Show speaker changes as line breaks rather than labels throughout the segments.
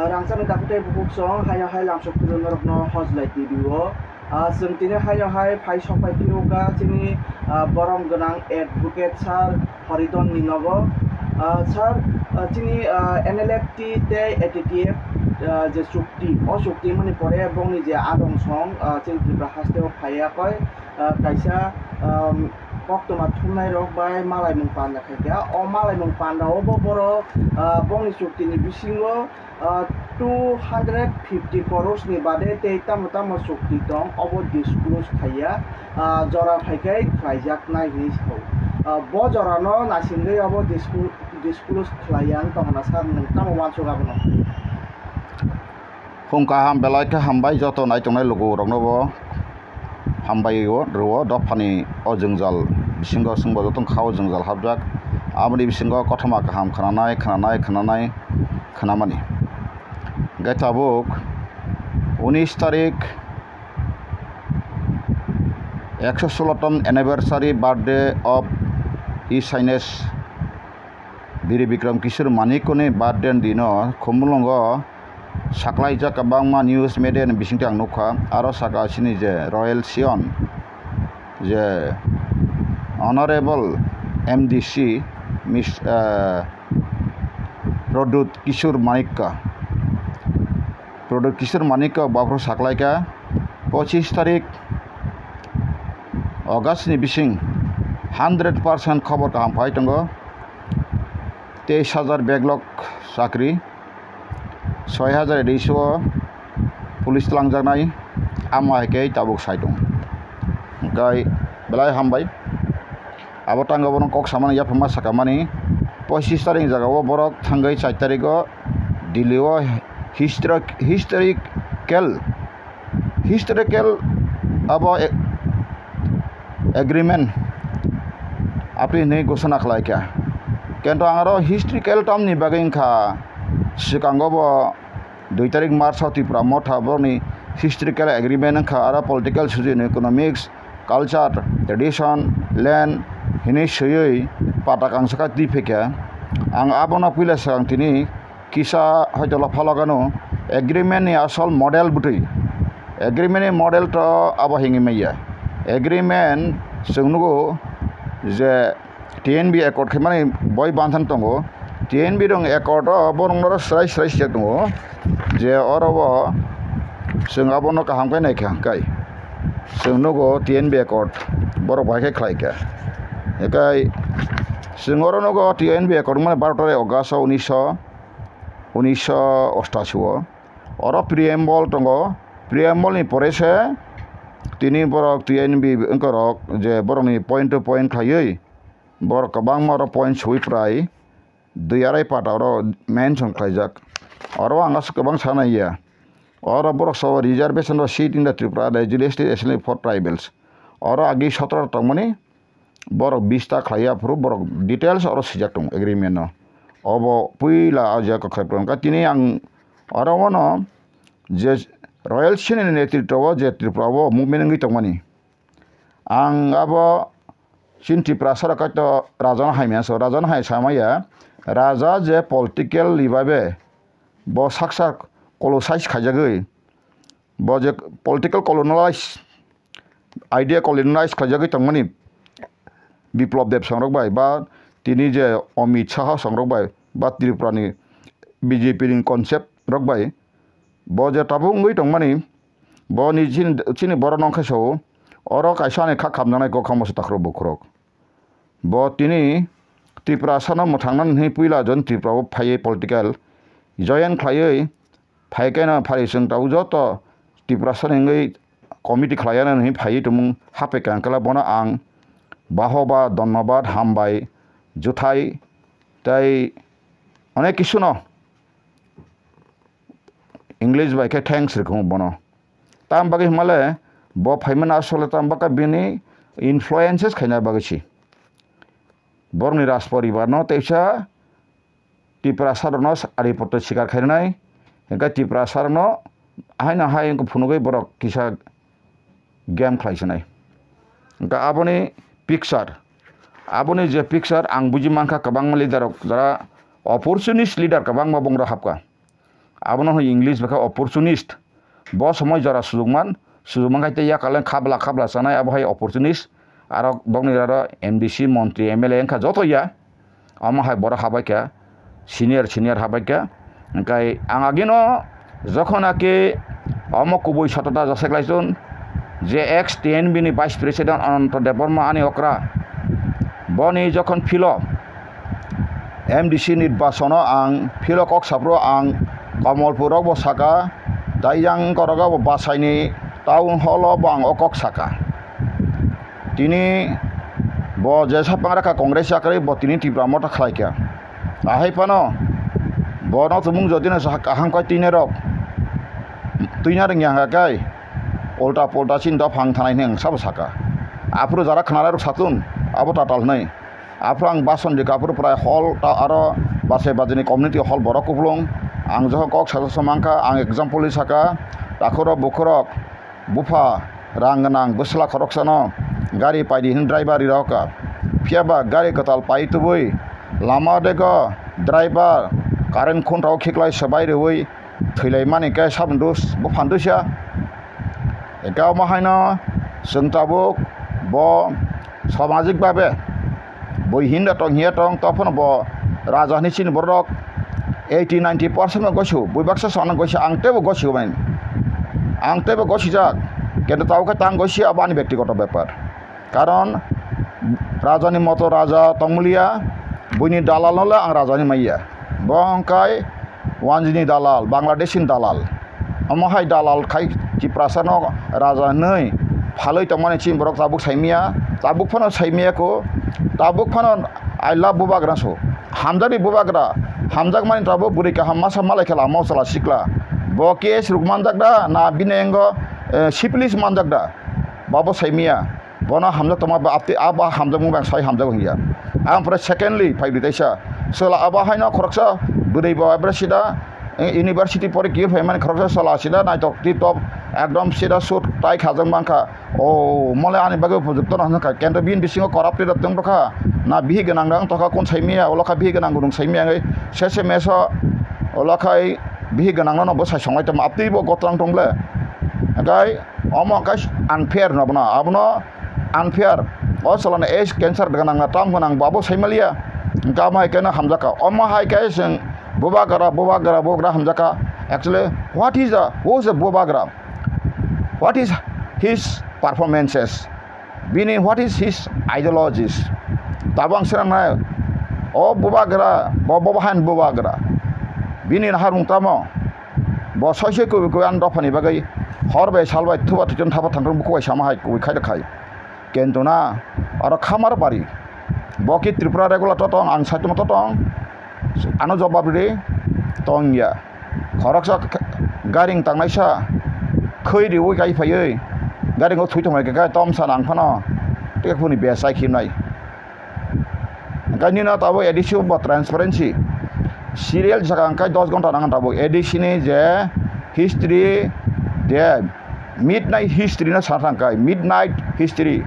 rangsan kaputai bukuk song hayo hai langsung turun no hostlay video जों दिनै हाय फाइसबाय पिउगा जोंनि बरम गोनां एडभोकेट सार हरिदन निनगो सार जोंनि एनएलएफटी ते एटीटीएफ जे चुक्ति अ चुक्ति माने परे बंनि जे आदम सं जों त्रिपुरा हास्टेव फायाखै कायसा कक्टमा थुमनाय रक बाय मालाय मुं पान्दा खायगा अ मालाय मुं पान्दाव बर बंनि चुक्तिनि बिसिङो 250 crores ni bade te tam chukti dong obo disclose khaya jora phaikai khlaijak nai hi sau bo jora no nasingai obo disclose khlaiang tongna sar nang tam wansu gabono
hongka ham belai ka hambai joto nai tongnai logo rokno bo hambai yo ro dofani o jongjal bisingo singbo jotong khao jongjal habjak amni bisingo kothama kaham khananai khanamani Gatabuk 19 তারিখ 116তম anniversary birthday of His Highness Biri Bikram Kishore Manikoni birthday দিন খমুলঙ্গ সাকলাইজা কাবাংমা news media বিসিংতে আং নুখা আরো সাকাসিনি যে royal সিয়ন যে honourable MDC miss Pradyut Kishore মানিক্কা Produk Kishore Manikka bakro saklaika 25 tarik August ni bising 100% khobor kaham phai tongo 23000 backlog sakri 6000 ediso police langjaknai ama heke tabuk saidong gai belai hambai abo tango bono kok samani yapma sakamani 25 tarik jagao borok thangai 4 tariko dilio historical about agreement apni nei gosona khlaika kento angaro historical tam ni bagin kha sikango bo 2 tarik march tripura motha borni historical agreement kha ara political social economics culture tradition land hini soyoi patakang saka dipeka ang abona pila sang tini Kisa hoyto lafalagano agreement ni asol model butui agreement ni model to abo hingi meya agreement sungnugo je TNB accord khemani boy banthan tongo TNB rong accord borong noro srai tongo je orobo sungabono kaham kai nai kai sungnugo TNB accord borok bai kai khlai ka ekai sungoronogo TNB accord mane 12 August 1988 oro preamble tongo preamble ni porese tini borok TNB engkorok je borok ni point to point khaiyoi borok kabang maro point sui prai duyarai pata oro mention khaijak oro angas kabang sanaya oro borok so reservation ro seat in the Tripura legislative assembly for tribals oro agi 17 tongmani borok 20 ta khaiya puru borok details oro sijak tong agreement no obo puila aja ko khapron ka tini ang arawono je royal shin ni netrito je Tripura bo movement ngi tongmani ang abo shin Tripura saraka to rajan haimya so rajan hai samaya raja je political libabe bo saksa colonize khajagoi bo je political colonize idea colonize khajagoi tongmani biplop dev sangrok bai ba tini je Amit Shah sangrok bai ba Tripura ni BJP ni concept rok bai bo je tabung ngui tongmani bo ni chini boro nongkha so oro kaisa ni khak khamnanai ko khamos takro bukrok bo tini Tripura sana muthangnan hi puila jon Tripura bo phai political join khlaioi phaikena phai sung tau joto Tripura sana ngai committee khlaiana hi phai tumung hape kankala bona ang bahoba ধন্যবাদ হামবাই জুথাই তাই অনেক কিছু ন English বাইকে thanks রকম বনো তাম বাকি হিমালে ব ফাইমান আসলে তাম বাকা বিনি ইনফ্লুয়েন্সেস খাইনা বাগিছি বরনি রাজ পরিবার ন তেইসা Tripura সারনো আরিপত্র শিকার খাইনাই একা Tripura সারনো হাইনা হাই এঙ্ক ফুনুগৈ বরক কিসা গেম খাইছনাই একা আবনি picture aboni je picture ang buji mangka kabang leader jara opportunist leader kabang ma bongra hapka abono English baka opportunist bo সময় jara sujugman kaite ya kalen khabla sanai abo hai opportunist aro bogni aro MDC মন্ত্রী MLA engka joto ya amo hai bora habaika senior habaika engkai ang agino jokhonaki amo kubui satota jaseklaisun je ex TNB ni vice president Ananto Deborma ani okra boni jokhon philo MDC nirbasono ang philo kok sapro ang Kamalpurok bo saka dayang koroga bo basaini taun holo bang okok saka tini bo jesa pangraka kongres sakari bo tini tipramota khlaika ahai pano bo no tumung jodina aham kai tinerok tuinar yang kai ulta polta cinta phang thanai neng sab saka apro jara khnala rok satun abo tatal nai aprang bason de kapur prai hall ta aro base bajini community hall borok kuplung ang joho kok sasa samangka ang example saka takoro bukrok bufa ranganang busla khorok sano gari paidi hin driver roka fiaba gari katal pai tubui lama dego driver current khon rao khiklai sabai rewoi thilai mani kai sabndus bo phandusya ekaw mahaino sengtabuk bo samajik babe boi hinda tong hia tong topon bo rajani chin borok 80-90% gosu boi baksa sona gosi angte bo gosi bain angte bo gosi jak কিন্তু তাওকে তাং গসি আবানি ব্যক্তিগত ব্যাপার কারণ রাজানি মতো রাজা তংলিয়া বইনি দালাল হলে আং রাজানি মাইয়া বংকাই ওয়ানজিনি দালাল বাংলাদেশিন দালাল আমহাই দালাল খাই চিপ্রাসানো রাজা नै ফালই তমানে চিম বরক তাবুক ফানো সাইমিয়াকো তাবুক ফানো আই লাভ বুবাগ্রাসো হামজানি বুবাগ্রা হামজাক মানি তাবো বুরিকা হাম্মাসা মালাইখেলা মৌসলা সিকলা বকেস রুকমান জাগদা না বিনেঙ্গ Sipilis manjakda babo saimia bona hamja toma apti aba hamja mubang sai hamja hiya ampre secondly phai ditaisa sola aba haina khoroksa budai ba abrasida university pore ki phai man khoroksa sola sida nai tok ti top ekdom sida sut tai khajang mangka o mole ani bago project na ka kendo bin bisingo corrupted dong rokha na bihi ganang dang toka kon saimia oloka bihi ganang gurung saimia ngai sese meso olokai bihi ganang no bo sai songai tam apti bo gotrang tongle Kai omo kai unfair no bana abno unfair o salana age cancer dengan ngatam ganang babo saimalia kama kana hamjaka omo hai kai sing bobagra hamjaka actually what is the bobagra what is his performances bini what is his ideologies tabang serang na o bobagra bobahan bobagra bini harung tamo bo soise ko an dofani bagai horbai salbai thuba titon thapa thangtong bukai samahai koi khai khai kentona aro khamar bari boki tripura regulator tong ang saitmo tong ano jobabri tong ya khoroksa garing tangnaisa khoi ri oi kai phai garing o thui thomai ka tom sanang phano te phuni besai khimnai gani na tabo edition ba transparency serial jakang kai 10 ghonta nang tabo edition je history dia midnight history na santangkai midnight history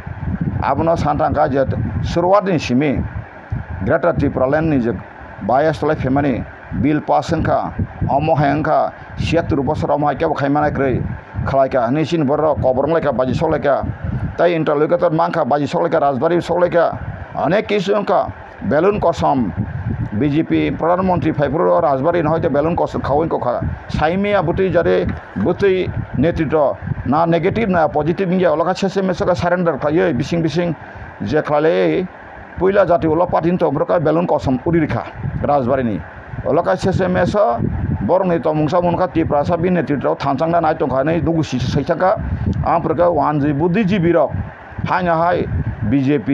abno santangka je suruat ni simi greater tripura land ni je bias tolai family bill pass ka omo hangka 76 বছর amai ka khaimana krei khalaika nisin borro koborong leka baji soleka tai interlocutor mangka baji soleka rajbari soleka অনেক কিছু ka balloon kosam BJP প্রধানমন্ত্রী ফাইপুর রাজবাড়ি হয়তো balloon কষ্ট খাওয়াই কথা সাইমিয়া বুটি যারে বুটি নেতৃত্ব না নেগেটিভ না পজিটিভ নিয়ে অলকা শেষে মেসকা সারেন্ডার খাইয়ে বিসিং যে খালে পয়লা জাতি ওলা পাঠিন তো ব্রকা বেলুন কসম উড়ি রেখা রাজবাড়িনি অলকা শেষে মেস বরংনি তো মুংসা মুনকা টিপ্রাসা বি নেতৃত্ব থানচাংনা নাই তংখাनै দুগুসি সাইথাকা আমপ্রকা ওয়ানজি বুদ্ধিজীবী rock hyena high BJP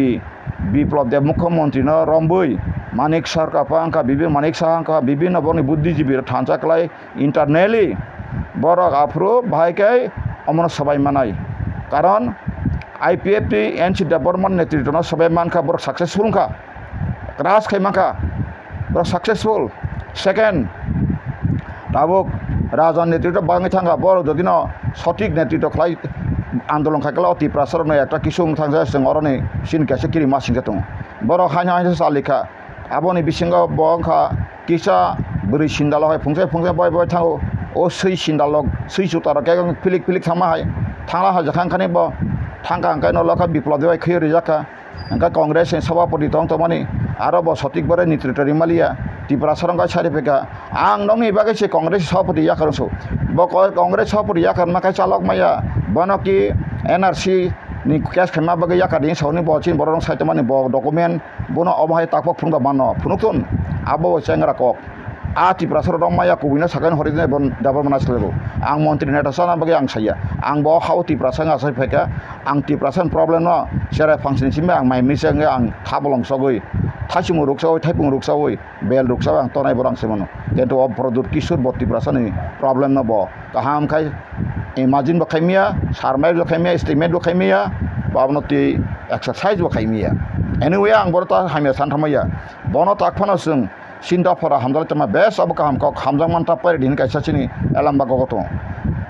Biplab Deb মুখ্যমন্ত্রী ন রম্বই Manik Sarka Pangka Manik Sangka Bibin Aboni Buddhijibir Tansaklai internally Borok Afro Bhaikai Omon Sabai Manai Karon IPFT NC Department Netritono Sabai Manka Borok successful ka Ras Kaimaka Borok successful second Tabuk Rajan Netrito Bangitanga Borok Dodino Sotik Netrito Klai Andolong Kakala Tiprasar no ekta kisung thangsa sing oroni sin kase kiri masing ketung Borok hanya salika aboni bisingo bongkha kisa beri sindalo hai phungsai boy tango o sei sindalok sei sutar ke pilik pilik sama hai thangla ha jakhang khane bo thangka angkai no laka biplab dewai khiri jaka angka kongres en sabapati tong tomani aro bo sotik bare nitritori malia Tripura sarangka saripeka ang nong ni bagai se kongres sabapati yakar so bo kongres sabapati yakar makai calok maya bonoki NRC ni cash khema bagai yakar ding sauni bo chin borong sai tomani bo document bono obhai takpok phungda bano phunukton abo chengra kok a Tripura sarong maya kubina sakan horizon bon dabar manaslego ang montri neta sana bagai ang saya ang bo hau Tripura sanga sai pheka ang Tripura san problem no sera function simbe ang mai misang ang thabolong sogoi thasimu ruksawoi thaipung ruksawoi bel ruksawoi ang tonai borang semono kento ob produk kisur bo Tripura sani problem no bo kaham khai imagine bo khaimia sarmai bo khaimia estimate bo khaimia babnoti exercise bo khaimia anyway ang borta hamia santhamaya bono takphana sung sinda phara hamdal tama bes ab kaham kok hamjang man tapar din kaisa chini elamba gogoto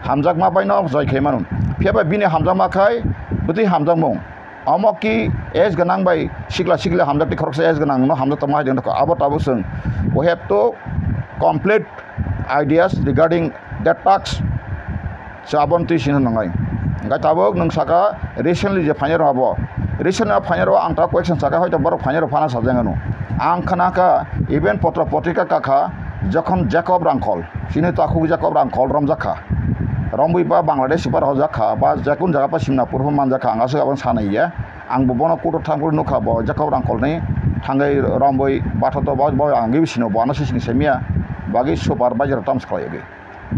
hamjak ma baino joi khaimanun pheba bini hamjang ma khai buti hamjang mong amoki es ganang bai sikla hamjak ti khoroksa es ganang no hamjak tama jeng ko abo tabu sung we have to complete ideas regarding that tax sabon ti sin nangai ga tabok nung saka recently je phanyar habo recently phanyar ang ta question saka hoyto bor phanyar phana sajangano ang khanaka event potra potrika kakha যখন Jacob Rangkhol সিনে তাকু Jacob Rangkhol রমজাখা রম্বই বা বাংলাদেশ পার হজাখা বা যেকুন জায়গা পা সিমনাপুর মানজাখা আঙ্গাসো আবন সানাইয়া আং ববন কুটো থাঙ্গুর নুখা ব Jacob Rangkhol nei থাঙ্গাই রম্বই বাঠাতো বা আঙ্গি সিনো বানা সিনি সেমিয়া বাগি সুপার বাজার টামস খাইগে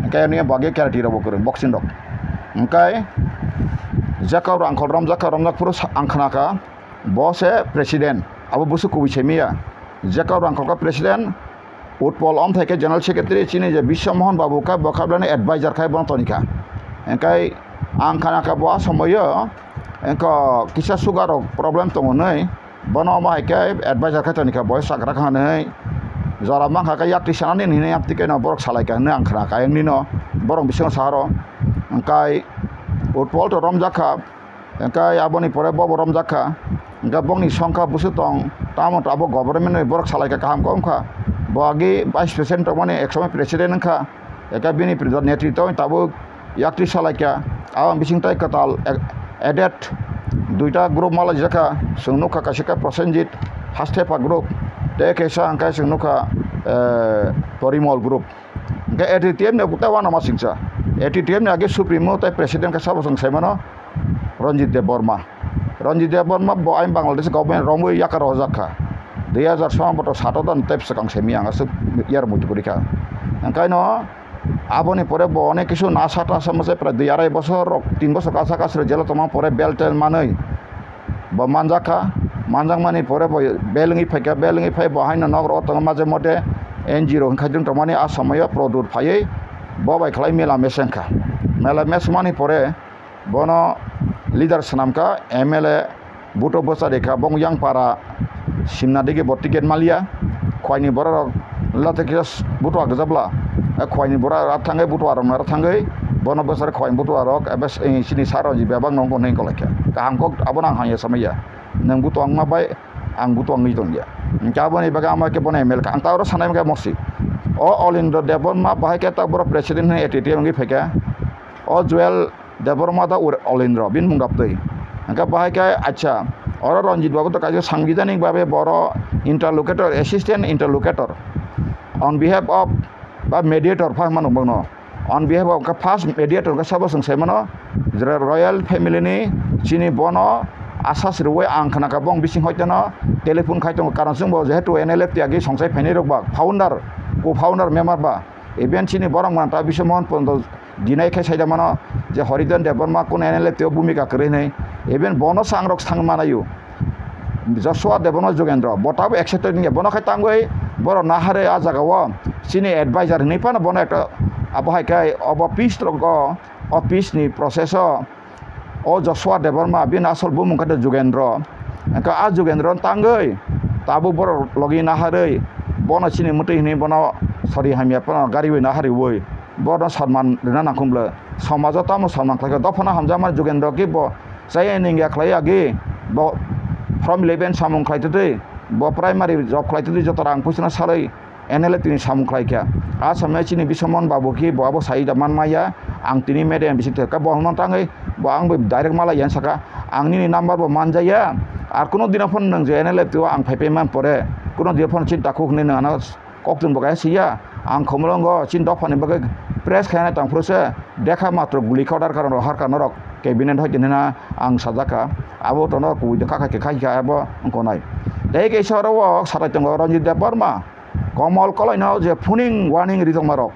একাই নিয়া বাগি ক্যারেটি রব করে বক্সিং রক একাই জ্যাকব রাংখল রমজাপুর আংখানাকা বসে প্রেসিডেন্ট আবো বসু কুবি সেমিয়া জ্যাকব রাংখলকা প্রেসিডেন্ট উৎপল অম থেকে জেনারেল সেক্রেটারি চিনি যে বিশ্বমোহন বাবু কা বখাবলানি এডভাইজার খাই বন তনিকা একাই আং খানাকা বয়া সময় এনক কিসা সুগার প্রবলেম তো নাই বন মা একাই এডভাইজার খাই তনিকা বয় সাকরা খানে জরা मा খাকা ইয়াকটি সানানি নিনে আপতি কেন বরক সালাইকা নে আং খানাকা এমনি ন বরং বিসং সাহার একাই উৎপল তো রমজাখা একাই আবনি পরে বব রমজাখা গাবংনি সংখ্যা বুসু তং তামত আবো গভর্নমেন্ট বরক সালাইকা কাহাম কমখা bagi vice president tomane ekসময় president kha eka bini netrito tabo yakti salakya awang bising tai katal added duita group mala jaka sungnuka kasika prosenjit hastepa group te kesa angkai sungnuka porimol group ga ATTM ne buta wana masingsa ATTM ne age supremo tai president ka sabosang semano Ranjit Dev Burma bo aim Bangladesh government romoi yakar hozakha 2016 বছর 7 দান type সাকাং semi আংসু ইয়ার মধ্যে পরীক্ষা কাইনো আবনি পরে অনেক কিছু না সাটা সমস্যা প্রায় 2.5 বছর 3 বছর কাছাকাছি জেলা তোমার পরে বেল টেল মানই বা মানজাং মানি পরে বেলঙ্গি ফাই বহাইনা নগর অতং মাঝে মধ্যে NGO খাইজং তমানি আ সময় প্রদুর ফাইয়ে ববাই খালাই মেলা মেসেংখা মেলা মেস মানি পরে বন লিডার সানামকা MLA বুটো বসা রেখা বং ইয়াং পারা simna dege botiket malia khwaini bora late kias butu ag jabla khwaini bora rathangai butu arom na rathangai bono bosar khwain butu arok abes sini saro ji babang nong koneng kolakya kaham kok abonang hanya samaya nang butu ang mabai ang butu ang ngitong ya kaboni baga amake bone mel ka ang tawro sanai ka morsi o all in the devon ma bahai ka ta bora president ne ATTM ngi pheka o joel devor ma da all in robin mungap tei angka bahai ka acha Ora Ranjit Babu to kaje সাংবিধানিক ভাবে বড় ইন্টারলোকেটর assistant ইন্টারলোকেটর on behalf of বা mediator ফাহমানো বনো on behalf of ka first mediator ka sabo sung semano royal family ni chini bono asas ruwe ang khana ka bong bising hoitano telephone khaitong karon sung bo jehetu NLF ti agi songsai pheni rok ba co-founder member ba event chini borong man ta Biswamohan Pondo dinai khai saida mano je Haridan Deborma kun NLF ti bhumika kore nei even bono sangrok sangmanayu Joshua Devono Jogendra botabo accepted ni bono khai tangoi boro nahare a jagawa chini advisor ni pana bono ekta abhai kai obo peace trogo office ni process o Joshua Deborma bin asol bumung kada Jogendra ka a Jogendra tangoi tabu boro logi nahare bono chini muti ni bono sorry hamia pana gari we nahare woi bono সম্মান rena nakumble সমাজ তামো সম্মান খাই দফনা হামজামার Jogendra ki bo saya ningya khlai agi bo from 11 samung khlai tei bo primary job khlai tei jotorang pusna salai NLF tini samungklaika asamnya chini bisamon babuki bo sai da manmaya ang tini mede bisit ka bo mantangai bo ang direct mala yan saka ang ni number bo manjaya ar kono dinapon nang je NLF tu ang payment pore kono dinapon cinta kuk ni nang kokjun bokai sia ang khomlongo cinta phane bagai press khana tang prose dekha matro guli khawdar karon har kanorok cabinet hoy dinana ang sajaka abo tono ku dekha ka khai ka abo konai dei ke soro sarai tong Ranjit Devarma Komal kolai nau je puning warning ritong marok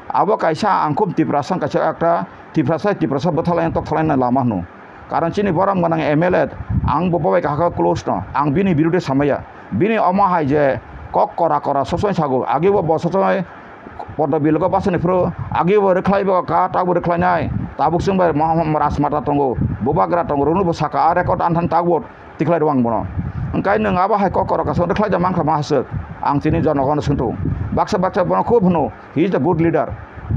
abo kaisa angkum tiprasan kaisa akta tiprasa betal yang tok thalain lama nu karon chini boram ganang MLA ang bobai ka close no ang bini birude samaya bini oma hai je kok kora sosoi sago age bo sosoi podo bilogo pasani pro age bo reklai bo ka ta bo reklai nai tabuk sing bai ras mata tongo bobagra tongo runu bo saka are kot anhan tagbot tiklai ruang bono engkai nang aba hai kok kora ka so reklai jamang ka mahasuk ang tini jonogon sentu baksa bono khub no he is a good leader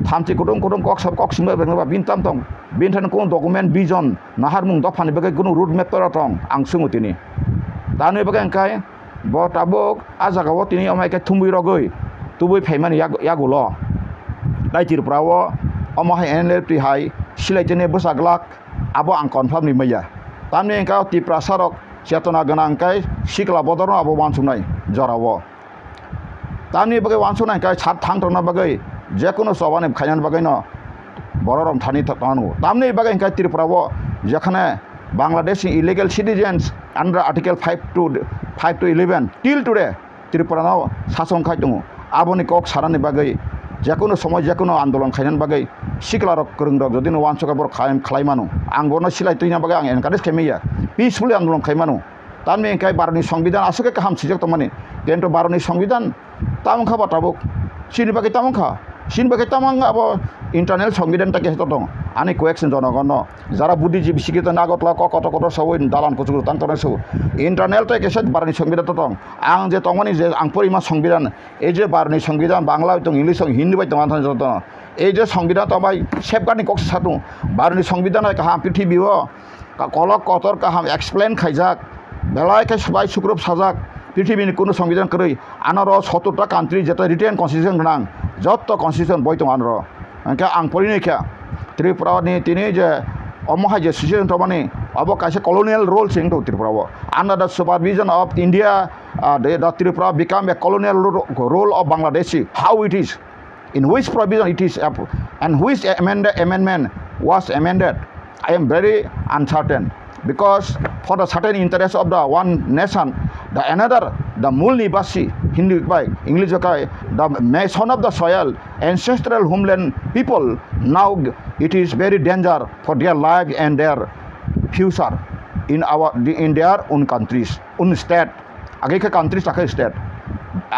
thamchi kudung kok simba bengba bintam tong bintan ko document vision nahar mung dofani bagai gunu road map tong ang sungu tini tanu bagai engkai bo tabuk ajaga wo tini amai ka thumui rogoi tubui phaiman yagulo dai tirprawo amai NLF hai silai tene bosaglak abo ang confirm ni maya tamni engkau tiprasarok cetona ganang kai sikla bodoro abo wansunai jorawo tamni bagai wansunai kai chat thang tona bagai যেকোনো সবানে খাইনান বাগাই ন বড়রম Thani Tanu তামনি বাগাই কাই ত্রিপুরাবো যেখানে Bangladeshi illegal citizens under article 5 to 11 till today Tripura now শাসন খাই দङ আবনি cock সারানি বাগাই যেকোনো সময় যেকোনো আন্দোলন খাইনান বাগাই সিকলারক করংরক যদি ওয়ানসকা বড় খাইমানো আং বনো সিলাই তুইনা বাগাই আং এনকারেজ খাইমাইয়া পিসফুলি আন্দোলন খাইমানো তামনি কাই বারনি সংবিধান আসুকে কাহাম সিজক তমানি কিন্তু বারনি সংবিধান তামখা বাতাবক সিনি বাগাই তামখা sin bagai tamang abo internal সংবিধান take heto dong ani coaction jonogon jara buddhijীবী শিক্ষিত নাগতলা কত সবই দালান কচুগুলো তাং তরে সব internal take set barni সংবিধান to dong ang je tongmani je ang porima সংবিধান এই যে barni সংবিধান বাংলা এবং ইংলিশ হিন্দি বাই তমান যত এই যে সংবিধান তো ভাই সেফগার্ডিং কক্স সাতু barni সংবিধান কাহাম পৃথিবীও কলক কতর কাহাম এক্সপ্লেন খাইজাক বেলায় কে সবাই সুক্রব সাজাক পৃথিবীর কোনো সংবিধান করে আনারো 70টা কান্ট্রি যেটা রিটেন কনস্টিটিউশন গোনাं যত কনস্টিটিউশন বই দङ আনারো এনকে আং পরিনিখা ত্রিপুরানি তিনি যে অমহাই যে সিচুয়েশন তমানি অব কাছে কলোনিয়াল রোল সিং দङ ত্রিপুরাও under the supervision of India the Tripura become a colonial role of Bangladeshi how it is in which provision it is and which amendment was amended I am very uncertain because for the certain interest of the one nation the another the mul nibasi Hindi by English the son of the soil ancestral homeland people now it is very danger for their life and their future in their own countries own state ageka countries take state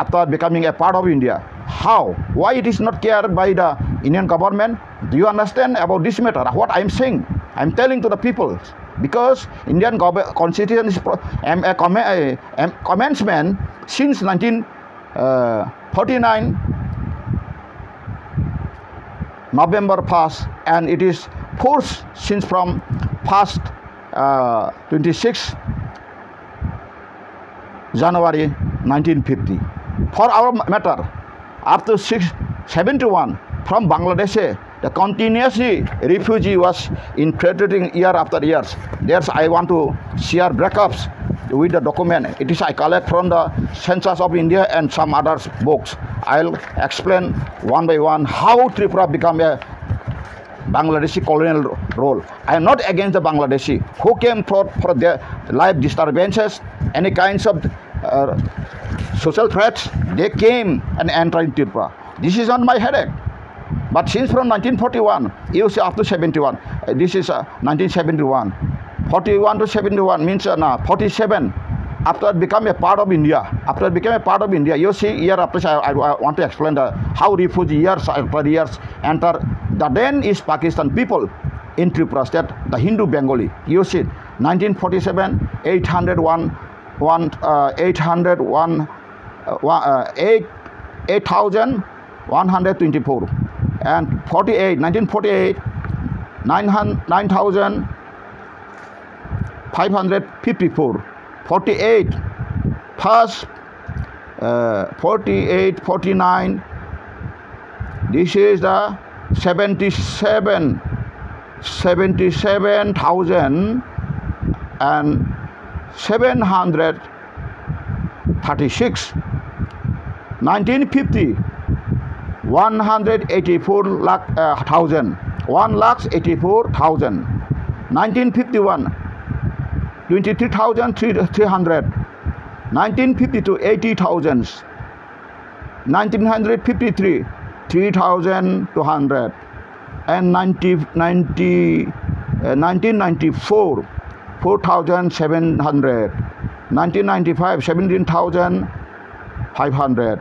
after becoming a part of India how why it is not cared by the Indian government do you understand about this matter what I am saying I am telling to the people because Indian constitution is a commencement since 1949 November past and it is forced since from past 26 January 1950 for our matter after 671 from Bangladesh the continuously refugee was infiltrating year after years. There's I want to share breakups with the document. It is I collect from the Census of India and some other books. I'll explain one by one how Tripura became a Bangladeshi colonial role. I am not against the Bangladeshi who came for their life disturbances, any kinds of social threats. They came and entered Tripura. This is not my headache. But since from 1941, you see after 71, this is 1971. 41 to 71 means 47. After it became a part of India, you see year after I want to explain how refugee years after years enter. The then is Pakistan people in Tripura state, the Hindu Bengali. You see 1947, 8,124. And 1948, 9,554. 48, first 48, 49. This is the 77,736. 1950, 184,000. 1,84,000. 1951, 23,300. 1952, 80,000. 1953, 3,200. And 1994, 4,700. 1995, 17,500.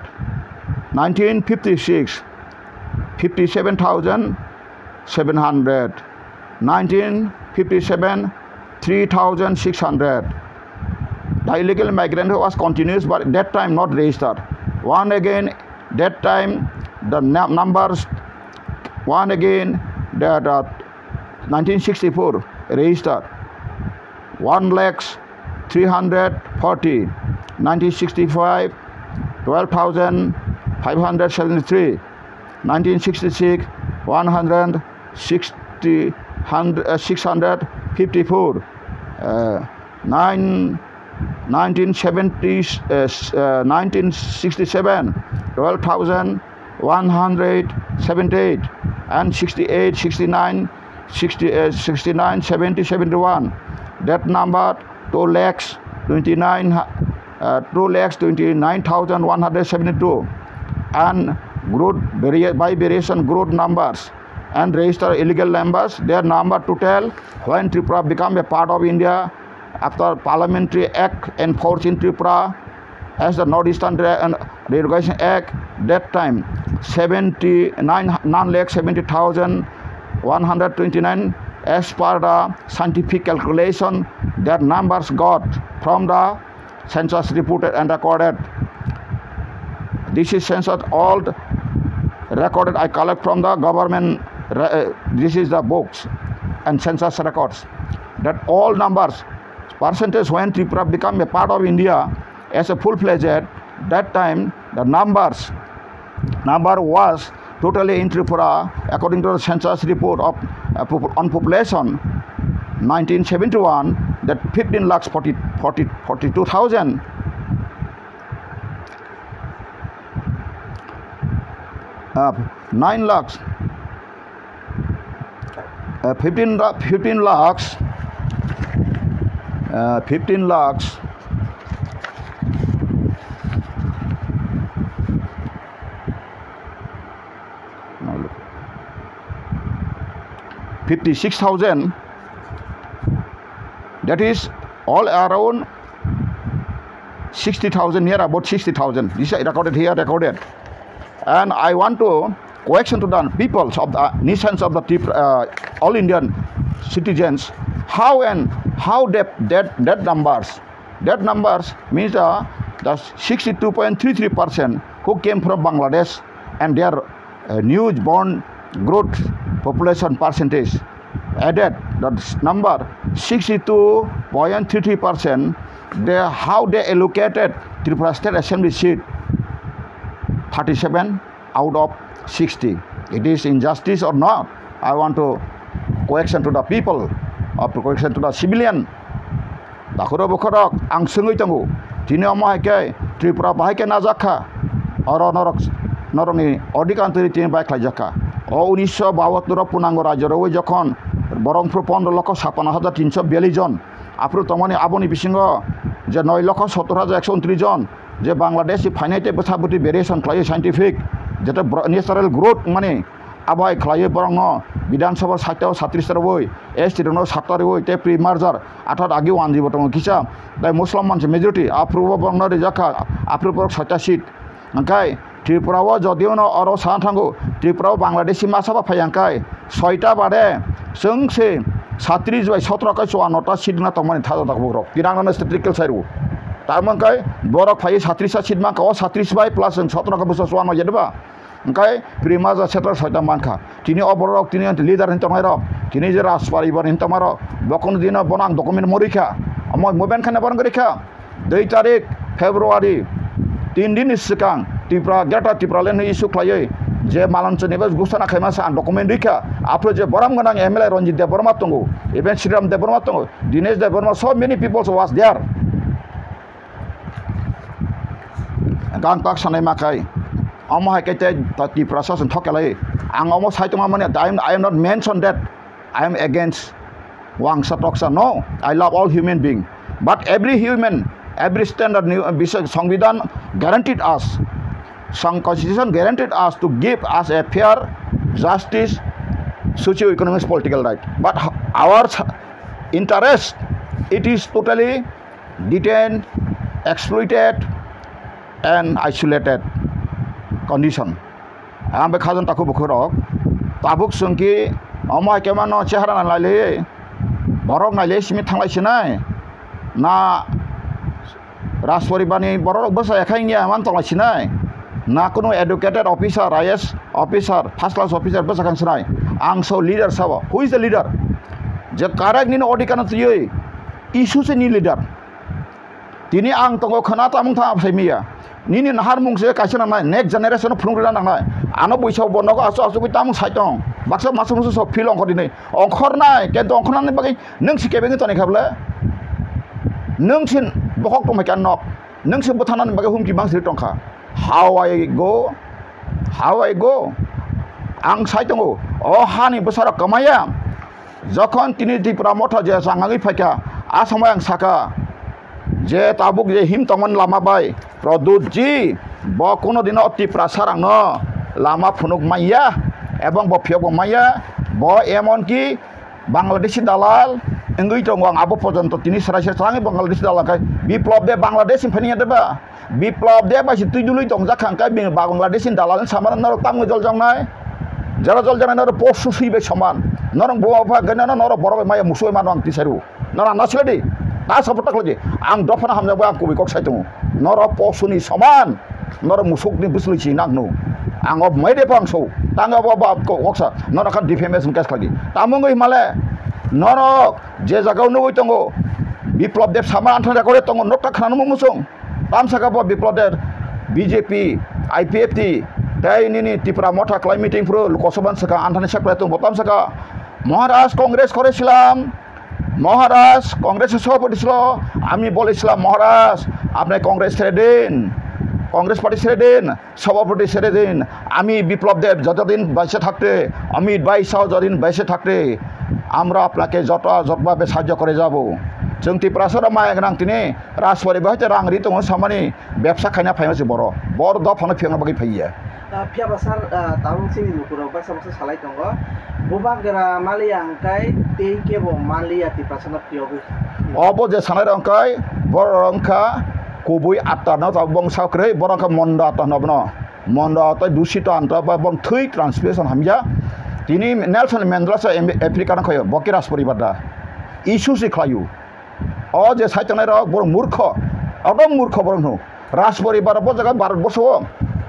1956, 57,700. 1957, 3,600. The illegal migrant was continuous, but at that time not registered. One again, that time the numbers. One again, that 1964 registered 1,340. 1965, 12,573. 1966, 654. 1967, 12,178. And 68, 69, 69, 70, 71. That number 2,29,172. And growth by variation growth numbers and register illegal members. Their number total when Tripura became a part of India after Parliamentary Act enforced in Tripura as the Northeastern Deregulation Act. That time 9,70,129 as per the scientific calculation that numbers got from the census reported and recorded. This is census all recorded I collect from the government. This is the books and census records that all numbers percentage when Tripura become a part of India as a full-fledged. That time the number was totally in Tripura according to the census report of on population 1971 that 15,42,000. 9 lakhs 15 lakhs 15 lakhs 56,000. That is all around 60,000, here about 60,000. This is recorded here, recorded. And I want to question to the peoples of the nations of the all Indian citizens, how that numbers means the 62.33% who came from Bangladesh and their newborn growth population percentage added the number 62.33%. How they allocated Tripura State Assembly seat 37 out of 60. It is injustice or not? I want to question to the people or question to the civilian. Dakoro bokorok ang sungui tangu. Tini omahike Tripura bahike nazaka. Oro noroni odikanturi tini baik lajaka. O 1972 পূর্ণাঙ্গ রাজ্যর ওই যখন বরংপুর 15,56,342 জন আপনার তমনি আবনি বিসিংহ যে 9,70,129 জন যে Bangladesh ফাইনাইতে বসাবতি variation খাই scientific যেটা natural growth মানে আবাই খাই বরং বিধানসভা 37 বই এস টি 7 বই তে প্রি মার্জার আঠার আগে ওয়ান জীব দङ কিসা তাই মুসলিম মানসি মেজরিটি আপ্রুভ বর্ণ রেজাকা আপ্রুভ 7 সিট ओंखाय त्रिपुराव जदिव अर सान थांगो त्रिपुराव बांग्लादेशी मासाबा फायांखाय 6टा बादे जोंसे 37 बाय 17 का 54टा सीट ना तमनि थाजा दागबो किरांगना स्टेटिकल साइरु तारमनखाय बरक फाय 37 सीट माका 37 बाय प्लस 17 का बसो 54 जेदबा ओंखाय प्रिमाजा सेटर 6टा मानखा तिनि अबरक तिनि लिडार हिनतमाय रक तिनि जे राजपारी बर हिनतमार बकन दिन बनां डकुमेन्ट मरिखा अमय मोबाइल खाना बरन गरिखा 2 तारिख फेब्रुवारी 3 दिन सिगां Tripura greater Tripura lend issue खालायो जे मालांचनिबो गुस्ताना खायमासा आं डकुमेन्ट रैखा आपरो जे बराम गोनां MLA Ranjit Dev Burma दंगो even Shriram Dev Burma दंगो Dinesh Dev Burma so many people was there गां पाक सानाय माखाय अमा हायकेते त्रिपुरा सासन थकेलाय आं अमा साइतमा माने I am not mention that I am against Wangsa Toksa. No, I love all human beings. But every human, every standard, Sangvidan guaranteed us, some constitution guaranteed us to give us a fair, justice, socio-economic, political right. But our interest, it is totally detained, exploited, and isolated condition. Ambe khazan taku bukhurok, tabuk sungki, amai kemano chehara nalai. Borok nai lesmi thanglai sinai na Raspori bani borok basa yakhainya man thanglai sinai na kuno educated officer IAS officer first class officer basa kan sinai ang so leader sawa who is the leader je karak ni odi kana tuyoi isu se ni leader tini ang tongo khana tamung tha phaimia ni nahar mung se kaisana nai next generation phungrila nang ano boisau bonogo aso aso tamung saitong baksa masuk masuk so film ongkor ini ongkor nai kento ongkor nai bagi neng si kebeng itu nih kabla neng sin bokok to makan nok neng sin butanan bagi hum ki bang siri tongka how I go ang saitong oh hani besar kamaya jokon tini di pramota je sangangi phaka asama yang saka je tabuk je him tongon lama bai produji bo kono dino ti prasarang no lama phunuk maya এবং বফিয়ক মাইয়া ব এমন কি বাংলাদেশি দালাল এঙ্গুই টংওয়াং আবো পর্যন্ত তিনি সরাসরি সাঙ্গে বাংলাদেশি দালালকাই বিপ্লব দে বাংলাদেশ সিম্ফানিয়া দেবা বিপ্লব দে বাসি তুইজুলুই টংজা খাংকাই বাংলাদেশি দালাল সামান নর তামু জল জংনাই যারা জল জানাই নর পশু সুইবে সমান নরং বওয়া গনা নর বড় মাইয়া মুসুই মানং তিসারু নর নাছিলেদি তা সাপোর্ট লাগে আং দফনা হামজাবো আং কবি কক সাইতং নর পশুনি সমান nor musuk ni busli si nagnu angob mai de pangso tanga baba ko oksa nor kan defamation case lagi tamong oi male nor je jagau no tongo biplop dev sama anthana kore tongo nokta khana mo musung tam saka bo biplop der BJP IPFT tai ni Tripura motha climate meeting pro kosoban saka anthana sakla tongo tam saka মহারাজ কংগ্রেস করেছিলাম মহারাজ কংগ্রেসের সভাপতি ছিল আমি বলেছিলাম মহারাজ আপনি কংগ্রেস ছেড়ে দিন Congress party ছেড়ে দিন সভাপতি ছেড়ে দিন আমি বিপ্লব দেব যতদিন বেঁচে থাকতে অমিত ভাই সহ যতদিন বেঁচে থাকতে আমরা আপনাকে যতভাবে সাহায্য করে যাব जों त्रिपुरासरा माय गोनां तिनि राजवारि बाहायते रां रि दङ सामानि बेबसा खायना फायमासि बर द फानो फियना बागै फैयो
फिया बासार ताबुं सिनि लुकुराव बासा बासा सालाय दङ बुबा गेरा मालिया अंकाय ते केबो मालिया त्रिपुरासना फियोबो अबो जे सानाय अंकाय बर अंका कुबुय आत्ता न बं साख्रै बर अंका मन्दा आत्ता नबनो मन्दा आत्ता दूषित आन्ता बा बं थै ट्रान्सलेशन हामजा तिनि नेल्सन मेन्डेला आफ्रिका न खयो बके राजवारि बादा इशु सि खायु ओ जे साइतनाय रक बर मूर्ख एकदम मूर्ख बरनो राजवारि बार बजागा भारतबर्ष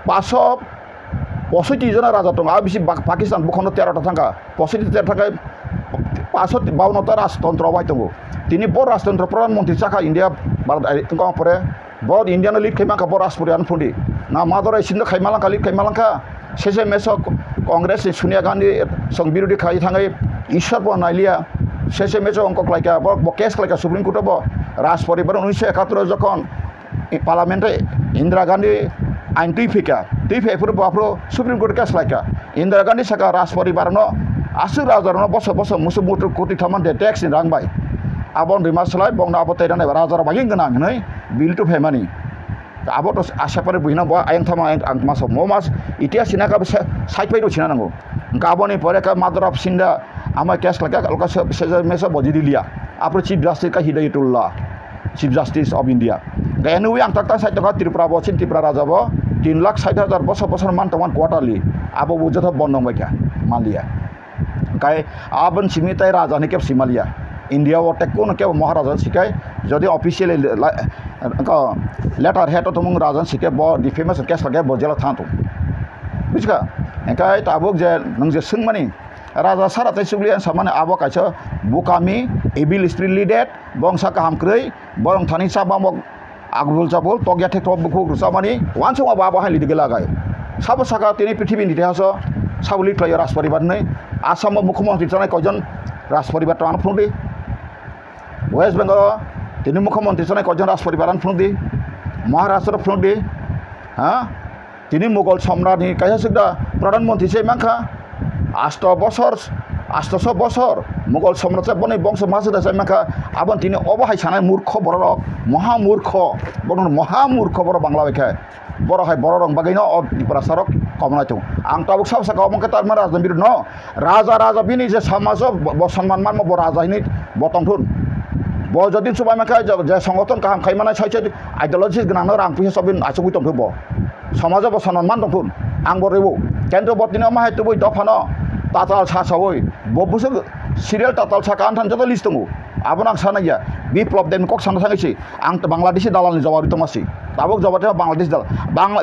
565 जना राजा दं आ बिसि पाकिस्तान बुखनो 13 टा थांगा 65 थांगा 552 टा राजतंत्र बाय दंगो तिनि बर राजतंत्र प्रधानमंत्री साखा इंडिया भारत तंगा परे बर इंडियान लिड खैमाखा बर राजवारियान फुंडी ना मादरै सिन्द खैमालांखा लिड खैमालांखा सेसे मेसो कांग्रेस सोनिया गांधी सं बिरोधी खाय थाङै ईश्वर बनाइलिया शेषे मेचो अंक लाइका केस लाइका सुप्रीम कोर्ट राजवारि 1971 जखन पार्लामेंटे इंदिरा गांधी आइन तुइफेफोर बाफ्रो सुप्रीम कोर्ट केस लाइका इंदिरा गांधी साका राजवारि बारनो आसु राजारनो बस मुसु मुटु कोटि थामान दे टैक्स रांबाय आबन रिमासलाय बंना आबो तैराने राजार बागिं गोनां नै बिल टु फेमानि आबो तो आशापारे बुहिना बा आयं थामा आं मास मोमास इतिहास सिनाका साइड बाय दसिना नांगौ गाबोनि परे का मदर ऑफ सिंधा आमा केस लागा अलका मेसा बजिदिलिया आपरो चीफ जस्टिस का Hidayatullah chief justice of India गायनुवे आं तक साइड का त्रिपुरा बसिन त्रिपुरा राजाबो 3,60,000 बसर मान तमान क्वार्टरली आबो बुजथ बन्नम बायका मालिया गाय आबन सिमिताय राजानि केप सिमालिया इंडिया वो टेकोन के महाराजा सिकाय जदि ऑफिशियल लेटर हेट तो मुंग राजा सिके ब डिफेमेशन केस लागे बजेला थांतो बुझका एकाय ताबुक जे नों जे सोंमानि राजा साराथाय सुग्लिया सामाने आबो कायसो बुकामी एबिल स्पिरिट लिडेट बंसा काहामख्रै बरं थानि साबामक
Agbul Jabul, Togia Tekro Buku Samani, once a Baba Hali de Galagai. Sabasaka, Tini Pitibi in the house, Sauli player Raspberry Badne, Asama Mukumo, the Tana Kojan, Raspberry Batan Fundi, West Bengal, Tini Mukumo, the Tana Kojan Raspberry Baran Fundi, Maharashtra Fundi, Tini Mugol Somrani, Kayasida, Pradhan Montise Manka, Asta Bossors, Asta Sobosor, Mugol Somrata Boni Bongs of Mazda Samaka, Abantini Obahana Murko Borok, Mohamurko, Bonon Mohamurko Banglavika. Borahai borong bagino or di prasarok komunatu. Ang tabuk sa kaumang katarmara dan biru no. Raja bini je samaso bosanman man mo raja ini botong tun. Bo jodin subay maka je songoton kaham kaimana chai ideologis gnang no rang puhi sobin asuk utom bo. Samajo bosanman man tun. Ang borebu. Kento botino ma hai tubuy dofano. Tatal sa sawoi. Bo busuk serial tatal sa kan tan joto list tungu. Abang sana ya, biplop dan kok sana sih, ang Bangladeshi dalal ni Jawab itu masih, tabuk Jawabnya Bangladesh dalal,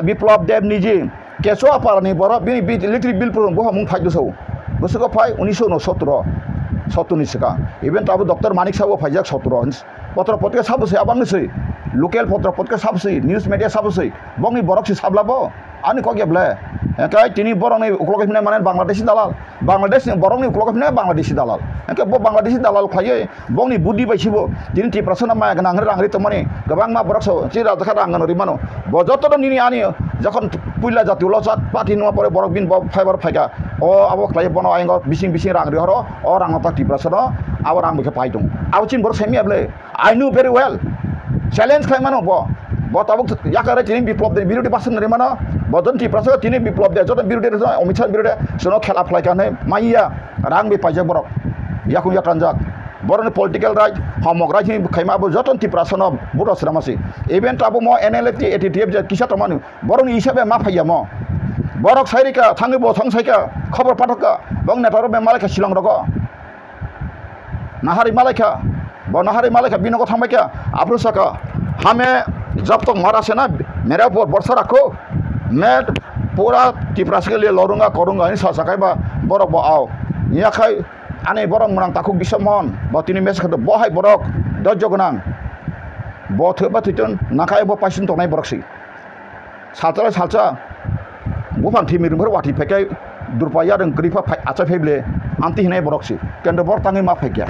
biplop dem niji, keso apa ni borok, bini litri bil pun, buah mung fai dusau, busuk apa? 1917, ni seka, even tabuk Dokter Manik sawo fajak 17, potra sabu sih, abang sih, local potra sabu sih, news media sabu sih, bang ni borok sih sablabo, ani kok ya bela, kayak ini borong ni uklok ini mana Bangladeshi dalal, Bangladesh ni borong ni uklok ini Bangladeshi dalal. Engkau Bangladeshi dalal kaya, bong ni budi baisibo, jadi ti perasaan nama yang nangri temani, gabang ma borok ciri rata kata angin rimano, bojoto dan ini ani, jakon puila jati ulosat, pati nua pore borok bin fiber faika, oh awak kaya bono ayenggot bising rangri horo, orang otak ti perasaan, awak orang buka paitung, awak cin borok semi able, I knew very well, challenge kaya mano bo. Bot abuk yakare tini biplop de biru di pasen dari mana? Boton ti prasara tini biplop de jotan biru de omitsan biru de sono khela apply karne maiya rang bi pajak borok yakun yakranjak boron political right homok right ni khaima bo joton ti prasana buro sramasi event abu mo NLT ATTF je kisa tamanu boron hisabe ma phaiya mo borok sairika thangibo thongsaika khobor pathaka bong netaro be malaka silong rogo nahari malaka bo nahari malaka binogo thamaika aprusaka hame जब तक मरा से ना मेरे ऊपर बरसा रखो मैं पूरा टिप्रास के लिए लड़ूंगा करूंगा इन सासाkai बा borok bo आओ यहाँ खाई ane borok menang takuk bisa mon bo tini mes kado bo hai borok dojo gonang bo theba titun nakai bo pasin tongnai borok si salsa bufang timir mer wati pekai durpaya dan grifa acha feble anti hinai borok si kendo bor tangi ma pekya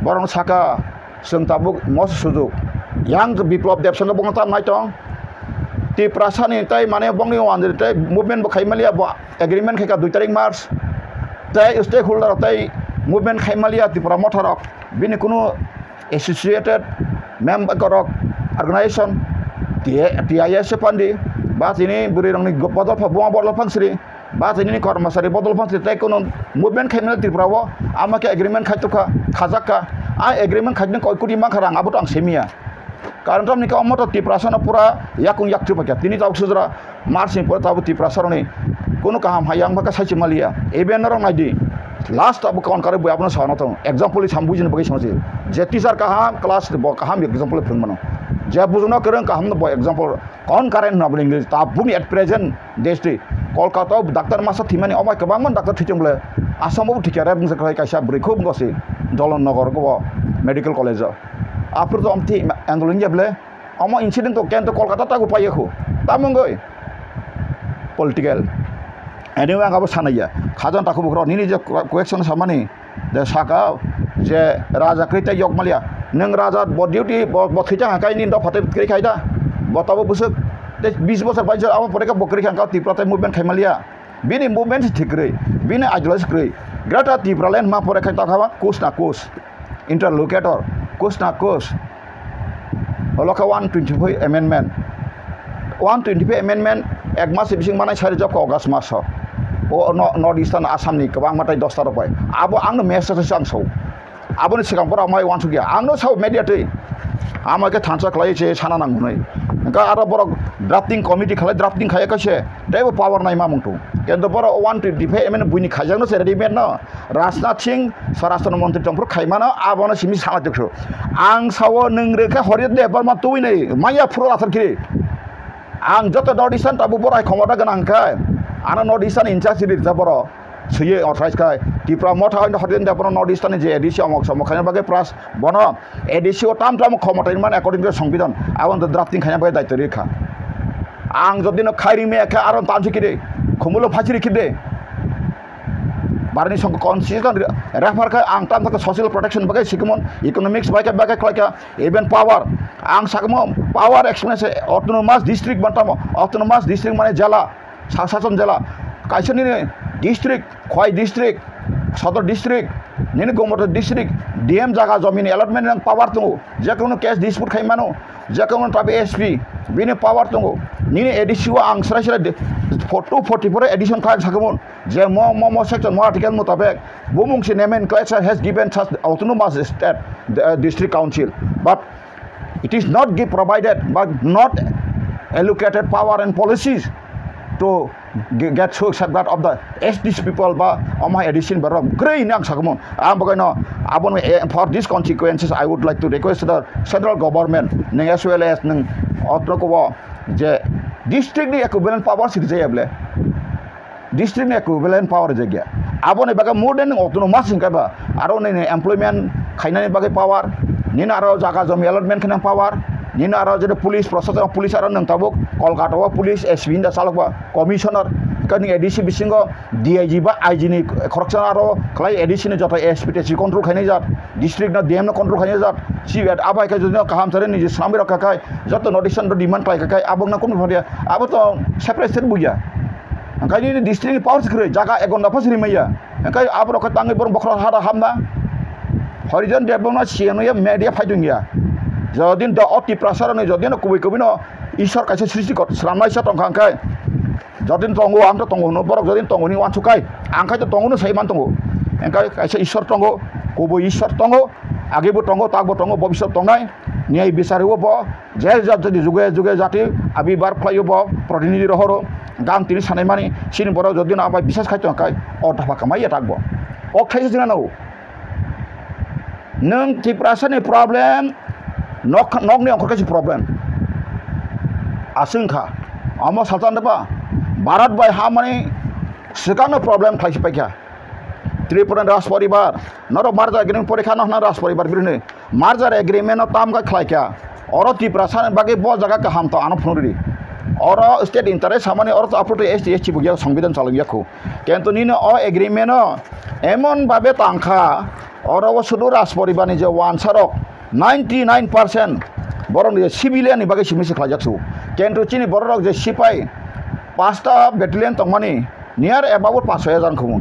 borong saka seng tabuk mos sujud yang biplop depsan bong tan nai tong ti prasani tai mane bong ni wan tai movement bo khaimalia bo agreement khai ka 2 tarik March tai stakeholder tai movement khaimalia ti promoter rok bini kuno associated member korok organization TIS pandi bat ini buri rong ni bodol pa buang bodol pangsri bat ini kormasari bodol pangsri tai kuno movement khaimalia ti prawo amake agreement khaituka khajaka ai agreement khajne koi kudi mangkarang abut ang semia कारण तो हमने कहा मत तिप्रासन पूरा याकुं याक्ति पक्या तिनी Tabuk सुजरा मार्च पर Tabuk तिप्रासन ने कोनो कहाम हायांग बका साइच मालिया एबेन रंग नाइदि लास्ट अब काउंट करे बय आपन सानो तो एग्जांपल हम बुझिन बगै समझे जे टीचर कहाम क्लास ब कहाम एग्जांपल फोन मनो जे बुझनो करन कहाम ब एग्जांपल कौन करेन ना बोलिंग ताबुक एट प्रेजेंट देस्टि कोलकाता डाक्टर मासा थिमानि अमाय कबांगमन डाक्टर थिचंबले आसामबो थिकारे बुंसे कायसा ब्रैखौ गसे दलन नगर को medical college After the omti angolin jable, omo incident to kento Kolkata tagu payaku, tamungoy political. Anyway, ang abo sana ya, kajan taku bukro nini je question sama ni, de saka je raja krita yok malia, neng raja bot duty bot khicang kai nin do phate kri khai da, bot abo busuk, de 20 bosar bajar amo poreka bokri khang ka tiprate movement khai malia, bini movement thikre, bini ajlos kre, grata tipralen ma poreka ta khawa kus na kus, interlocutor. Kurs na kurs. Oloka 125 amendment. 125 amendment ek mas bising mana sari job ko August mas. O North Eastern Assam ni kabang matai 10 rupai. Abo ang message sang so. Abo ni sikang pura mai wan sugia. Ang no sau media tei. Ama ke thansa khlai che sana nang nai. Ka ara borok drafting committee khlai drafting khaya ka che. Dai power nai ma mungtu. Kendo borok 125 amendment buini khajang no ready made no. Rajnath Singh Swarashtra Mantri Tongpur khaimana abono simi sala dekho. Ang sawo nengreka horiat de bar ma tui nei. Maya phuro athar kiri. Ang joto North Eastern tabu borai khomoda ganang kai. Ana North Eastern in charge di boro. suye authorized kai Tripura motha in hotin da pono north eastern je edisi amok samokhaina bage pras bono edisi o tam khomota man according to সংবিধান abon the drafting khanya bage daitto rekha ang jodino khairi me ekha aron tamsi kide khumulo phachiri kide barani song constitution refer ka ang tam ka social protection bage sikmon economics bage klaka even power ang sakmo power experience autonomous district bantamo autonomous district mane jala শাসন জেলা কাইছে নি district খয় district সদর district নিনে গোমর district DM জায়গা জমিন allotment নং পাওয়ার দङ যে কোনো case dispute খাইমানো যে কোনো তাবে এসপি বিনে পাওয়ার দङ নিনে এডিসিও আং সরাই সরাই 244 এডিশন খাই সাকমন যে ম সেকশন ম আর্টিকেল মোতাবেক বুমুংসি nomenclature has given such autonomous state district council but it is not give provided but not allocated power and policies to get so safeguard of the SDs people ba my edition barom grey nang sakmon am bagano abon for these consequences I would like to request the central government nang as well as nang otro ko je district ni equivalent power sig jayable district ni equivalent power jagya abon baga more than autonomous ka ba aro ni employment khainani bagai power ni na aro jaga jomi allotment khana power ni na aro je police process police aro nang tabuk kolkata wa police SB da salok ba commissioner kani edisi bisingo DIG ba IG ni correction aro klai edisi ni jota SPTC control khaini jat district na DM na control khaini jat CVAT abai ka jodino kaham sare ni samira ka kai joto notice do demand kai ka kai abong na kun bharia abo to separate state buya kai ni district power secret jaga egon na phasri maiya kai abro ka tangi bor bokra hada hamna horizon development siano ya media faidungia jodin da oti prasarane jodin kubi no ishor kaise srishti kor sramnai sa tongkhang kai jodin tongo am to tongo no borok jodin tongo ni wan chukai angkai to tongo no saiman tongo engkai kaise ishor tongo kubo ishor tongo age bo tongo tak bo tongo bobishot tongnai niai bisariwo bo je jati juge jati abi bar khlayo bo protinidhi rohoro gam tini sanai mani sin borok jodin abai bisas khai tongkai o dafa kamai ya takbo o khaise jina no nang tiprasani problem nok ni angkor kaisi problem asingkha amo saltan deba barat bai hamani sekano problem thaisi paikha Tripura ras poribar noro marja agreement porikha na ras poribar birne marja agreement tam ga khlaikya oro Tripura san bage bo jaga ka ham to ano phunuri oro state interest hamani oro to apro ST bugya সংবিধান চালগিয়া kho kento ni no agreement emon babe tangkha oro sudu ras poribar ni je one sarok 99% borong ni civilian ni bagai simisi khlajaksu kento chini borok je sipai 5টা battalion tongmani near about 5,000 khumun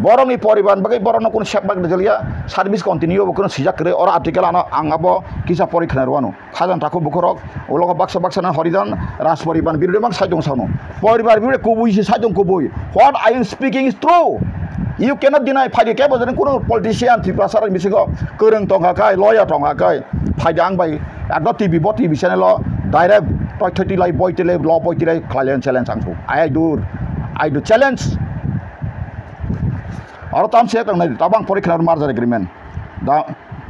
borong ni poriban bagai borong no kun sebak delia service continue bokon sijak kre or article ana angabo kisa porikha rwano khajan takho bukorok oloka baksa na horizon ras poriban birude mang sajong sano poribar birude kubui si sajong kubui what I am speaking is true. You cannot deny Pai ke bojan kuno politician Tripura sar misigo kereng tongha kai lawyer tongha kai Pai bai agdo TV channel lo direct toy 30 lai boy tele law boy tele client challenge angsu I do challenge aro tam se tang nai tabang porikha merger agreement the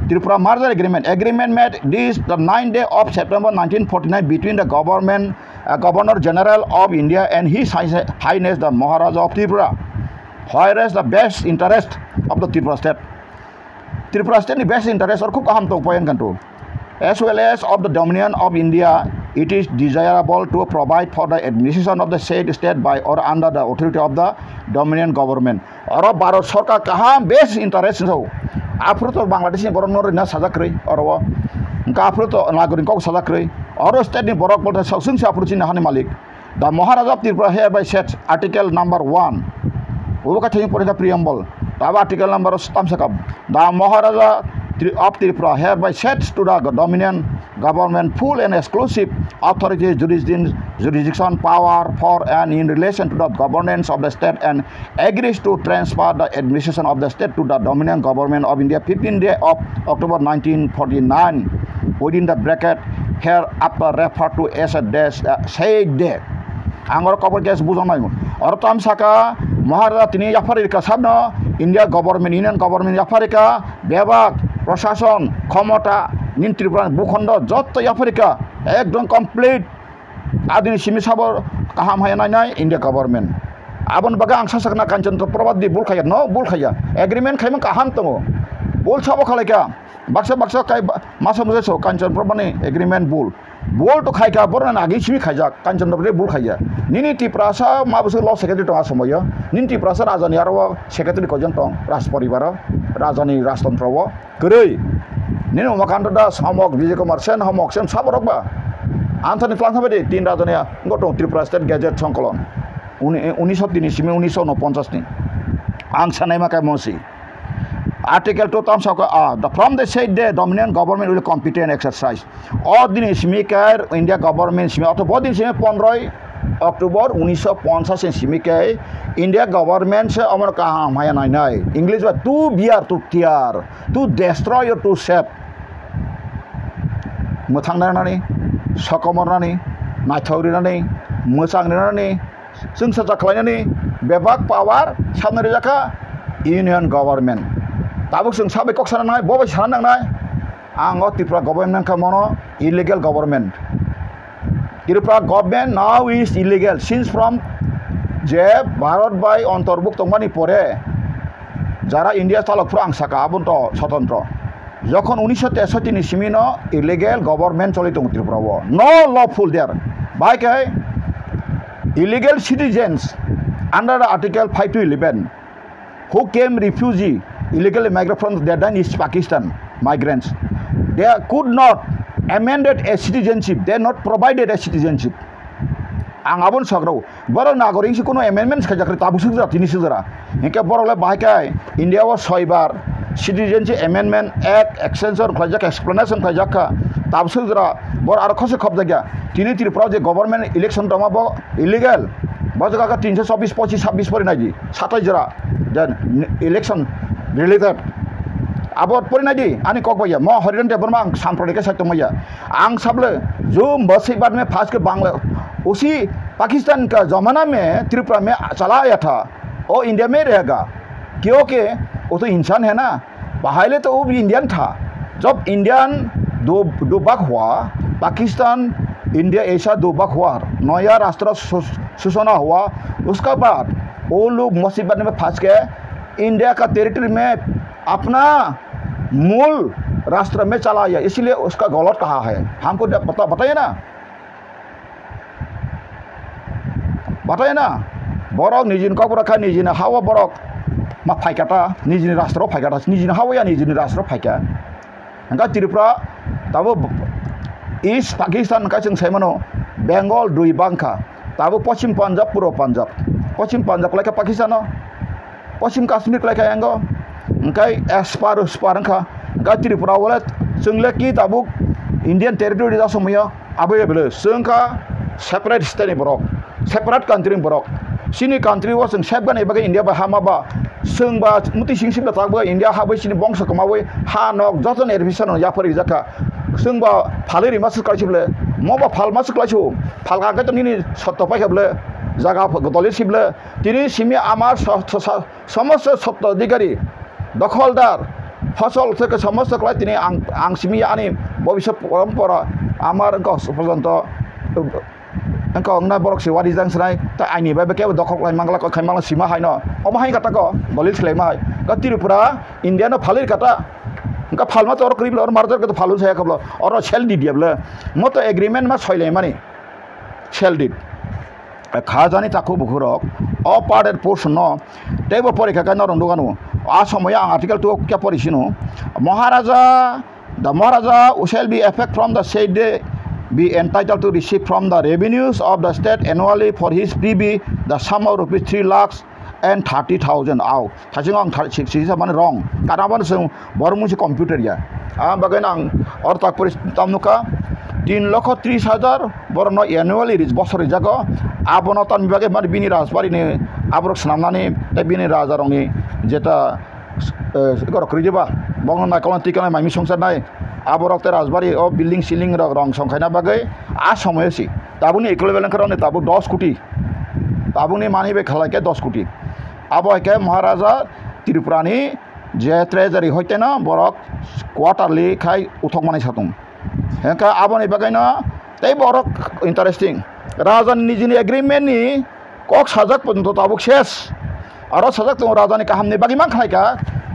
Tripura merger agreement made this the 9th day of September 1949 between the Governor General of India and His Highness the Maharaja of Tripura. Whereas the best interest of the Tripura state the best interest or kukaham to point control as well as of the dominion of India, it is desirable to provide for the administration of the said state by or under the authority of the dominant government. Or Bharat Sarkar kaham best interest so afro to Bangladesh ni borok nor na sajakre or afro to nagorin kok sajakre or state ni borok bol sausung sa approach ni hani malik the Maharaja of Tripura hereby sets article number 1 Uka taking for the preamble. The article number of Stamsakab. The Maharaja of Tripura hereby sets to the dominant government full and exclusive authority, jurisdiction, power for and in relation to the governance of the state and agrees to transfer the administration of the state to the dominant government of India 15th day of October 1949 within the bracket hereafter referred to as a dash said day. Angor cover case buzonai or tam saka Maharaja tini Afrika sabno India government Union government Afrika bebak প্রশাসন ক্ষমতা nin Tripura bukhondo jotto Afrika ekdom complete adini simi sabor kaham hay nai India government abon baga ang sasakna Kanchan Prabha di bul khaya no bul khaya agreement khaimang kaham tongo bul sabo khalaka baksa kai masa masa so Kanchan Prabha ni agreement bul to khai ka borna agi simi khaja Kanchan Prabha bul khaya nini tiprasa mabusu law secretary tong asamoyo nini tiprasa rajani arwa secretary kojon tong ras paribara rajani rashtantrawo gerei nini umakanta da samok Vijay Kumar Sen hamok sen saborok ba Anthony Flankhabedi 3 rajani ngotong Tripura State Gazette Songkolon 1903 simi 1949 ni ang sanai makai mosi Article 2 tam saka from the said the dominant government will compete and exercise or din simi kar India government simi auto bodin simi 15 October 1950 simi kai India government se amar ka maya nai English ba to bear to tear to destroy or to save muthang nani sakomar nani naithori nani musang nani जों साजा खालायनानै बेबाक पावार सामने जाखा union government दाबो जों साबायखर साननाय बबे साननांनाय आं त्रिपुरा गभर्नमेन्ट का मनो illegal government Tripura government now is illegal since from जे भारत बाय अंतर्भुक्त मानि परे যারা ইন্ডিয়া চালকফोरा आं साका आबन्त स्वतंत्र যখন 1963 नि सिमिनो इलिगेल गभर्नमेन्ट चलित दं त्रिपुराव नो लफुल देयर बायकाय illegal citizens under the Article 5 to 11 who came refugee illegally migrant from their land is Pakistan migrants they could not amended a citizenship they not provided a citizenship ang abon sagrau boro nagorik si kono amendments khajakri tabu sujra tini sujra enke borole bahkai India was 6 bar citizenship amendment act extension khajak explanation khajaka tabu sujra bor ar khose khop jagya tini Tripura je government election tama bo illegal bajaga ka 324 25 26 pori naji 27 jara dan election related abot pori naji ani kok baya mo hariran te borma samprodika saitmaya ang sable जो बसी बाद में फांस के बांग्ला उसी पाकिस्तान का जमाना में त्रिपुरा में चलाया था वो इंडिया में रहेगा क्योंकि वो तो इंसान है ना पहले तो वो भी इंडियन था जब इंडियन दो भाग हुआ पाकिस्तान इंडिया ऐसा दो भाग हुआ नया राष्ट्र सूचना हुआ उसका बाद वो लोग मुसीबत में फंस के इंडिया का टेरिटरी में अपना मूल राष्ट्र में चलाया इसलिए उसका गलत कहा है हमको बताइए ना बरक निजिन कब रखा निजिन हावा बरक मा फाइकाटा निजिन राष्ट्र फाइकाटा निजिन हावाया निजिन राष्ट्र फाइका हंगा त्रिपुरा तब ईस्ट पाकिस्तान का जों साइमानो बेंगल दुई बांखा तब पश्चिम पंजाब पूर्व पंजाब पश्चिम पंजाब लाइका पाकिस्तान पश्चिम काश्मीर लाइका एंगो ओंखाय एसपार उस्पार ओंखा गा त्रिपुरा वाला जोंले की तब इंडियन टेरिटरी दा समयो अवेलेबल जोंखा सेपारेट स्टेट बरक सेपारेट कंट्री बरक सिनी कंट्री was जों सेब गने बगे इंडिया बा हामाबा जोंबा मुति सिंसिबला ताबो इंडिया हाबै सिनी बंश कमाबै हा नक जतन एडमिशन या फरि जाका जोंबा फालेरि मास कालसिबले मबा फाल मास क्लासो फालगा गत निनि सत्त पाइखबले जागा गतले सिबले तिनि सिमी आमार समस्त सत्त अधिकारी दखलदार फसल থেকে সমস্ত ক্লাই তিনি আং সিমি আনি ভবিষ্যৎ পরম্পরা আমার পর্যন্ত engkau na borok si wadi jang senai ta aini ba beke dokok lai mangla ko khaimang sima hai no omahai kata ko bolil slai mai ka Tripura India no phalir kata engka phalma tor krib lor marjar ko phalun saya kablo oro shell di diable moto agreement ma soilai mani shell did khajani takho bukhurok o parted portion no tebo porikha ka norong doganu a somoya article 2 kya porisino the Maharaja shall be effect from the said day be entitled to receive from the revenues of the state annually for his privy the sum of rupees 3,30,000 aw thajing ang 60 man wrong karaban sung bormu si computer ya bagenang or tak poris tamnuka 3,30,000 borno annually ris bosori jago abono tan bibage mar bini rajbari ni abrok snamnani te bini rajarong ni jeta gorok rijeba bongna na kolon tikana mami songsa nai aborok te rajbari o building ceiling rong songkhaina bagai a samoyasi tabuni equivalent karone tabu 10 কোটি tabuni mani be khalake 10 কোটি abo ke Maharaja Tripurani je treasury hoite na borok quarterly khai uthok mani satung heka aboni bagai na tei borok interesting rajan nijini agreement ni kok sajak pun to tabuk ses aro sajak tu rajani kaham ni bagi mang khai ka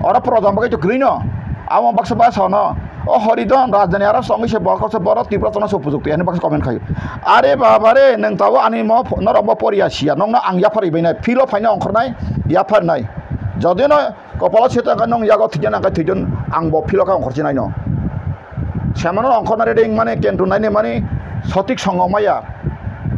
aro prodam bagi to grino awang baksa basa no o horidon rajani aro songi se baksa boro tipra tona so pujukti ani baksa comment khai are baba re nang tawo ani mo nor mo poria sia nong na ang ya phari baina philo phaina ongkhornai ya phar nai jodi no kopala seta ka nong yago thijana ka thijon ang bo philo ka ongkhorchi nai no samano ongkhornare ding mane kentu nai ne mane sotik songomaya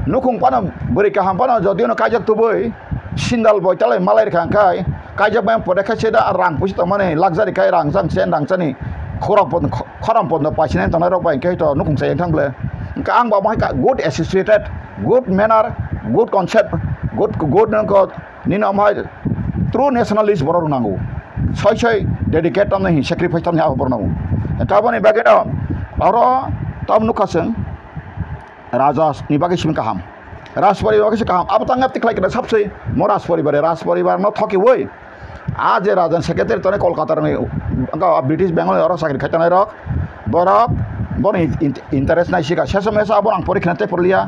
nukung panam beri kaham panam jodi no kajak tuboi sindal boy talai malai khangkai kajak bang podeka seda rang pusi to mane luxury kai rang sang sen rang chani khoram pon no pasinen to narok bai kai to nukung sai thang ble ka ang ba mai ka good associated good manner good concept good nang ko ni na mai true nationalist boror nangu soi dedicate tam nahi sacrifice tam ya boror nangu ka bani bage no aro tam nukaseng raja ni bagi sim kaham ras paribar ke kaham ab tangap tiklai kena sabse mo ras paribar no thoki woi आज राजन secretary तने कोलकाता रे अंका British Bengal रो साकरी खतनाय रक बरक बन interest नाय सिका सेसमेसा बन आं परीक्षाते पड़लिया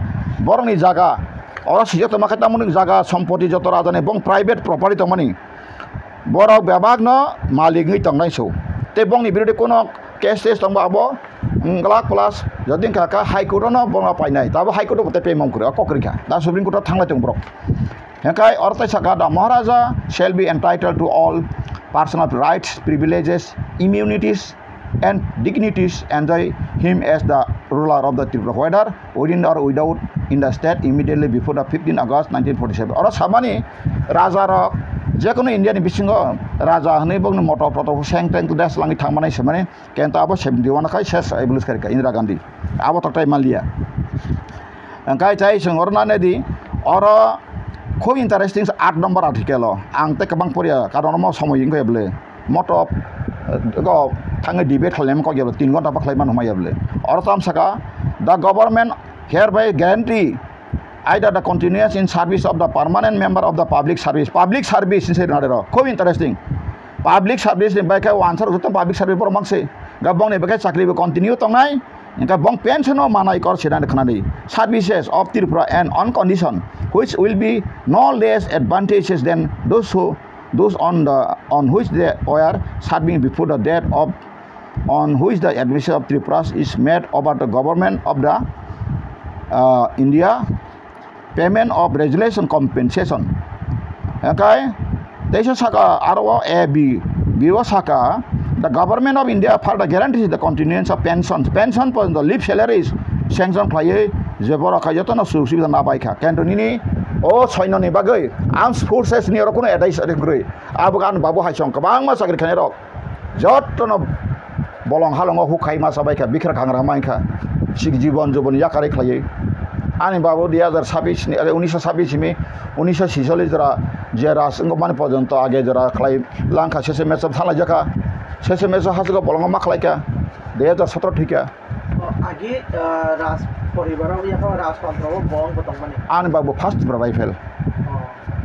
बरनि जागा और सिजत माखता मुनि जागा सम्पत्ति जत राजने बं प्राइवेट प्रॉपर्टी तमनि बरक बेबाग न मालिक नि तंगनाय सौ ते बंनि बिरोदे कोनो केस तंबा आबो ग्लाक प्लस जदिन काका हाई कोर्ट न बंगा पाइनाय ताबो हाई कोर्ट बते पे मंकुर ककरिखा दा सुप्रीम कोर्ट थांलाय तं book Hekai ortai sakada Maharaja shall be entitled to all personal rights, privileges, immunities, and dignities enjoy him as the ruler of the Tripura, whether within or without in the state immediately before the 15 August 1947. Ora samani Raja ro jekono India ni bisingo Raja hne bong motor proto seng teng das langi thangmanai samane kenta abo 71 kai ses abulus karika Indira Gandhi abo taktai malia angkai chai sengorna ne di ora খুব interesting 8 নম্বর article আংতে কবাং পড়িয়া কারণ মো সময় ইংকে বলে মটো গো থাঙ্গে debate খালেম কো গেল 3 ঘন্টা পাখলাই মান হমাই বলে অরতাম সাকা the government here by guarantee either the continuous in service of the permanent member of the public service in say nare ro খুব interesting public service ni bai ka answer utam public service por mangse gabong ni bai chakri be continue tongnai Inka bong pension o manai kor sedan khanadi services of Tripura and on condition which will be no less advantageous than those on which they were serving before the date of on which the administration of Tripura is made over the government of the India payment of resolution compensation. Okay, Desha Saka Arwa AB Biwa Saka. The government of India further guarantees the continuance of pensions. Pension for the leave salaries sanction klaye jebora khayatona susubidah na baikha. Kantonini o soino ni bagai armed forces ni rokono advice agree. Abukan babu haisong kabang ma sakri khane rok. Jotono bolong halongo hukai ma sabaikha bikra khangra maikha. Sik jibon jobon yakare klaye. Ani babu 2026 ni 1926 mi 1946 jara jera singomani porjonto age jara khlai langkha sese mesab thala jaka sese meso hasgo bolong maklai ka 2017 thika
agi ras poribarong ya ka ras kontrol bong botong mani
ani babu first revival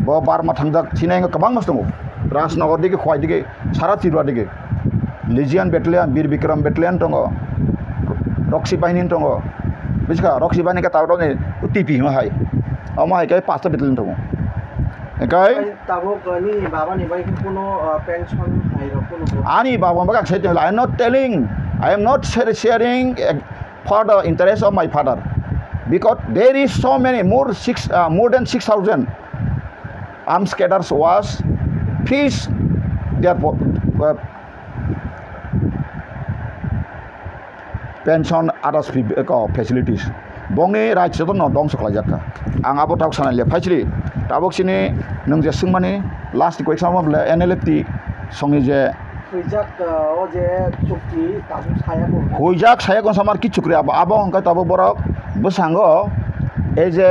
bo bar ma thangjak chinai kabang mastongo ras nagor dige khwai dige sara tirwa dige legion battalion bir bikram battalion tongo roxy bahini tongo biska roxy bahini ka tawro ne tipi ma hai ama hai kai 5 battalion tongo kai
tabo kani baba ni bai kuno pension hai ro kuno
ani baba ba sai I am not telling I am not sharing for the interest of my father because there is so many more than 6,000 armed cadres was fees their pension others facilities bongi right seton no dong sakla jakka ang abo tak sanai le phaisri tabok sini nung je singmani last question ma bla NLFT songi je
huijak o je chukti tabu saya ko
huijak saya kon samar ki chukri abo abo angka tabo borok besango e je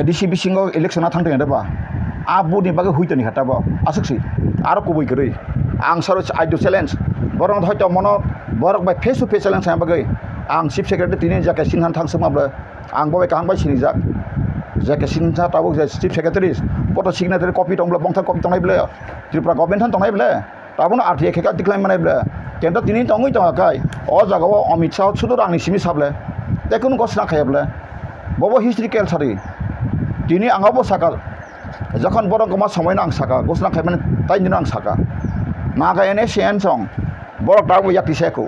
ADC bisingo election na thangte ba abu ni baga huitani hatabo asuksi aro ko boi gari ang saro I do challenge borong hoyto mono borok by face to face challenge sa bagai ang chief secretary tini jaka sinhan thangsama bla ang boy kang bai sinijak jaka sinha tabuk chief secretary photo signature copy tongla bongtha copy tongai bla Tripura government than tongai bla tabun RTA kheka decline manai bla kenta tini tongoi tongakai o jagao Amit Shah sudur ang simi sable tekun gosna khaya bla bobo history kel sari tini angabo saka যখন বড় কমা সময় না সাকা গোসনা খাই মানে তাই দিন সাকা না গায় এনে সেন সং বড় টাকবো ইয়াকি সেকো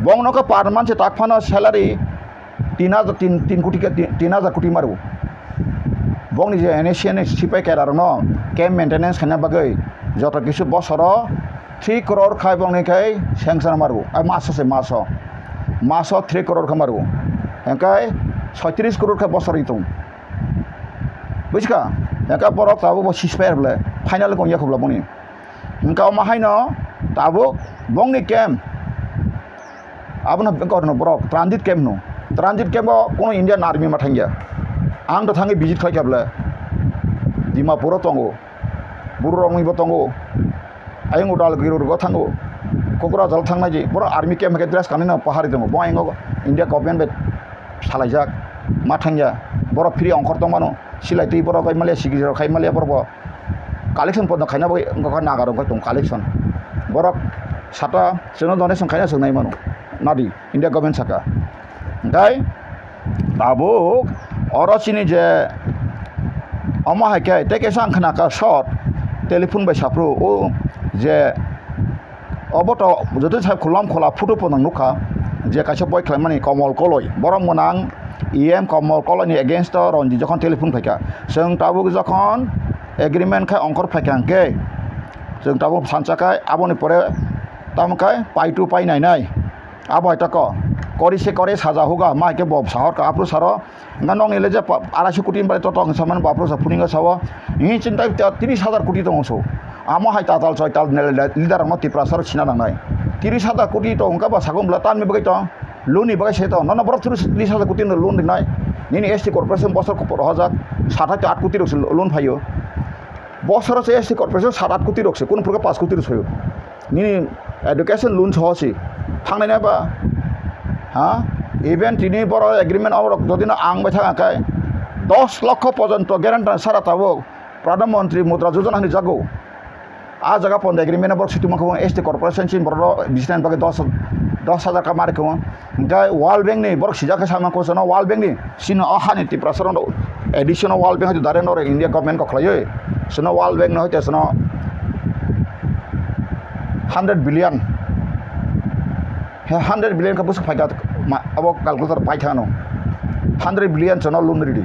বং নকে পার মানছে টাক ফানো স্যালারি 3 কোটি মারবো বং নিজে এনে সেন সিপাই কেরার ন ক্যাম্প মেইনটেনেন্স খানা বাগৈ যত কিছু বছর 3 crore খাই বং নেখাই স্যাংশন মারবো আর মাস 3 crore খা মারবো একাই 36 crore খা বছর ইতং বুঝকা একা বড় তাবো সিসপায়ার বলে ফাইনাল গইয়া খবলা বনি একা মাহাইনো তাবো বংনি ক্যাম্প আবনা বেঙ্করনো বড় ট্রানজিট ক্যাম্প কোনো ইন্ডিয়ান আর্মি মাথাঙ্গিয়া आं तो थांगे विजिट खालामब्ला डिमापुराव दंगो बर' रावनिबो दंगो आयं उदालगुरियाव थांगो क'क्राझाराव थांनाय जे बर' आर्मी केम्प ड्रेस गानना पाहारि दङ बङाइङाव इन्डिया गभर्नमेन्ट बे सालायजाक मा थांगिया बर' फ्रि अंखर दंमानो सिलायतै बर' गायमालिया सिगिराव खायमालिया बर' कालेक्शन पद खायनाबो गखा नागाराव दं कालेक्शन बर' साता जोंनो डनेशन खायना सोंनाय मानो नादि इन्डिया गभर्नमेन्ट साका ओमफ्राय दाबो अरसिनी जे अमा हाइके तेकेसा आंखनाका शर्ट टेलीफोन बाय साप्रो ओ जे अबत जते साब खुलाम खोला फटो पन नुखा जे कासे बय खालामनानै कमल कलय बरम मोनां इएम कमल कलयनि एगेन्स्ट रनजि जखन टेलीफोन फायका जों ताबो जखन एग्रीमेंट खाय अंकर फायकांके जों ताबो सानचाखाय आबनि परे तामखाय पाइ टु पाइ नायनाय आबाय ताक करिसे करे साजा होगा माइके बब साहर का आपरो सारो नंग नेले जे 250 कोटी बाय ततंग सामान बाप्रो सा फुनिंग सावो इ चिन्ता 30,000 कोटी दंसो आमो हाय ताताल सयताल लिडार म तिप्रासर छिना नांनाय 30,000 कोटी तो अंका बा सागमब्ला ताननि बगै तो लोननि बगै सेतो नन बर 30,000 कोटी लोन दिनाय निनि एसटी कर्पोरेशन बसर को 7-8 कोटी रस लोन फायो बसर से एसटी कर्पोरेशन 7-8 कोटी रस कोन फुरका 5 कोटी रसयो निनि एडुकेशन लोन छहसि थांनायना बा हाँ इवेन तिनी बर एग्रीमेंट और जदि आं बैठाङाखाय 10 लाख पर्यन्त ग्यारेन्टी सारा ताबो प्रधानमंत्री मुद्रा योजना जागौ आ जगह पन एग्रीमेंट बर सिटुमाखौ एसटी कर्पोरेशन सिन बर बिजनेस बागै 10,000 का मारखौ ओमफ्राय वर्ल्ड बैंक नि बर सिजाखै सामाखौ सनो वर्ल्ड बैंक नि सिन अहानि तिप्रासर एडिशनल वर्ल्ड बैंक दारेन और इंडिया गभर्नमेंट को खलायो सनो वर्ल्ड बैंक न होते सनो 100 बिलियन 100 बिलियन का बुसक फायदा अब कैलकुलेटर पाइथानो 100 बिलियन चनो लोन रेडी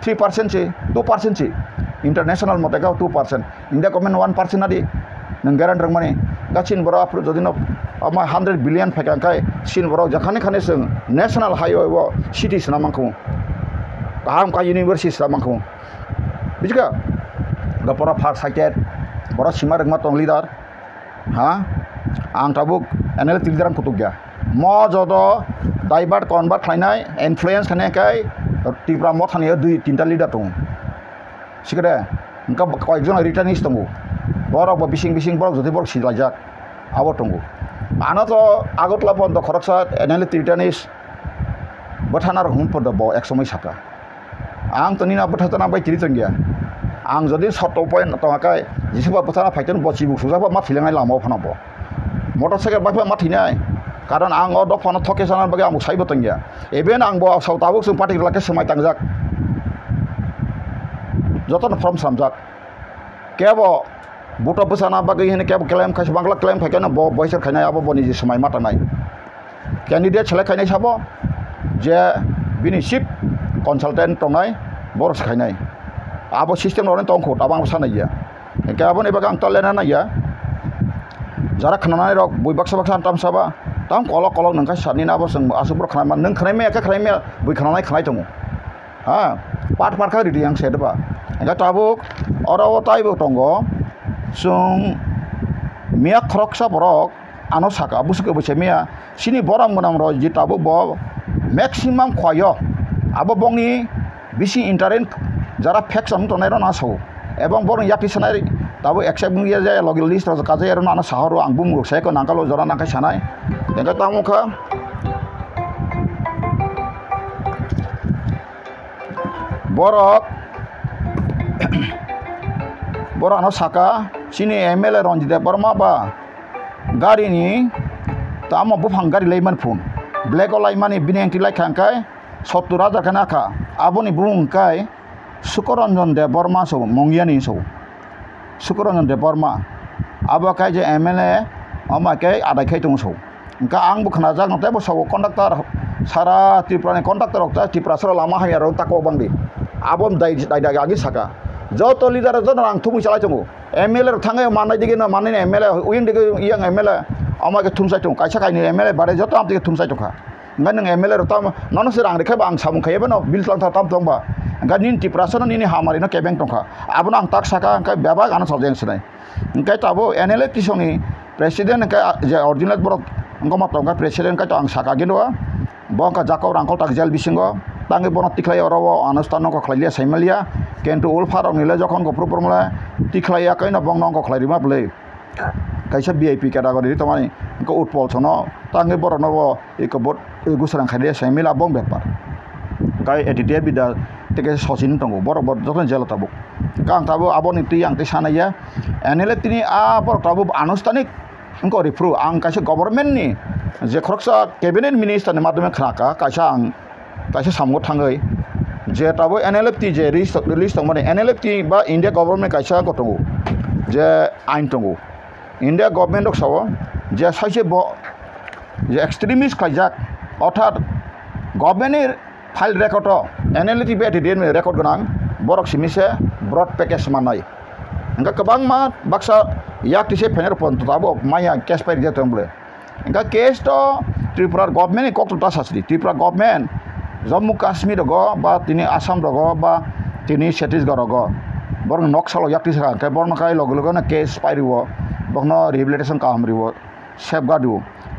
3% से 2% से इंटरनेशनल मतेगा 2% इंडिया गवर्नमेंट 1% आदि नों ग्यारेन्टी माने गासिन बर आप जदि न 100 बिलियन फायकांखाय सिन बर जखाने खाने जों नेशनल हाईवे सिटी सनामाखौ गाहाम का यूनिवर्सिटी सनामाखौ बिजका गपर फार साइटेड बर सिमा रंगमा टंग लिडार हा आं ताबुक एनएल लिडार कुतुक गया म जद डाइभार्ट कनभार्ट खालामनाय इनफ्लुएंस खालामनायखाय टिप्रा म थानायाव 2-3टा लिडार दं सिगरे ओंका कयेकजन रिटार्निस दङ बरक बिसिं बरक जदि बरक सिलायजाक आबो दङ आनाथ आगतला बन्द खरकसा एनएल रिटार्निस बथानार हुमफोर दब एकसमय साका आं तनिना बथाना बाय तिरितन गया आं जदि सत्त पॉइंट तङाखाय जिसबा बथाना फाइटन बचि बुसुजाबा मा थिलांनाय लामाव फानाबो मटरसाइकेल बायफा मा थिनाय कारण आं अ दफाना थके जानानै बागै आं साइबो तंगिया एबेन आं बो साउथाबो जों पार्टिकुलारके समाय तांजाक जतन फर्म सामजाक केबो बुट बसाना बागै हेने केबो क्लेम खायसे बांग्ला क्लेम फायखाना ब बयसर खायनाय आबो बनि जे समाय मातानाय कैंडिडेट सेलेक्ट खायनाय साबो जे बिनि चिफ कनसालटेन्ट तंनाय बर खायनाय आबो सिस्टेम रने तंखौ ताबां सानायया केबो ने बागै आं तलेना नाया जरा खानानै रक बयबाक्सा बाक्सा आंताम साबा ताम कलक कलक नोंखा सारनि नाबो जों आसुबर खानाय नों खानाय एका खानाय बै खानाय दङ हा पाट पारखा रेडि आं सेदबा एका ताबो अराव ताइबो दङ जों मिया खरकसा बरक आनो साका बुसुके बसे मिया सिनि बराम मोनाम र जि ताबो ब मैक्सिमाम खयो आबो बंनि बिसि इन्टारेन जरा फेक्सन तनाय र नासौ एवं बर याति सनाय ताबो एक्सेप्ट गया जाय लगे लिस्ट र काजे र नाना साहर आं बुमु सेको नांगालो जरा नांखाय सानाय देगा तामुखा बरक साका सिनि एमएलए रंजित बर्मा बा गारिनि ताम बुफां गारि लाइमान फुन black लाइमानि बिनेंति लाइखांखाय 70,000 खानाखा आबोनि बुंखाय Sukoranjan Deborma so Mongiani so Sukoranjan Deborma abo kai je MLA ama kai ada kai tung so ka ang bu khana jak note bo so conductor sara Tripura ni conductor okta Tripura sara lama haya ro tako bangdi abom dai agi saka joto leader jon rang thumu chalai tongo MLA thangai manai dige na manai MLA wing dige yang MLA ama ke thumsai tung kaisa kai ni MLA bare joto am dige thumsai tongkha ngan MLA tam nono se rang rekha bang samung khaya bano bil tlang tam tongba ngan nin Tripura sara ni hamari no kebeng tongkha abon ang tak saka kai baba ana sajeng senai ngai tabo NLA tisongi presiden kai je ordinate borok ngoma tongka presiden kai tong saka ginwa bongka jakau rangkol tak jel bisingo tangi bonot tiklai orowo anustano ko khlailia saimalia kentu ulfarok nile jokon ko propormala tiklaiya kaina bongnong ko khlairima ble kaisa VIP category tomani ko utpol sono tangi boronowo ikobot gusrang khadia saimila bong bepar kai editor bida teke sosin tongo borobor jokon jel tabuk kang tabo aboni tiyang te sanaya NLA tini abor tabo anustanik engko repro ang kaisa government ni je khoroksa cabinet minister ni madome khraka kaisa ang kaisa samgot thangai je tabo NLFT je release tongmane NLFT ba India government kaisa ko tongo je ain tongo India government ok sawo je saise bo je extremist khaijak orthat government er file record NLFT be den record gonang borok simise broad package manai engka kabang ma baksa yak tise fener pon tabo maya cash pay je tomble engka case to Tripura government ko to tasasri Tripura government Jammu Kashmir go ba tini Assam go ba tini Chhattisgarh go borong noksalo yak tise ka borong kai logo na case pairiwo borno rehabilitation ka amriwo safeguard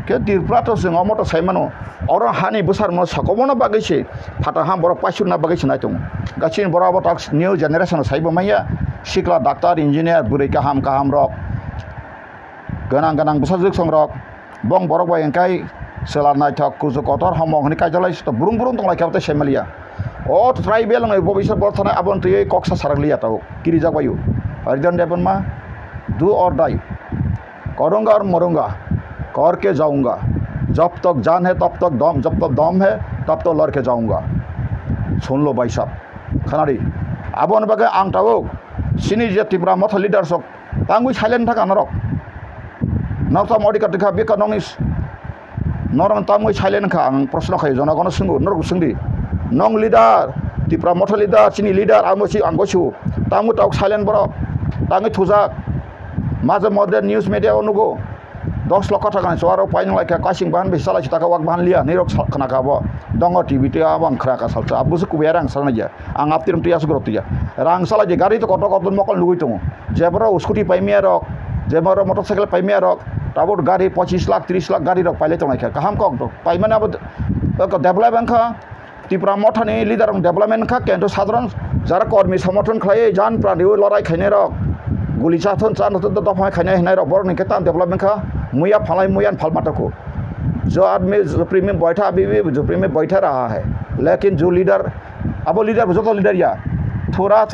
ke Tripura to sing omoto saimano orang hani besar mo sakomono bagise phata ham borok paisuna bagise naitung gachin borabo tak new generation saibo maya sikla doctor engineer burai kaham rok ganang besar juk songrok bong borok ba engkai selar naitok kuzu kotor homong ni kajalai sto burung tonglai kapte semalia o tribal ngai bobisa borthana abon tuye koksa saraglia tau kiri jak bayu arjan debon ma do or die करूंगा और मरूंगा करके जाऊंगा जब तक जान है तब तक दम जब तक दम है तब तो लड़ के जाऊंगा सुन लो भाई साहब खानाड़ी अब उन बगे आंगटाओ सिनी जे त्रिपुरा मथ लीडर सक तांगुई साइलेंट थाका नरक नौता मडी कटिका बेका नंगिस नरम तांगुई साइलेंट खा आं प्रश्न खाय जनगण सिंगु नरगु सिंगि नंग लीडर त्रिपुरा मथ लीडर सिनी लीडर आंगोसि तांगु टाक साइलेंट बर तांगुई थुजाक माजे मदर न्यूज मीडिया अनुगो 10 लाख टाका सवारो पाइन लाइका कासिं बान बेसाला चिता वाक बान लिया निरक खना खाबो दंग टीवी ते आबां खरा का सालता आबुस कुबिया रां सालना जा आं आपतिरम तिया सुग्रतिया रां साला जे गाड़ी तो कत मकल लुगै दङ जेबरो स्कुटी पाइमिया रक जेबरो मोटरसाइकेल पाइमिया रक टाबोट गाड़ी 25 लाख 30 लाख गाड़ी रक पाइले तनाइखा काहाम कक दो पाइमाने अब डेभलपमेन्ट खा त्रिपुरा मथानि लिडार डेभलपमेन्ट खा केन्टु साधारण जारा कर्मी समर्थन खाय जान प्रादिउ लराय खायने रक गुली चाथन चान तो दफा खायने हिनाय रक बर निके तान डेभलपमेन्ट खा मुया फलाई मुयान फलमाटा को जो आदमी झोपड़ी में बैठा अभी भी झोपड़ी में बैठा रहा है लेकिन जो लीडर अब लीडर जो तो लीडर या थोड़ा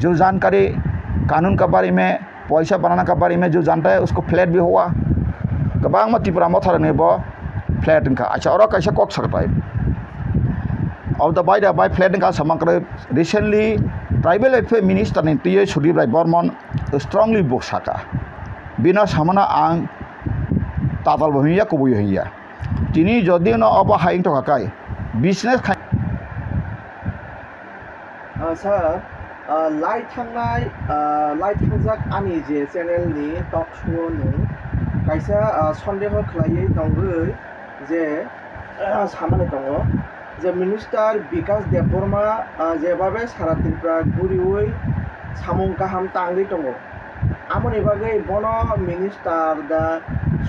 जो जानकारी कानून के बारे में पैसा बनाने के बारे में जो जानता है उसको फ्लैट भी हुआ कबांग में त्रिपुरा में था नहीं वो फ्लैट इनका अच्छा और कैसे कॉक सकता है अब द बाय फ्लैट इनका समग्र रिसेंटली ट्राइबल एफेयर मिनिस्टर ने टी सुदीप राय बर्मन स्ट्रांगली बोसाका बिना सामना आं ताताल बहिया कुबुय हिया तिनी जदि न अब हाइं तो काय बिजनेस
सर लाइट थांजाक आनि जे चैनल नि टक शो नि कायसा सन्देह खलायै दंगै जे सामने दङ जे मिनिस्टार विकास देबबर्मा जेबाबे सारा त्रिपुरा गुरियै सामुं गाहाम तांगै दङ आमोनि बागै बनो मिनिस्टार दा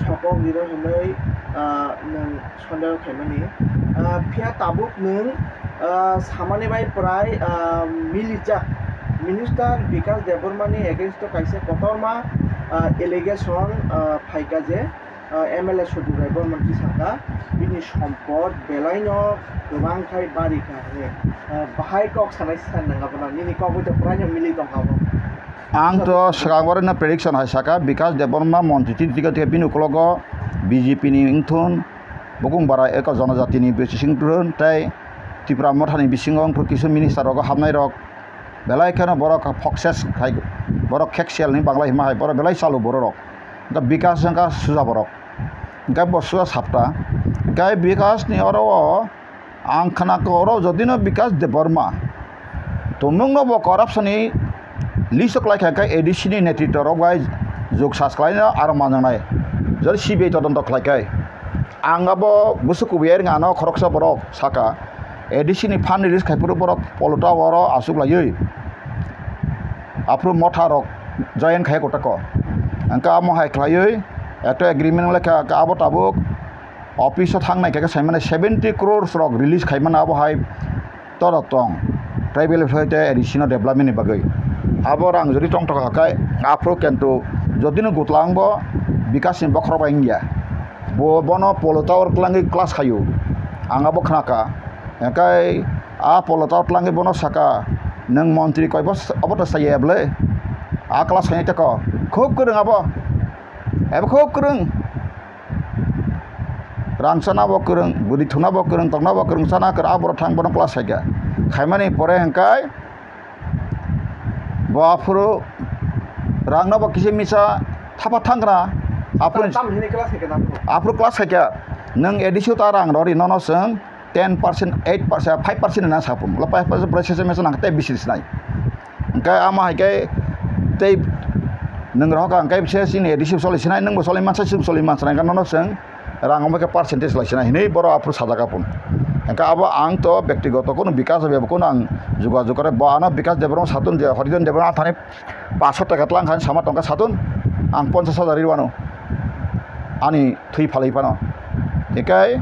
सकक लिरो हनै नों सन्देह खायमानि फिया ताबुक नों सामानि बाय प्राय मिलिजा मिनिस्टार विकास देबबर्मानि एगेन्स्ट कायसे कतरमा एलिगेशन फाइका जे एमएलए सुदीप राय बर्मन साका बिनि सम्पद बेलायनो गोबांखाय बारिखा बाहाय कक सानाय सान नङाबा निनि कबैतो प्राय मिलि दंखाबो
आं तो सगावर ना प्रेडिक्शन है साका विकास देबबर्मा मंत्री तिका बिनुकलग बीजेपी नि इंथुन बकुं बारा एक जनजाति नि बिसिंग तुरन ताई त्रिपुरा मथानि बिसिंग तो किसु मिनिस्टार रक हाबनाय रक belai kena borok foxes khai borok keksel ni bangla hima hai borok belai salu borok ga bikas jangka suja borok ga bosuja sapta ga bikas ni oro ang khana ko oro jodino bikas de Burma tumung no bo corruption ni lisok lai ka edisini netito ro gai jog sasklai na ar mananai jor sibe todonto khlai kai angabo busuku biar ngano khoroksa borok saka edisini fan release khaipuru borok polota boro asuk layoi apru motha rok join khai kotako angka amo hai klayoi eto agreement lekha ka abo tabuk office thangnai ka saimane 70 crores rok release khaimana abo hai torotong tribal hoite additional development ni bagai abo rang jori tong taka kai apru kento jodino gutlangbo bikas ni bokhro baingya bo bono polota or klangi class khayu angabo khnaka angkai a polota klangi bono saka nang mantri koi bos abota sayeble a class khayi tako khub kurung abo khub kurung rangsana bo kurung budi thuna bo kurung tongna bo kurung sana kar abor thang bono class haga khaimani pore angkai bo afro rangna bo kisi misa thapa thangra apro class haga nang edisio tarang rori nono seng 10%, 8%, 5% na sapum. Lepas proses mesin nang teh bisnis nai. Engkai ama engkai teh nang roh ka engkai proses ini edisi solusi nai nang solusi nai kan nono seng rang omake percentage solusi nai ini boro apro sadaka pun. Engkai aba ang to ব্যক্তিগত kono bikas abe kono ang যোগাযোগ করে ba ana bikas deborong satun dia horijon deborong thane 500 টাকা tlang khan sama tongka satun ang 50,000 riwano ani thui phalai pano. Engkai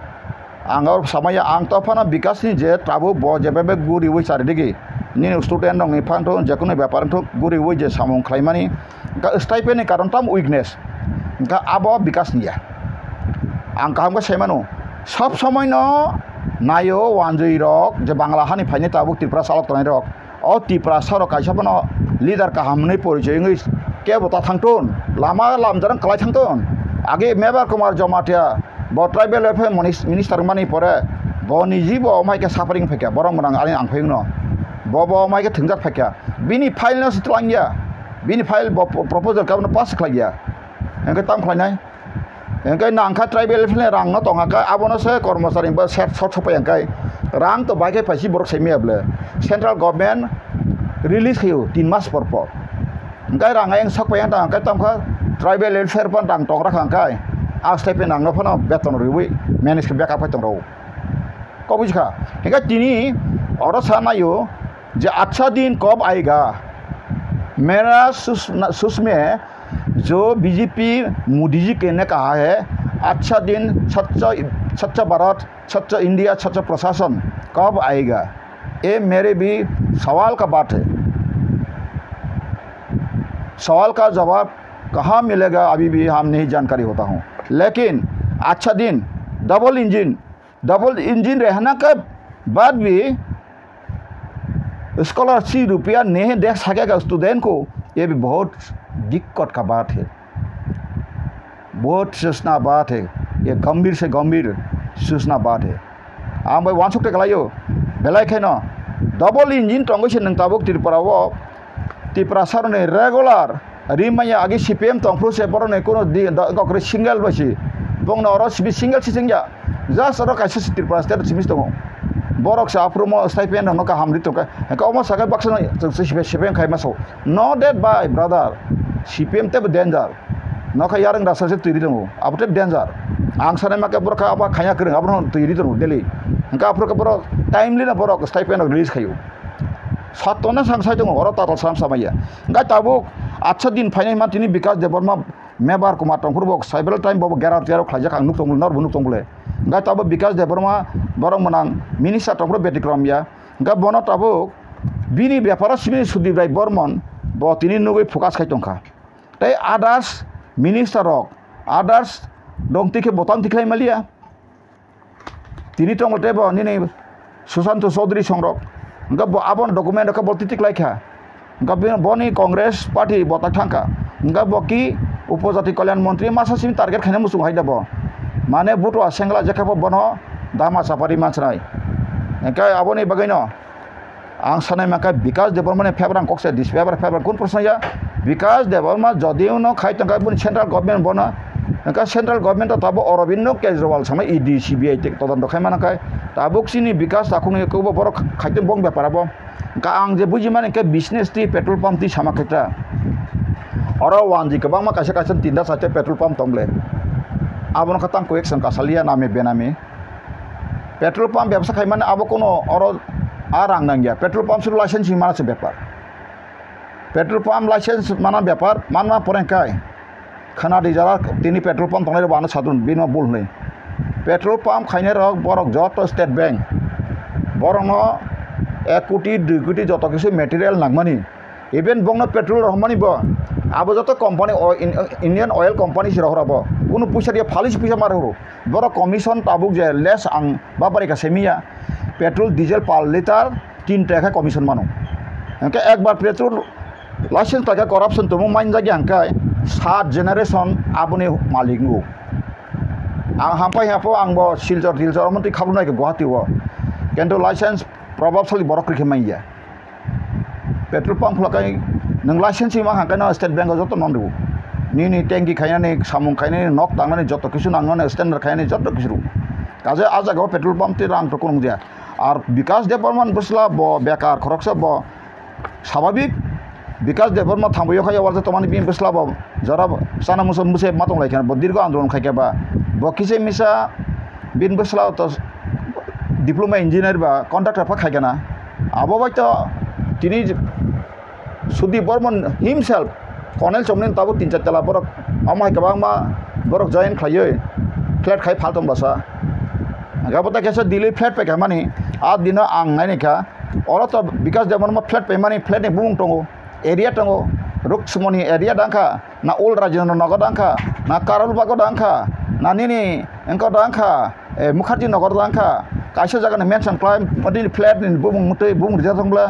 angor samaya ang tofana bikas ni je tabu bo jebebe guri woi sari digi ni student dong ni phanto jekono byapar thok guri woi je samong khlaimani ka stipend ni karon tam weakness ka abo bikas ni ya ang kaham ka semano sab samay no nayo wanjui rok je bangla hani phaini tabu tripura salok tonai rok o tripura saro kaisa bono leader kaham nei porichoi ngi ke bota thangton lama lamjarang kalai thangton age mebar kumar jomatia bo tribal welfare minister mani pore bo niji bo mai ke suffering phekya borong monang ani ang phengno bo mai ke thungjak phekya bini file no sitlangya bini file bo proposal ka no pass khlagya engke tam khlainai engke nangkha tribal welfare rang no tonga ka abono se kormosari ba set shot sopai engkai rang to bai ke phaisi borok saimi able central government release khiu 3 mas por engkai rang eng sakpai anta engkai tam kha tribal welfare pan rang tok rakha engkai stipend ang no phano beton riwi manage ke backup hai tongro ko bujha hega tini oro sanayo je अच्छा दिन कब आएगा मेरा सुषमे जो BJP Modi ji ने कहा है अच्छा दिन सच्चा भारत सच्चा इंडिया सच्चा प्रशासन कब आएगा ये मेरे भी सवाल का बात है सवाल का जवाब कहाँ मिलेगा अभी भी हम नहीं जानकारी होता हूँ लेकिन अच्छा दिन डबल इंजन रहने के बाद भी स्कॉलरशिप रुपया नहीं दे सकेगा स्टूडेंट को ये भी बहुत दिक्कत का बात है बहुत सूचना बात है ये गंभीर से गंभीर सूचना बात है आम भाई वांसुक टेकलायो बेलाय खेनो डबल इंजन टंगोसे नों ताबुक त्रिपुरा सरने रेगुलर रिमाया आगे सीपीएम तंफ्रु से बरने कोनो गकरे सिंगल बसी बंगना और सिंगल सिंगया जास्ट और कासे त्रिपुरा स्टेट सिमिस दङ borok sa aprumo stipend no ka hamri to ka omo saga baksa no CPM khai maso no that by brother CPM te danger no ka yarang rasa se tiri dong abte danger ang sane ma ka borka aba khaya kring abro tiri dong deli ka apro ka boro timely na borok stipend release khayo satona sangsai dong oro tatal sam samaya ga tabu acha din phainai ma tini bikas deborma mebar kumar tongfur bok cyber time bobo gerar tiaro khlajak ang nuk tongul nor bunuk tongbule ga tabu bikas deborma borong menang minister tongfur betikrom ya ga bono tabu bini byapara sibini sudip rai bormon bo tini nugui focus khai tongkha tai others minister rok others dong tike botam tiklai malia tini tongte bo nini Susanto Chaudhary songrok ga bo abon document ka bolti tiklai kha ga boni congress party botak thangka ga boki उपजाति कल्याण मंत्री मासासिम target खाने मुसुं हाय दाबो माने बुटवा सेंगला जेखाबो बनो दामा सापारि मानसराय एका आबोनि बागैनो आं सानाय माका विकास देबबर्मा फेबर आं कक्से डिसपेपर फेबर कोन प्रश्न या विकास देबबर्मा जदिও न खाइ तंका बुन सेंट्रल गवर्नमेंट बना नका सेंट्रल गवर्नमेंट ताबो अरविंद केजरीवाल समय ईडी सीबीआई टेक तदन दखाय मानकाय ताबो सिनि विकास ताकुनि कोबो बर खाइते बंग बेपाराबो का आं जे बुजि माने के बिजनेस ती पेट्रोल पंप ती सामाखैता अरो वानजि गोबां माखासे कासे तिनदा साथे पेट्रोल पंप तंगले आबोन खतां को एक्शन कासालिया नामे बेनामी पेट्रोल पंप व्यवसाय खाइ माने आबो कोनो अरो आ रां नांगिया पेट्रोल पंप सुरु लाइसेंस मानासे बेपार पेट्रोल पंप लाइसेंस माना बेपार मानना परेंकाय खाना दिजारा तिनी पेट्रोल पंप तंगले बानो सादुन बिनो बुल नै पेट्रोल पंप खाइने रक बरक जत स्टेट बैंक बरनो 1 कोटी 2 कोटी जत किसु मटेरियल नांगमानि इवेन बंगनो पेट्रोल रहमानि ब आबो जत कंपनी इंडियन ऑयल कंपनी सिरहराबो कुनु पैसा दिया फालिस पैसा मारहरो बर कमिशन ताबुक जे लेस आं बाबारिका सेमिया पेट्रोल डीजल पर लिटार 3 टाका कमिशन मानो एंके एक बार पेट्रोल लाइसेंस टाका करप्शन तो माइन जागी आंकाय 7 जेनारेशन आबुनि मालिक नु आं हापाय हापो आंबो सिलचर दिलचर मन्थि खाबुनाय गुवाहाटी व किन्तु लाइसेंस प्रभावशाली बरक रिखे माइया पेट्रोल पंप लकाय नों लाइसेंस मा हांकाय स्टेट बैंक जत नंदु नि टेंकी खायनानै सामुं खायनानै नक तांनानै जत किसु नांगनानै स्टैंडार्ड खायनानै जत किसु काजे आ जागाव पेट्रोल पंप ती रां तो कोनो जाया और विकास देबबर्मा बसला ब बेकार खरकसा ब स्वाभाविक विकास देबबर्मा थांबयो खाय वारजा तमानि बिन बसला ब जरा साना मुसे मातंग लायखान ब दीर्घ आंदोलन खायकेबा ब किसे मिसा बिन बसला तो डिप्लोमा इंजिनियर बा कॉन्ट्रैक्टर फा खायगना आबो बाय तो तिनि सुदीप बर्मन हिमसेल्फ कॉर्नेल चमनिन ताबो 3-4 तला बरक अमाय गोबां मा बरक जॉइन खायो फ्लैट खाय फालतम बसा गाबता केसे दिल्ली फ्लैट पे माने आ दिन आं नायनिका अर तो विकास देबबर्मा फ्लैट पे माने फ्लैट नि बुंग तंगो एरिया तंगो रुक्समनी एरिया दांखा ना ओल राजेन्द्र नगर दांखा ना कारोलबाग दांखा ना निनि एंको दांखा मुखार्जी नगर दांखा कायसे जागानि मेंशन क्लाइम मदि फ्लैट नि बुंग मते बुंग रिजा दंब्ला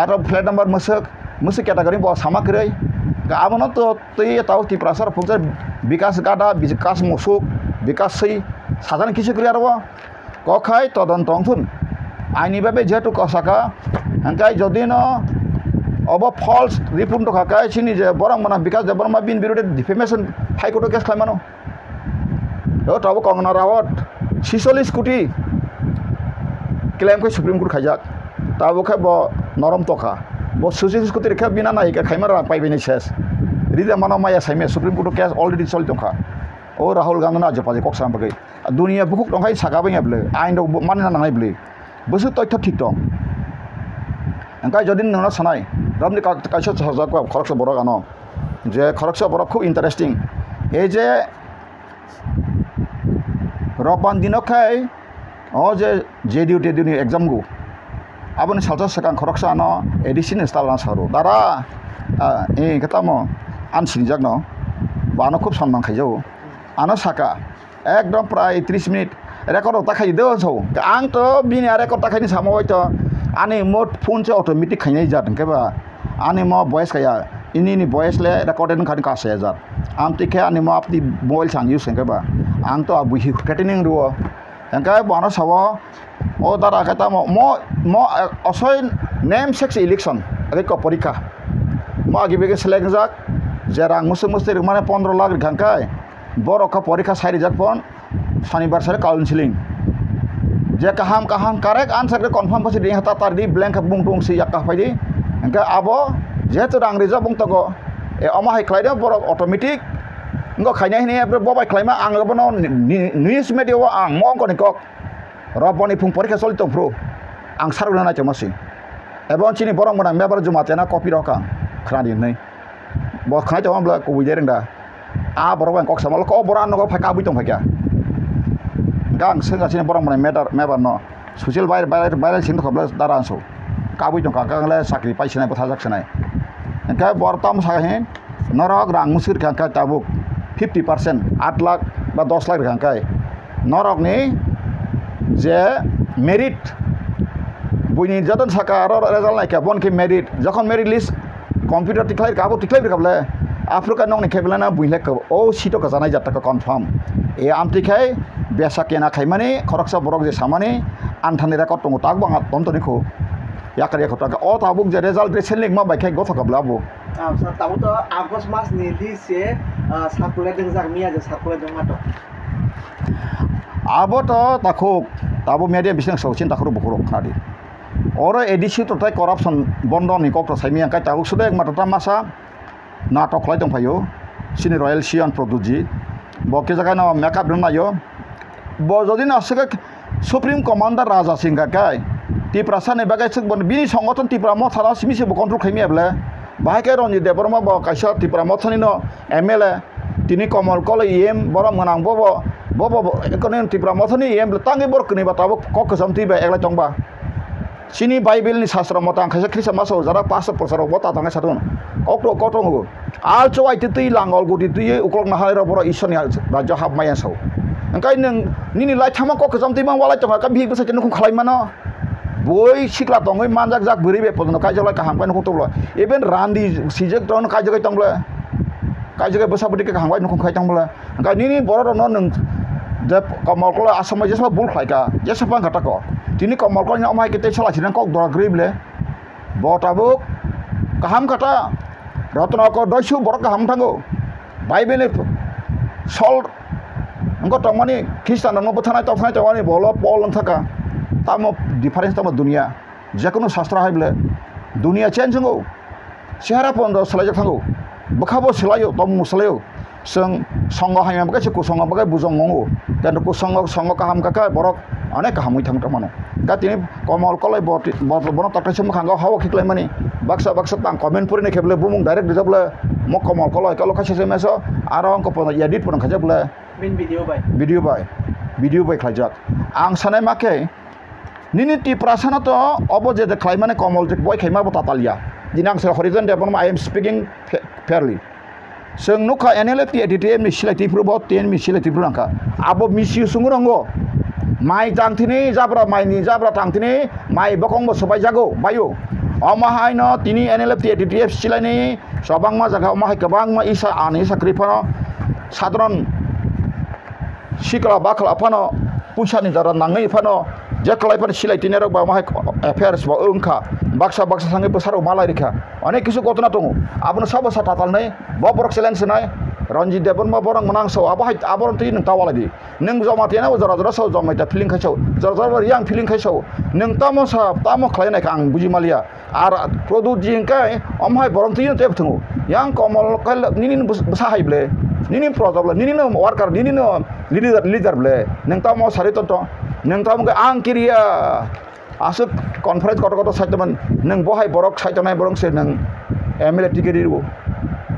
आरो फ्लैट नंबर मुसक कैटेगरी ब सामाकरै गाबोन तो तै ताव ति प्रसार फुंजा विकास गादा विकास मुसुक विकास सै साजान किसे क्रियारबो कखाय तदন্ত थुन आइनि बाबे जेतु कसाका हंकाय जदि न अब फल्स रिपोर्ट तो खाकाय सिनि जे बरं मना विकास देबबर्मा बिन बिरुदे डिफेमेशन हाई कोर्ट केस खायमानो ओ ताबो कंगना रावत 46 कोटी क्लेम को सुप्रीम कोर्ट खायजाक ताबो खाय ब नरम तखा ब 46 कोटी रेखा बिना नाय का खायमारा पाइबेनि सेस रिदे माना माया साइमे सुप्रीम कोर्ट केस अलरेडी चल दंखा ओ राहुल गांधी ना जपाजे कक्सा बगै दुनिया बुकुक दंखाय सागाबै बले आइन दो मानना नांनाय बले बसु तथ्य ठीक दं अंकाय जदि नोंना सानाय रमनि कायसे सजाक खरकसा बर गानो जे खरकसा बर खूब इंटरेस्टिंग ए जे रबान दिनखाय ओ जे जेडिउ टेडिउ एग्जाम गु आबनि सालजा सकां खरकसा न एडिशन स्टाइल ना सारो दारा ए कतामो आनसिनि जागनो बानो खूब सन्मान खायजाव आनो साका एकदम प्राय 30 मिनिट रेकर्ड ताखाय दो सौ आं तो बिनि रेकर्ड ताखायनि सामो तो आने मोड फोन से ऑटोमेटिक खायनाय जादों केबा आने म वॉइस खाया इनि वॉइस ले रेकॉर्डिंग खानि कासे जा आम तिखे आने म आपनि मोबाइल सांग यूज केबा आं तो अबु हि कटिनिंग रुओ एंकाय बानो सावो ओ दारा कता म असय नेम सेक्स इलेक्शन अरे को परीक्षा म आगे बेगे सेलेक्ट जाक जे रां मुसे माने 15 लाख घंकाय बरो का परीक्षा सारि जाक पन शनिवार सारे काउंसलिंग जे kaham करेक्ट आंसर के कन्फर्म पसे दि हता तार दि ब्लैंक बुंग बुंग सि याका फाइदि एंका आबो जेतु रां रिजा बुंग तगो ए अमा हाय क्लाइदा बर ऑटोमेटिक इंगो खायनाय ने बबाय क्लाइमा आं गबनो न्यूज मीडिया आं मंगनि कक रबनि फुं परीक्षा चलि तंफ्रो आं सारगना नायते मासि एबन चिनि बरं मना मेबर जुमातेना कपि रका खरादि नै ब खायते हमब्ला कुबुइ देरंदा आ बरबाय कक सामल क बरान नगो फाका बुइ तंफाया गां सोंगासिनो बरं मना मेबर न ससियेल भाइरेल सिन खबला दारानसो काबुइ दं कागांले साख्रि पाइसनाय बथा जाखसनाय एंका बरताम साहे नरक रां मुसिर खांका ताबुक 50% 8 लाख बा 10 लाख खांकाय नरकनि जे मेरिट बुइनि जदन साका आरो रेजाल्ट नायका बनके मेरिट जखन मेरिट लिस्ट कम्पिउटार टिक्लाइ काबो टिक्लाइ काबले आफ्रिका नंनि खेबलाना बुइले कब ओ सिटो का जानाय जातका कन्फर्म ए आमतिखाय बेसा केना खायमाने खरकसा बरक जे सामाने आन्थानि रेकर्ड दङ ताक बाङा तन्तनिखौ yakar yakar taka o tabuk je result recently ma bai kai go thaka blabo
tabu to August mas ni li se sakule deng jak mia je sakule deng mato
abo to takuk tabu media bising saucin takuru bukuru khadi oro edisi to tai corruption bondo ni kok to sai miang kai tabuk sudah mata masa natok lai tong phayo sini royal sian produji bo ke jaga na makeup dong nayo bo jodi na sega supreme commander raja singha kai ti prasane bagai sek bon bini songoton ti pramo thara simi se bo control khaimi abla bahai kai ronji deborma bo kaisa ti pramo thani no mla tini komol kol em borom nganang bo ekonomi ti pramo thani em tangi bor kni batabo kok samti ba ekla chongba sini bible ni sastra motang kaisa krisa maso jara pastor prosaro bota tangai satun okro kotong al chowai ti langol gudi ti uklok na halero boro ison ya raja hab maya sau angkai neng nini lai thama kok samti bang wala chonga ka bhi basa chen khum khalai mano boi sikla tongoi manjak jak buri be pono kai jala ka hangpai nukung toblo even randi sijek ton kai jaga tonglo kai jaga basa budi ka hangpai nukung kai tonglo angkai nini boro no neng de kamal ko asama jesa bul khai ka jesa pang kata ko tini kamal ko nya mai kete sala jiran kok dora grible bo tabuk kaham kata rotna ko doisu boro kaham thango bible sol angko tongmani kristan no bothana tofna tawani bolo pol thaka tamo difference tamo dunia jekono shastra haibele dunia change ngo sehara pondo salajak thango bakhabo selayo tom musalayo seng songo haima bagai se kusongo bagai bujong ngo dan songo kaham kaka borok अनेक कामui thang tamano ka tini komol kolai bono takasem khanga hawa khiklai mani baksa tang comment purine kheble bumung direct dijable mo komol kolai kalo khase meso aro angko pono edit pono khajable
min
video by khlajak ang sanai make nini ti prasana to obo je khlai mane komol je boy khaima bo tatalia dinang se horizon de I am speaking fairly seng nuka NLF ti edit mi silai ti pro 10 mi silai ti pro angka abo misi sungurango mai tangtini jabra mai ni jabra tangtini mai bokong bo sobai jago bayo omahai no tini NLF ti DTF silani sobang ma jaga omahai kabang ma isa ani sakri pano sadron sikla bakla pano pusani dara nangai pano jeklai pan silai tinero ba omahai affairs ba ungka baksa sangai besaro malai rika onek kisu kotna tongu abno sabo satatal nei bo borok silence nai Ranjit Devon ma borang menang so abah aboron ti neng tawa lagi neng joma tiana jara so joma ta feeling khai so jara yang feeling khai so neng tamo khlai nai kang buji malia ar product jing kai omhai borong ti te thungu yang komol kal nini basa hai ble nini product nini no worker nini no leader ble neng tamo sari to neng tamo ke ang kiria asuk conference koto saiteman neng bohai borok saitanai borong se neng MLA tikeri ru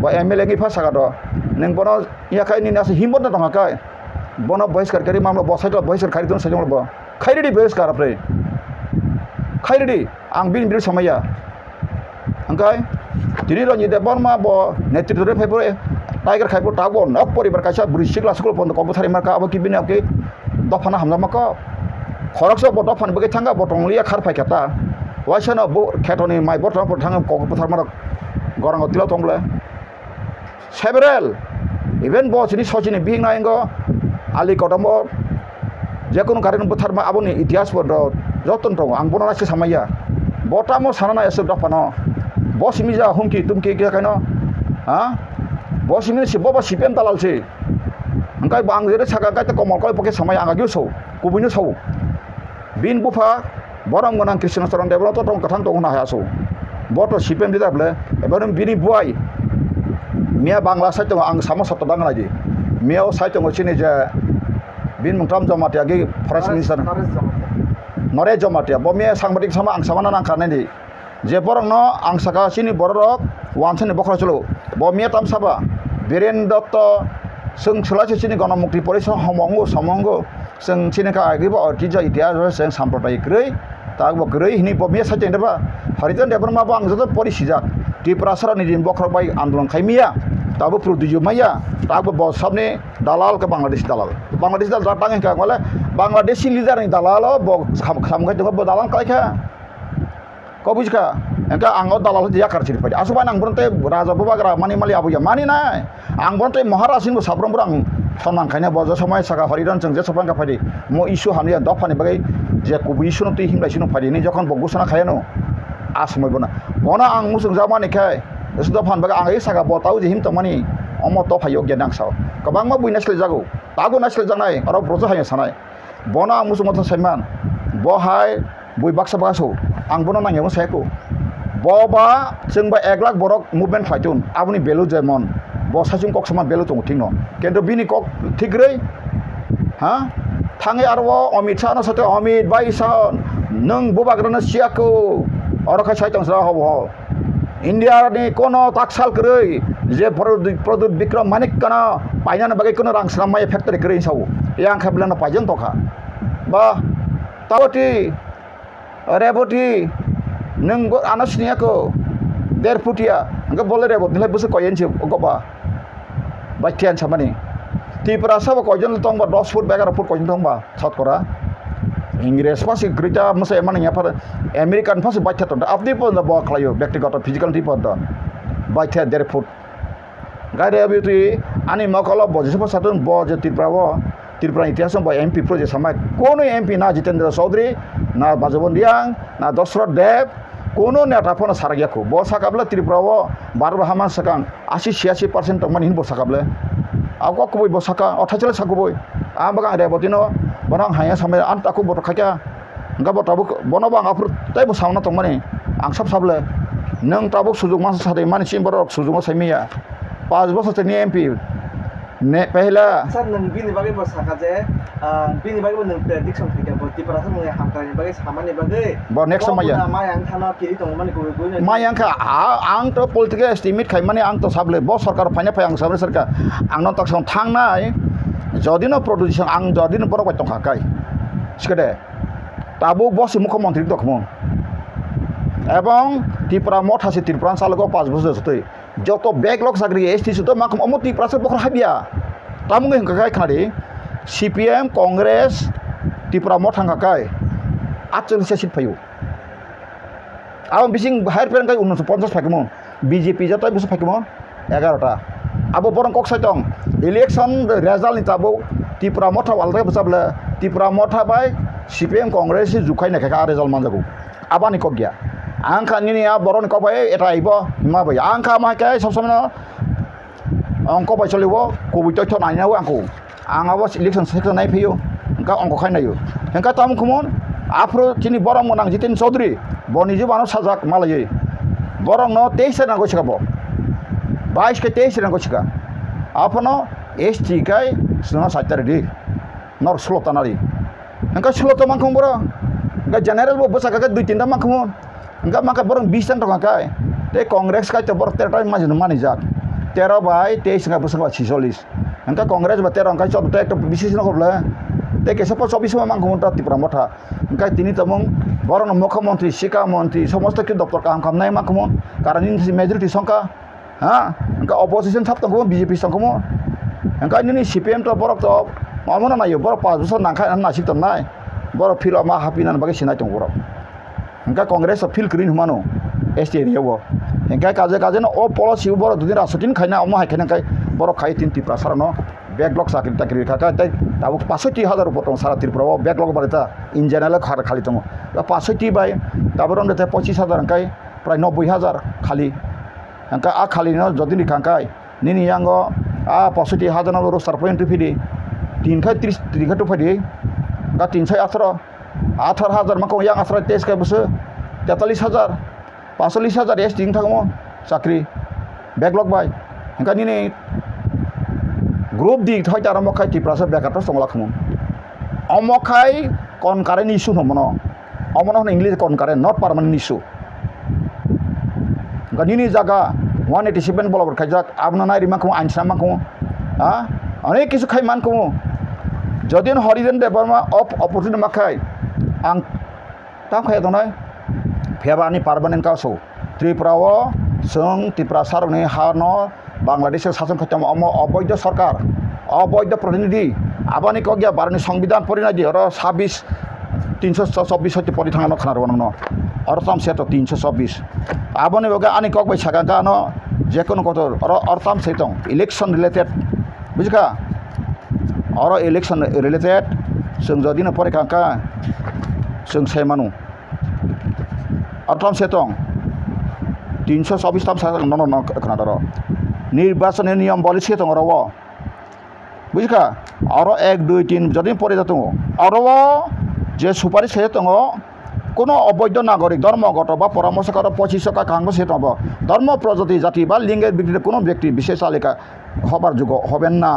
ba MLA ngi phasa ka do neng bono ya kai ni nasi himbot na tanga kai bono bahishkar kari mamla bosai to bahishkar khari don sajong bo khairi di bahishkar apre khairi di ang bin samaya angkai tini Ranjit Devon ma bo netitro re phaibo tiger khaibo tago nok poribar kaisa brishik la skul pon ko thari marka abo kibini apke dofana hamla maka khorakso bo dofan bege thanga bo tonglia khar phai kata waisana bo khetoni mai bo thanga ko thar mar gorang otila tongle several even bos ini sojini bing na engo ali kotambo jekono karen putar ma aboni itias bodo joton tong ang bono nasi samaya botamo sanana esuk dapano bos ini ja humki tumki kya kano ha bos ini si boba sipen talal si angkai bang jere saka kai te komol koi poke samaya anga gyuso kubunyo sau bin bufa borang monang Krishna saron debro to tong kathang tong na haso boto sipen didable ebarum bini buai Mia Bangla saja ang sama satu dang lagi. Mia saja ngocini je bin mengtam jomat ya gi Prime Minister. Nore jomat ya. Bo mia sangbatik sama ang sama nang karena ni. Je borong no ang saka sini borok wansen bokro chulu. Bo mia tam saba. Biren Dotto seng selasi sini kono mukti polisi somongo seng sini ka agi bo tija itias seng samprodai grei. Tak bo grei ini bo mia saja ndeba. Haritan dia berma bang joto polisi jak. Di prasara ni din bokro bai andolon khaimia tabu produju maya tabu bos sabne dalal ke Bangladesh dalal datang ke ngole Bangladesh leader ni dalal bo kham ga bo dalal kai kha ko bujka engka angot dalal dia kar chiri pai asuba nang bronte raja babagra mani mali abu ya mani na ang bronte maharasin bo sabram brang sonang khaina bo samai saka hariran jeng je sapang ka pai mo isu hamni dofani bagai je kubu isu no ti himla sinu pai ni jokon bo gusana khayano asmai bona bona ang musung zaman ikai sudah phan baga ang isa ka botau jihim tamani omo to phayok genang sao kabang ma buina sle jago tago na sle janai aro projo hanya sanai bona ang musung mata saiman bo hai bui baksa baso ang bono nang yemo saiko bo ba जों बा 1 lakh borok movement khlaitun abuni belu jemon bo sachung kok sama belu tong thingno kento bini kok thigrei ha thangai arwo Amit Shah no sate Amit bai sa nang bubagrana siako aro kha saitong sra hobo India ni kono taksal krei je product Bikram Manik kana paina bagai kono rang sramai factory krei sau yang khablana pajen tokha ba tawati reboti nang anas niya ko der putia nga bolle rebot nilai busu koyen chi goba baitian samani ti prasa ba koyen tong ba 10 foot ba 11 foot koyen tong ba sat kora ingres pasi kerja masa emang nya par American pasi baita ton apni pon da ba klayo ব্যক্তিগত physical ti pon ton baita der foot gade abitu ani makala bojese pa satun boje Tripura ইতিহাস বা MP project সময় কোনো MP না জিতেন্দ্র চৌধুরী না বাজবন দিয়াং না দশরথ দেব কোনো নেতা ফোন সারাগিয়াকো ব সাকাবলে ত্রিপুরাও 12 হামান সাকাং 80-86% তকমান হিন ব সাকাবলে আও কবই ব সাকা অথাচলে সাকবই আম বাগাং রেবতিনো বনাং হায়া সামে আন তাকু বট খাইয়া গা বটাবু বনবাং আফুর তাই ব সামনা তকমানি আং সব সাবলে নং তাবuk সুযোগ মাস সাথে মানসিম বড় সুযোগ সাইমিয়া 5 বছর তে MP ne pehla
sar nang bini bagai bos sakaje bini bagai nang prediction thike bo ti para samung hamkani bagai samani bagai
bo next samaya
mayang thana kiri tong mani ko
mayang ka ang to political estimate khai mani ang to sable bo sarkar phane phayang sable sarkar ang non tak song thangnai jodino production ang jodino borok bai tong khakai sikade tabu boss মুখ্যমন্ত্রী তখন এবং ত্রিপুরা মঠ আছে ত্রিপুরা সালগো 5 বছর জতই যত backlog চাকরি ST সুতো মাকম অমতি প্রাসেস বখর হাবিয়া তামুঙ্গে হংকাকাই খানারি CPM Congress Tripura মঠ হাঙ্কাকাই 48 seat ফাইও আম বিসিং higher প্রেন কাই 1950 ফাইকমন BJP যতই বছর ফাইকমন 11টা আবো বরং কক সাইতং ইলেকশন রেজাল্ট নি তাবো ত্রিপুরা মঠ আলদাই বসাবলে ত্রিপুরা মঠ বাই সিপিএম কংগ্রেস জুখাই নাখাকা রেজাল্ট মানজাগো আবানি কক গিয়া angka ini ya boron kau bayi eta ibo hima bayi angka makai sama-sama angko bayi celiwo kubu cocok nanya angku angawas election section naik piu angka angko kain nayu angka tamu kumon afro cini borong menang jitin Chaudhry boni je bano sajak malai borong no 23 nago chikabo 22 ke 23 nago chika apa no ST kai setengah sajar di nor slotanari angka slotan mangkum boro angka general bo bosa kakak 2-3 mangkumon enggak maka borong bisa tong kai te kongres kai te bor 13 majun mani jak 13 bai 23 enggak besar 46 enggak kongres ba 13 kai chot te ekta bisis no korla te ke support 24 mang komunta Tripura motha enggak tini tamong borong মুখ্যমন্ত্রী শিক্ষা মন্ত্রী সমস্ত কি দপ্তর কাম কাম নাই মাকমন কারণ ইনি majority সংখ্যা হ্যাঁ enggak opposition sab tong BJP সংখ্যা enggak ini CPM to borok to mamona nayo borok 5 বছর নাখাই নাসিক তো নাই borok filo ma hapinan bagai sinai tong borok engka kongres fil green humano ST area bo engka kaje no o policy bor dudin rasotin khaina omo haikena kai bor khai tin Tripura sarano backlog sakri takri khaka tai tabu 65000 upotong sara Tripura bo backlog barita in general khar khali tomo 65 bai taboron dete 25000 kai pray 90000 khali engka a khali no jodini khangkai nini yango a 65000 no ro sarpoint fidi 3 khai 30 khai to fidi ka 318 mako yang asra tes kai bus 43000 45000 es ting thangmo sakri backlog bai engka nini group di thoi tar mokai ti prasa backup songla khmo omokai concurrent issue homono omono english concurrent not permanent issue engka nini jaga 187 bolabar khaijak abna nai rima khmo ainsam khmo ha অনেক কিছু খাই মান কমো যদিন Harijan Debbarma opportunity মাখাই आं tam khaya donai phebani permanent kaso Tripurao sung Tripura saroni hano Bangladesh শাসন খাইতাম অবৈধ সরকার অবৈধ প্রতিনিধি আবানি কগিয়া বারনি সংবিধান পরিণাদি অর 26 324 হতে পরি থাঙ্গানো খানার বনন অরতাম সেটো 324 আবানি বগা আনি কক বাই সাগাঙ্কা ন যে কোন কত অরতাম সেতং ইলেকশন রিলেটেড বুঝকা অর election related sung jodino pore kangka sung sai manu Atam setong 324 tam sa no Kanada নির্বাচনের নিয়ম বলে সে তোমার বুঝকা আরও 1 2 3 যদি পরে যেত আরও যে সুপারিশ খেয়ে তো কোনো অবৈধ নাগরিক ধর্মগত বা পরামর্শকর 25 টাকা কাঙ্গ সে তব ধর্ম প্রজাতি জাতি বা লিঙ্গের ভিত্তিতে কোনো ব্যক্তি বিশেষ তালিকা হবার যোগ্য হবেন না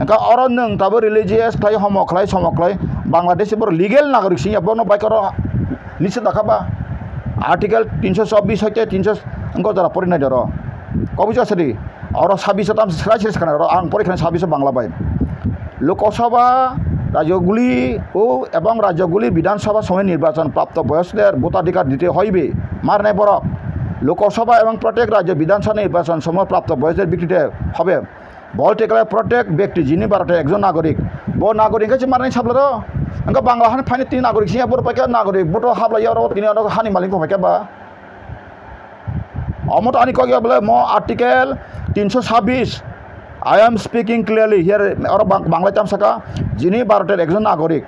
একা আরও নং তাবো রিলিজিয়াস খাই সমখলাই সমখলাই বাংলাদেশে বড় লিগেল নাগরিক সিং বনো বাইকর লিস্টে দেখাবা আর্টিকেল 324 হইতে 300 অঙ্ক যারা পরিণয় ধর কবিতা সেটি আর 26 tam সেখানে সেখানে আং পরীক্ষা 26 বাংলা পাই লোকসভা রাজ্যগুলি ও এবং রাজ্যগুলির বিধানসভা সময় নির্বাচন প্রাপ্ত বয়স্কদের ভোটাধিকার দিতে হইবে মার নাই বড় লোকসভা এবং প্রত্যেক রাজ্য বিধানসভা নির্বাচন সময় প্রাপ্ত বয়সের ভিত্তিতে হবে বলতে গেলে প্রত্যেক ব্যক্তি যিনি ভারতের একজন নাগরিক বড় নাগরিক আছে মার নাই সাবলা তো বাংলা হানে ফাইনে 3 নাগরিক সিংহ বড় পাইকা নাগরিক ভোট হাবলাই আর তিনি হানি মালিক পাইকা বা অমত আনি কগে বলে ম article 326 I am speaking clearly here আর বাংলা চাম সাকা যিনি ভারতের একজন নাগরিক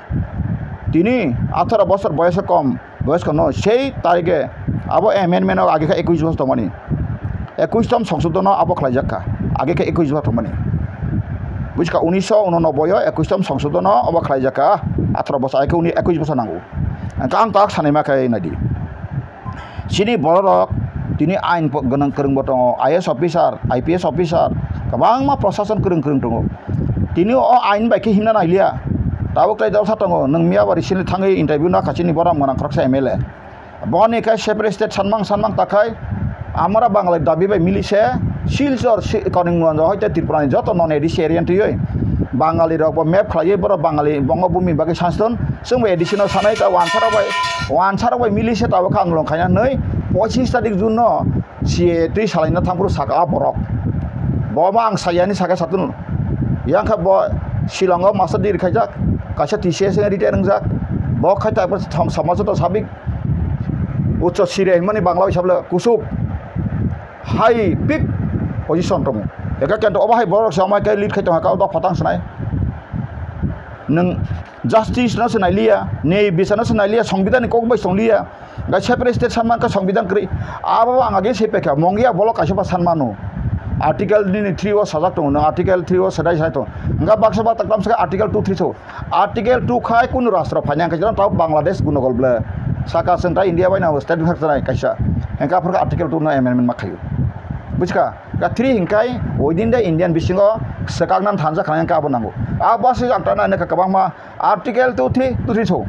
তিনি 18 বছর বয়সে কম বয়স্ক নয় সেই তারিখে আবো অ্যামেন্ডমেন্ট আগে 21 বছর মানে 21তম সংশোধন আবো খাইজাকা আগে 21 বছর মানে বুঝকা 1989 21তম সংশোধন আবো খাইজাকা 18 বছর আগে 21 বছর নাঙ্গো কাং তাক সানেমাখাই নাদি সিনি বড় তিনি আইন गोनां गोरों दङ IAS अफिसार IPS अफिसार गोबां मा प्रशासन गोरों दङ তিনি আইন বাইকে হিমনা নাইলিয়া তাবো ক্লাই দাও সাতङ नों मियाबारि सिनि थाङै इन्टारभिउ ना खाथिनि बराम गोनां खरकसा MLA बने खाय सेपारेट स्टेट सानमां ताखाय আমরা বাংলা দাবি বাই মিলিছে শিলচর করিমগঞ্জ হইতে ত্রিপুরানি যত নন এডিসি এরিয়ান তুই বাঙালি রক ম্যাপ খাইয়ে বড় বাঙালি বঙ্গভূমি বাকি শাসন जों एडिशनाव सानाय ता वानसाराव मिलिसे ताबो खांलं खायना नै 25 तारिख जुन सीए त्री सालायना थांब्रु साका बरक बबा आं सायानि साका सातुन यांखा ब शिलंगाव मास्टार डिग्री खायजाक कासे टीसीएस रिटायार जाक ब खायता समाजत साबिक उच्च सिरे माने बांग्ला हिसाबले कुसुब हाई पिक पजिशन दङ एका केन्ट अबाहाय बरक सामाय काय लिड खायता का द फटां सनाय नों জাস্টিস না সনাইলিয়া নেই বিচারনা সনাইলিয়া সংবিধান ককবাই সংলিয়া গা সেপারেট স্টেট সানমান কা সংবিধান করি আবো আং আগে সেপেখা মঙ্গিয়া বলো কাইসবা সানমানো आर्टिकल 3 ও সাজাক দङ आर्टिकल 3 ও সেদাই সাইতো গা বাক্সবা তাকলাম সা आर्टिकल 2 3 आर्टिकल 2 खाय कुन राष्ट्र फाइनां काजन ताव बांग्लादेश गुनगल ब्ले साका सेंटा इंडिया बायना स्टेट फैक्टराय काइसा एंका फरका आर्टिकल 2 ना एमेंडमेंट माखायो बुझका का 3 हिंकाय ओइदिन दा इंडियन बिसिङो सकागनान थानजा खानाय का बनांगो आबासो आंटाना ने का बांमा आर्टिकल 2 3 2 3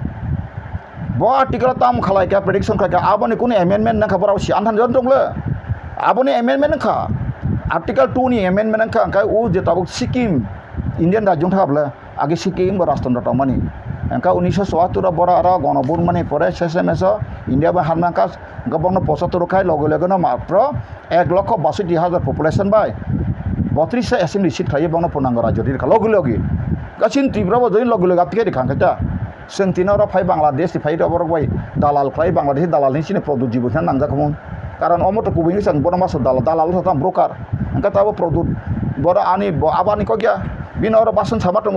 बो आर्टिकल ताम खालाय का प्रेडिक्शन का आबोनि कुन एमेंडमेंट ना खबराव सि आनथान जन दंले आबोनि एमेंडमेंट का आर्टिकल 2 नि एमेंडमेंट का अंका उ जेताबो सिक्किम इंडियन राज्य थाबले आगे सिक्किम राष्ट्र तमानी अंका 1974 बड़ा आरो गणबुर माने परे एसएमएस इंडिया बा हारनाका गबन 75 खाय लगे लगे न मात्र 1,62,000 पपुलेशन बाय 32 एसेम्बली सीट खाय बनो पनांग राज्य दिखा लगे लगे गासिन त्रिपुराबो जै लगे लगे आतिके दिखांखा जों तिनाव फाइ बांग्लादेश फाइ रबर बाय दालाल फाइ बांग्लादेश दालालनि सिने प्रदुत जीबोथान नांजाखमोन कारण अमत कुबैनि sang बना मास दालाल थाम ब्रोकार अंका ताबो प्रदुत बरा आनि आबानि को गया बिन और बासन सामा दङ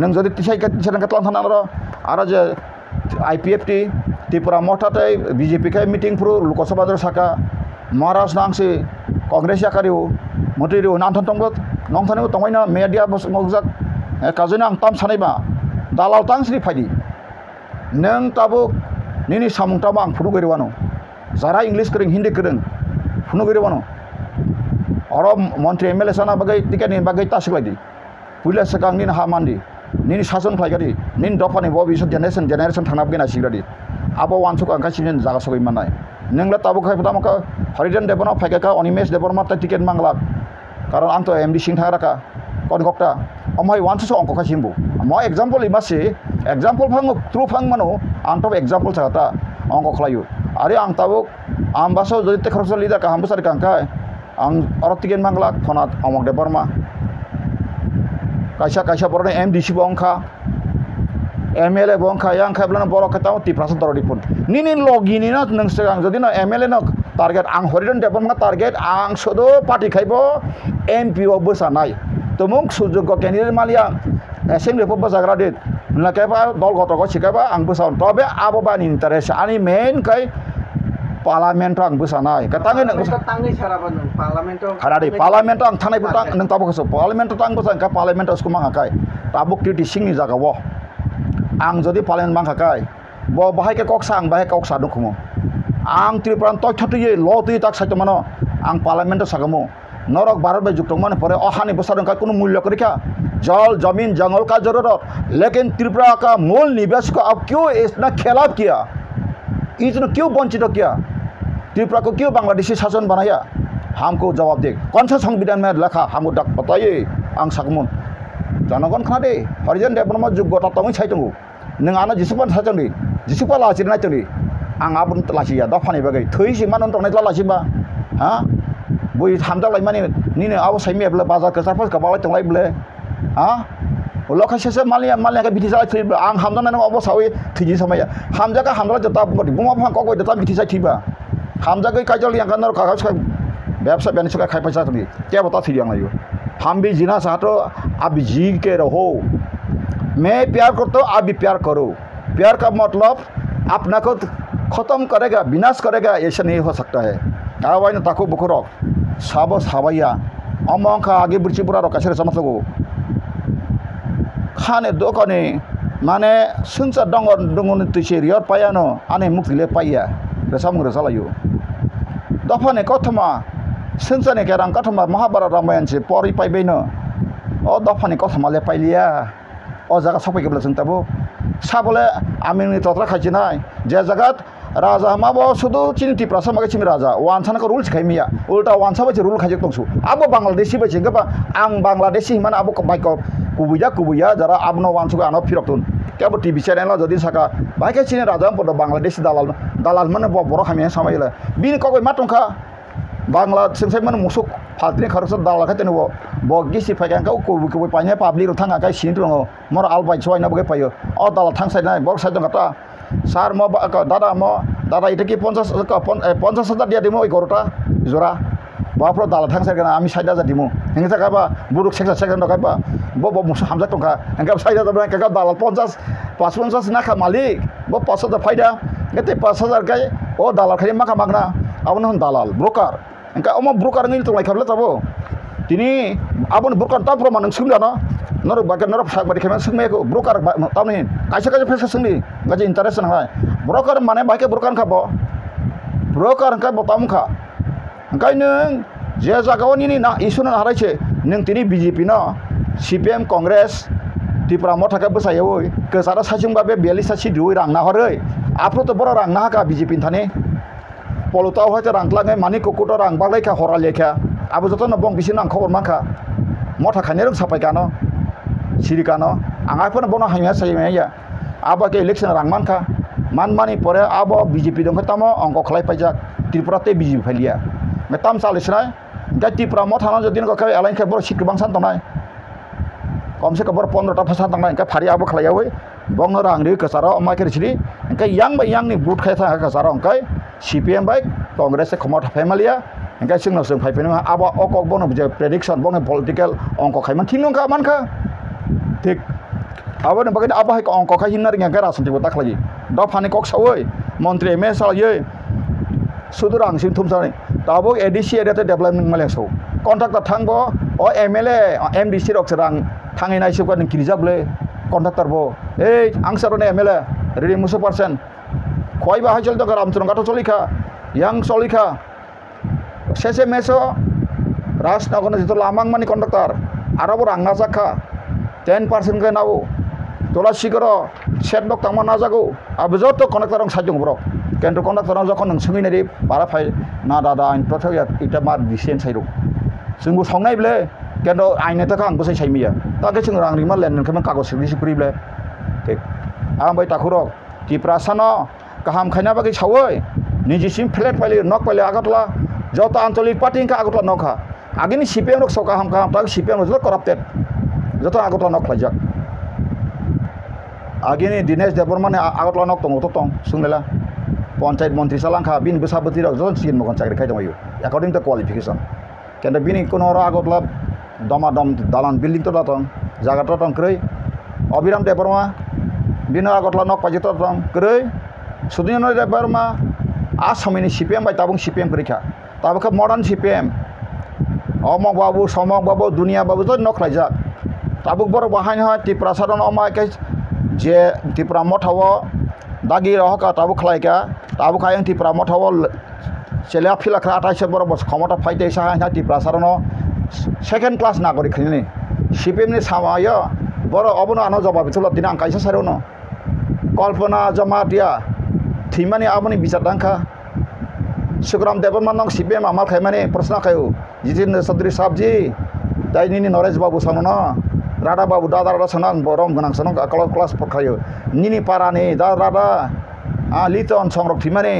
नों जदि तिसाय तिसाय खालाम थाना आरो जे आईपीएफटी त्रिपुरा मथाथाय बीजेपी खाय मीटिंग फ्रु लोकसभा दर साका महाराज नांसे कांग्रेस याकारिव मथेरिव नांथन दङ नंथानिव तंगायना मेडिया मगजाक काजोना आं ताम सानायबा दालाल तांसरि फायदि नों ताबो निनि सामुंताबा आं फुरु गैरवानो जारा इंग्लिश करें हिंदी करें फुनु गैरवानो और मंत्री एमएलए साना बागै टिकेटनि बागै तासिगलायदि पुलिस सकांनि हामान्दि निनि शासन खायगारि निनि दफानि बबिस जेनेरेशन थांनाबगेना सिग्रादि आबो वानसुक आंखासिन जागा सगै मानाय नोंला ताबो खायफा मका हरिजन देबना फायगाका अनिमेश देबरमा ता टिकेट मांगला कारण आंथ एमडी सिं थाराका कनकटा अमाय वानसुक अंक खासिमबो म एग्जांपल इमासे एग्जांपल फांग ट्रु फांग मानो आंथ एग्जांपल साता अंक खलायो आरे आं ताबो आमबासो जदि तेखरस लिदा का हमबसार कांखाय आं अर टिकेट मांगला फनात अमक देबरमा कायसा कायसा बरने एमडीसी बंखा एमएलए बंखा yang खायब्लाना बर खताव 3% दरदिफोन निनि लगिनि ना नोंसो आं जदि ना एमएलए न टारगेट आं हरिजन देबनमा टारगेट आं सदो पार्टी खायबो एमपी अ बोसानाय तमुं सुजुग कैंडिडेट मालिया एसेंब्ली फो बजाग्रा दे नलाकेबा दल गतग सिकाबा आं बोसाव तबे आबोबानि इंटरेस्ट आनि मेन खाय parliament ang busanai katangin
tangi sarapan parliament
harari parliament ang thanai butang nang tabuk so parliament tang busan ka parliament usku mangakai tabuk ti singni jaga wo ang jodi parliament mangkakai bo bahai ke kok sang bahai kok saduk khumo ang Tripura tok thatuye lo tui tak saito mano ang parliament sagamo norok bharat bai juktong mane pore ohani bosadong ka kono मूल्य करिका जल जमीन जंगल का जरूरत लेकिन त्रिपुरा का मूल निवास को अब क्यों इतना खिलाफ किया इतना क्यों वंचित किया त्रिपुरा को क्यों बांग्लादेशी शासन बनाया हमको जवाब दे कौन सा संविधान में लिखा हमको बताइए आं सकमुन जनगण खादे हरिजन डेभलपमेंट योग्यता तंग साइतंगु नों आना जिसुपान साइतंगि जिसुपा लासिरनाय तंगि आं आबुन लासिया दफानि बागै थैसि मानन तंनाय लासिबा हा बय थामजालाय माने निनो आव साइमेब्ला बाजार कसारफोर कबालाय तंलाय ब्ले हा लखासेसे मालिया का बिथिसा थैबा आं हामजाना नों अबसावै थैजि समाया हामजाका हामला जता बुंगति बुंगा फां कगय दता बिथिसा थैबा हामजागै काजल यांगा नर कागज का व्यवसाय बेनि सका खायफासा तंगि क्या बता थैयां लायो हम भी जीना चाहते आप जी के रहो मैं प्यार करता हूँ आप भी प्यार करो प्यार का मतलब अपना को ख़त्म करेगा विनाश करेगा ऐसा नहीं हो सकता है आवाज न ताको बुखरो साबो साबाया अमंग का आगे बुर्ची बुरा रोका से समझ लो खाने दो कने माने सुनसा डंगन तुझे रियर पाया नो आने मुक्ति ले पाया रेसाम रेसा लायो दफा ने कथमा सुनसा ने केरांग कथमा महाभारत रामायण से परी पाइबे न ओ दफा ने कथमा ले पाइलिया ओ जगह सफाई के जों ताबो साबले आमिनि तत्रा खाइनाय जे जगत राजा माबो सुदु चिनिति प्रसा मागे चिमि राजा वानसाना को रूल्स खाइमिया उल्टा वानसा बचे रूल खाइजो तंसु आबो बांग्लादेशी बचे गबा आं बांग्लादेशी माने आबो बाइक कुबुया जरा आबनो वानसुगा आनो फिरक्तुन केबो टीवी चैनल जदि साका बाइके चिनि राजा पद बांग्लादेशी दालाल माने बर खामिया समायला बिनि कगय मातंखा बांग्ला सेंसाय माने मुसुक फाल्टिनि खरस दाला खातेनो बो गिसि फायगां का कुबुय पाइने पाब्लिक थांगा गाय सिनि दङ मर आलबाय सवायना बगे पायो अ दाला थांसायनाय बर साइदं गता सार म दादा इटा कि 50,000 दिया दिमो एगारोटा जरा बाफ्रो दाला थांसायगोन आमी 60,000 दिमो हेंगे थाखाबा बुरुक सेक्सा सेक्सा दकाबा बो मुसु हामजा टंका हेंगा 60,000 का दाला 50 नाखा मालिक बो 5,000 फायदा गते 5,000 गाय ओ दाला खाय माखा मागना आबन दालाल ब्रोकार हेंगा अमा ब्रोकार नगिल तंलाय खाबला ताबो तिनी आबन ब्रोकार ता प्रमाण नों सुंदाना नर बाके नर फाक बादि खायमा सुंमेको ब्रोकार तामनि कायसे फेसा सुंनि गाजे इंटरेस्ट नालाय ब्रोकार माने बाके ब्रोकार खाबो ब्रोकार का बतामुखा ओंखाय नों जे जागाव नि ना इसुना हारायसे नों तिनि बीजेपी न सीपीएम कांग्रेस त्रिपुरा म थाका बसायो गोसारा सासिंबा बे 42 सासि दुइ रांना हरै आफ्रो तो बरो रांना हाका बीजेपी थाने पलुताव हाय रांख्लाङै मानि कुकुट रां बागलायखा हरा लेखा आबो जतो न बं बिसिन आं खबर माखा म थाखाने रों सापायकानो सिरिकानो आंगाफोर बनो हायमा सायमाया आबा के इलेक्शन रां मानखा मानमानि परे आबो बीजेपी दंख तामो अंक खलाय पाइजा त्रिपुरा ते बीजेपी फालिया मेताम सालिसनाय दा त्रिपुरा म थाना जदिन को खाय आलाइन खबर सिक बांसान तनाय कम से कम 15टा फसा तनाय का फारि आबो खलायावै बंग रां रि कसारा माइकेर सिरि का यांग बाय यांगनि बुट खाय था कसारा अंकाय सीपीएम बाय कांग्रेस खमा फैमालिया अंकाय सिंगनाव जों फाइफेनो आबा अकक बनो जे प्रेडिक्शन बनो पॉलिटिकल अंक खायमान थिनंका मानखा ठीक आबो न बगे आबा हाय अंक खाय हिनना रिंगा का राजनीति बता खलाय दा फानि कक सावै मंत्री एमएस सालयै सुदुर आं सिम थुमसानै दाबो एडीसी एरिया डेभलपमेंट मालेसौ कन्ट्राक्टर थांबो ओ एमएलए एमडीसी रक रां थाङै नायसोबा नों किरिजाबले कन्ट्राक्टर बो ए आं सारने एमएलए रेडी मुसो पार्सन खय बा हायचल दगा रामचरण गाथ चलिखा यां चलिखा सेसे मेसो राजनगर जितो लामां मानि कन्ट्राक्टर आराबो रां नाजाखा 10% के नाव तोला सिगरो सेट दक तांमा नाजागौ आबो जतो कन्ट्राक्टर साजों ब्रो केन्द्र कन्ट्राक्टर जखन नों सोंगिनाय बारा फाय ना दादा आइन प्रथया इटा मार दिसेन साइरो जोंबो संनायब्ले केन्द्र आइने थाखा आं बसाय साइमिया ताके जों रां रिमा लेन नोंखौ कागज सिग्रिब्ले ठीक आं बाय ताखुरो त्रिपुरा सानो गाहाम खायना बागै सावै निजिसिम फ्लेट पाइले नक पाइले आगतला जतो आंचलिक पार्टी का आगतला नखा आगिनि सीपीएम रक सका हाम का ताक सीपीएम जतो कराप्टेड जतो आगतला नक लाइजाक आगिनि दिनेश देबरमाने आगतला नक तंग तो सुंगलेला पंचायत मंत्री सालांखा बिन बसाबती रक जतो सिन मगन चाकरि खायदमायो अकॉर्डिंग टू क्वालिफिकेशन केन्द्र बिनि कोनो आगतला दमादम दालान बिल्डिं तो दातं जागा तो तं क्रय अभिराम देबरमा बिनो आगतला नक पाजित तं क्रय सुदिन देबरमा आसामनि CPM बाय ताबुं CPM परीक्षा ताबुखा मॉडर्न CPM अमक बाबू समक बाबू दुनिया बाबू तो नखलाइजा ताबुक बर बाहायनो त्रिपुरा सादन अमा के जे त्रिपुरा मथावो दागी रहका ताबुक खलाइका ताबुक आयं त्रिपुरा मथावो चेला फिलाखरा 28 बर बस क्षमता फाइते साहा त्रिपुरा सादन सेकेंड क्लास नागरिक खनि CPM नि सामायो बर अबनो आनो जवाब बिथुला दिन आं काइसा सारोनो कल्पना जमातिया थीमानि आबनि बिचार दांखा सुग्राम देवमान CPM आमाल खायमाने प्रश्न खायो जितेन्द्र चौधरी साहब जी दाइनि नरेश बाबू सानो राधा बाबू दादा राधा सना बरम गनां सनो क्लास पखायो निनि पारानि दा राधा लिटन संरक थीमाने